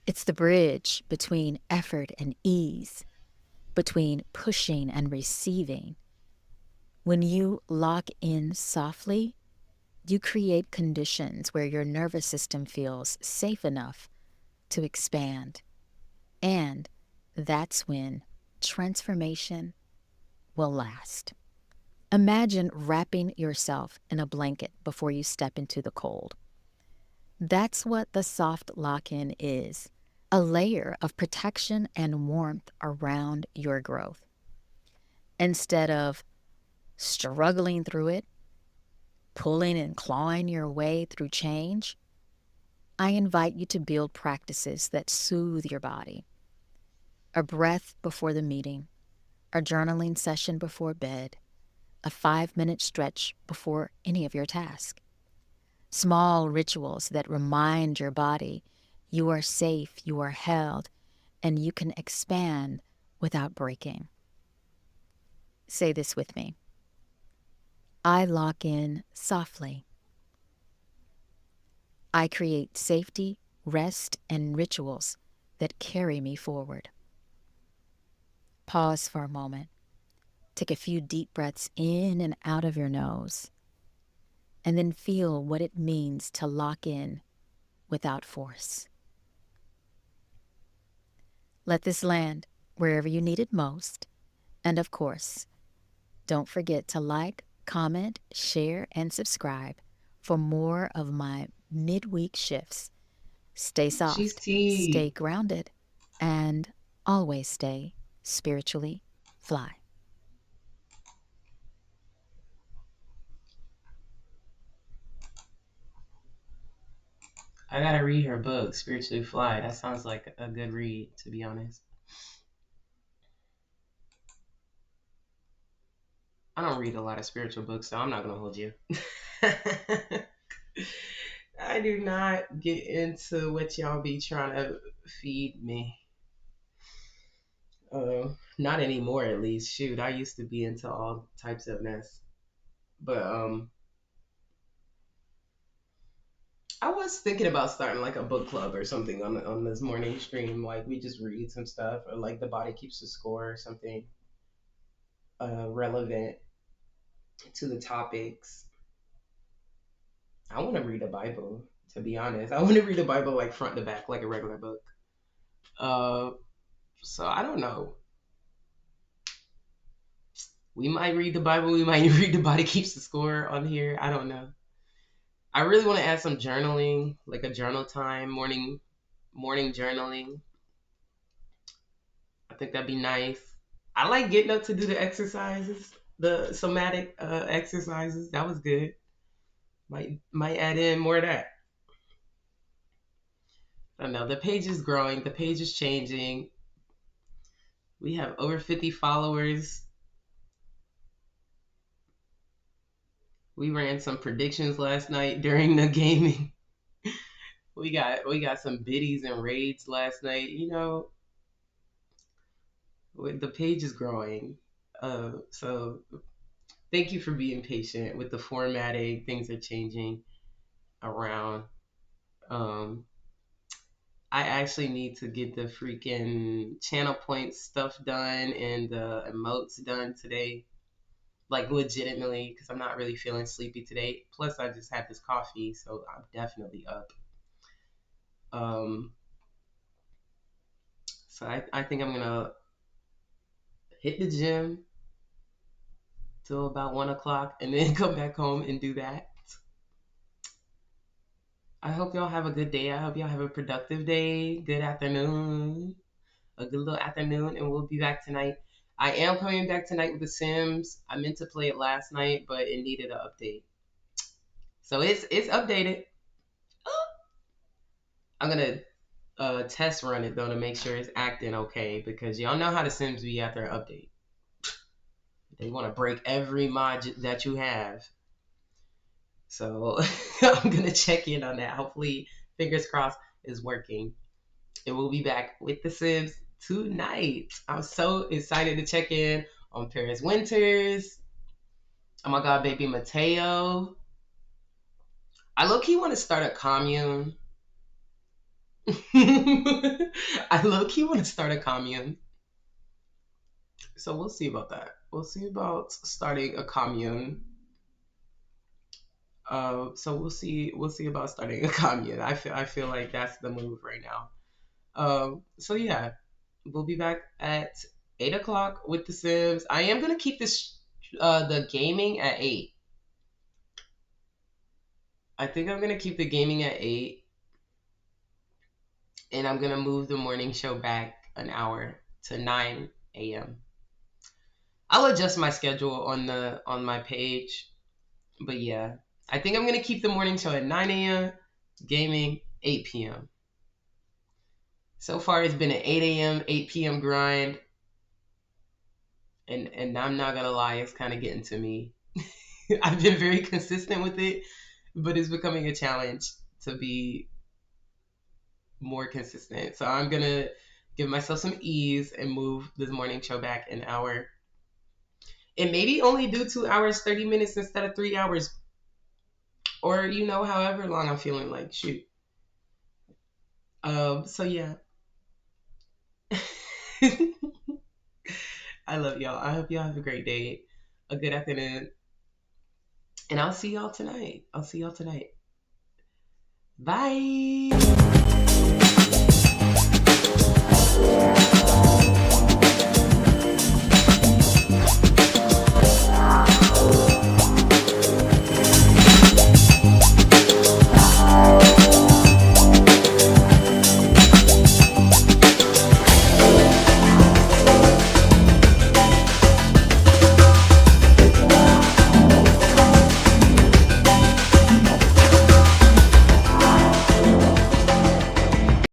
Speaker 5: It's the bridge between effort and ease, between pushing and receiving. When you lock in softly, you create conditions where your nervous system feels safe enough to expand. And that's when transformation will last. Imagine wrapping yourself in a blanket before you step into the cold. That's what the soft lock-in is: a layer of protection and warmth around your growth. Instead of struggling through it, pulling and clawing your way through change, I invite you to build practices that soothe your body. A breath before the meeting, a journaling session before bed, a 5-minute stretch before any of your tasks. Small rituals that remind your body you are safe, you are held, and you can expand without breaking. Say this with me: I lock in softly. I create safety, rest, and rituals that carry me forward.
Speaker 3: Pause for a moment. Take a few deep breaths in and out of your nose, and then feel what it means to lock in without force. Let this land wherever you need it most. And of course, don't forget to like, comment, share, and subscribe for more of my midweek shifts. Stay
Speaker 1: She's
Speaker 3: soft,
Speaker 1: T.
Speaker 3: stay grounded, and always stay spiritually fly.
Speaker 1: I gotta read her book, Spiritually Fly. That sounds like a good read, to be honest. I don't read a lot of spiritual books, so I'm not gonna hold you. I do not get into what y'all be trying to feed me. Not anymore, at least. Shoot, I used to be into all types of mess, but I was thinking about starting like a book club or something on this morning stream. Like we just read some stuff, or like The Body Keeps the Score or something relevant to the topics. I want to read a Bible, to be honest. I want to read a Bible like front to back, like a regular book. So I don't know. We might read the Bible. We might read The Body Keeps the Score on here. I don't know. I really want to add some journaling, like a journal time, morning journaling. I think that'd be nice. I like getting up to do the exercises, the somatic exercises. That was good. Might add in more of that. I don't know. The page is growing. The page is changing. We have over 50 followers. We ran some predictions last night during the gaming. We got some biddies and raids last night. You know, the page is growing. So thank you for being patient with the formatting. Things are changing around. I actually need to get the freaking channel points stuff done and the emotes done today. Like legitimately, because I'm not really feeling sleepy today. Plus, I just had this coffee, so I'm definitely up. So I think I'm gonna hit the gym till about 1 o'clock and then come back home and do that. I hope y'all have a good day. I hope y'all have a productive day. Good afternoon. A good little afternoon, and we'll be back tonight. I am coming back tonight with The Sims. I meant to play it last night, but it needed an update. So it's updated. I'm gonna test run it though to make sure it's acting okay, because y'all know how The Sims be after an update. They want to break every mod that you have. So I'm gonna check in on that. Hopefully, fingers crossed, is working. And we'll be back with The Sims tonight. I'm so excited to check in on Paris Winters. Oh my God, baby Mateo. I low-key want to start a commune. I low-key want to start a commune. So we'll see about that. We'll see about starting a commune. So we'll see about starting a commune. I feel like that's the move right now. So yeah, we'll be back at 8 o'clock with The Sims. I am gonna keep this the gaming at 8. I think I'm gonna keep the gaming at 8, and I'm gonna move the morning show back an hour to 9 a.m. I'll adjust my schedule on my page, but yeah, I think I'm gonna keep the morning show at 9 a.m. gaming 8 p.m. So far, it's been an 8 a.m., 8 p.m. grind. And I'm not going to lie, it's kind of getting to me. I've been very consistent with it, but it's becoming a challenge to be more consistent. So I'm going to give myself some ease and move this morning show back an hour. And maybe only do 2 hours, 30 minutes instead of 3 hours. Or, however long I'm feeling like, shoot. So yeah. I love y'all. I hope y'all have a great day, a good afternoon. And I'll see y'all tonight. Bye.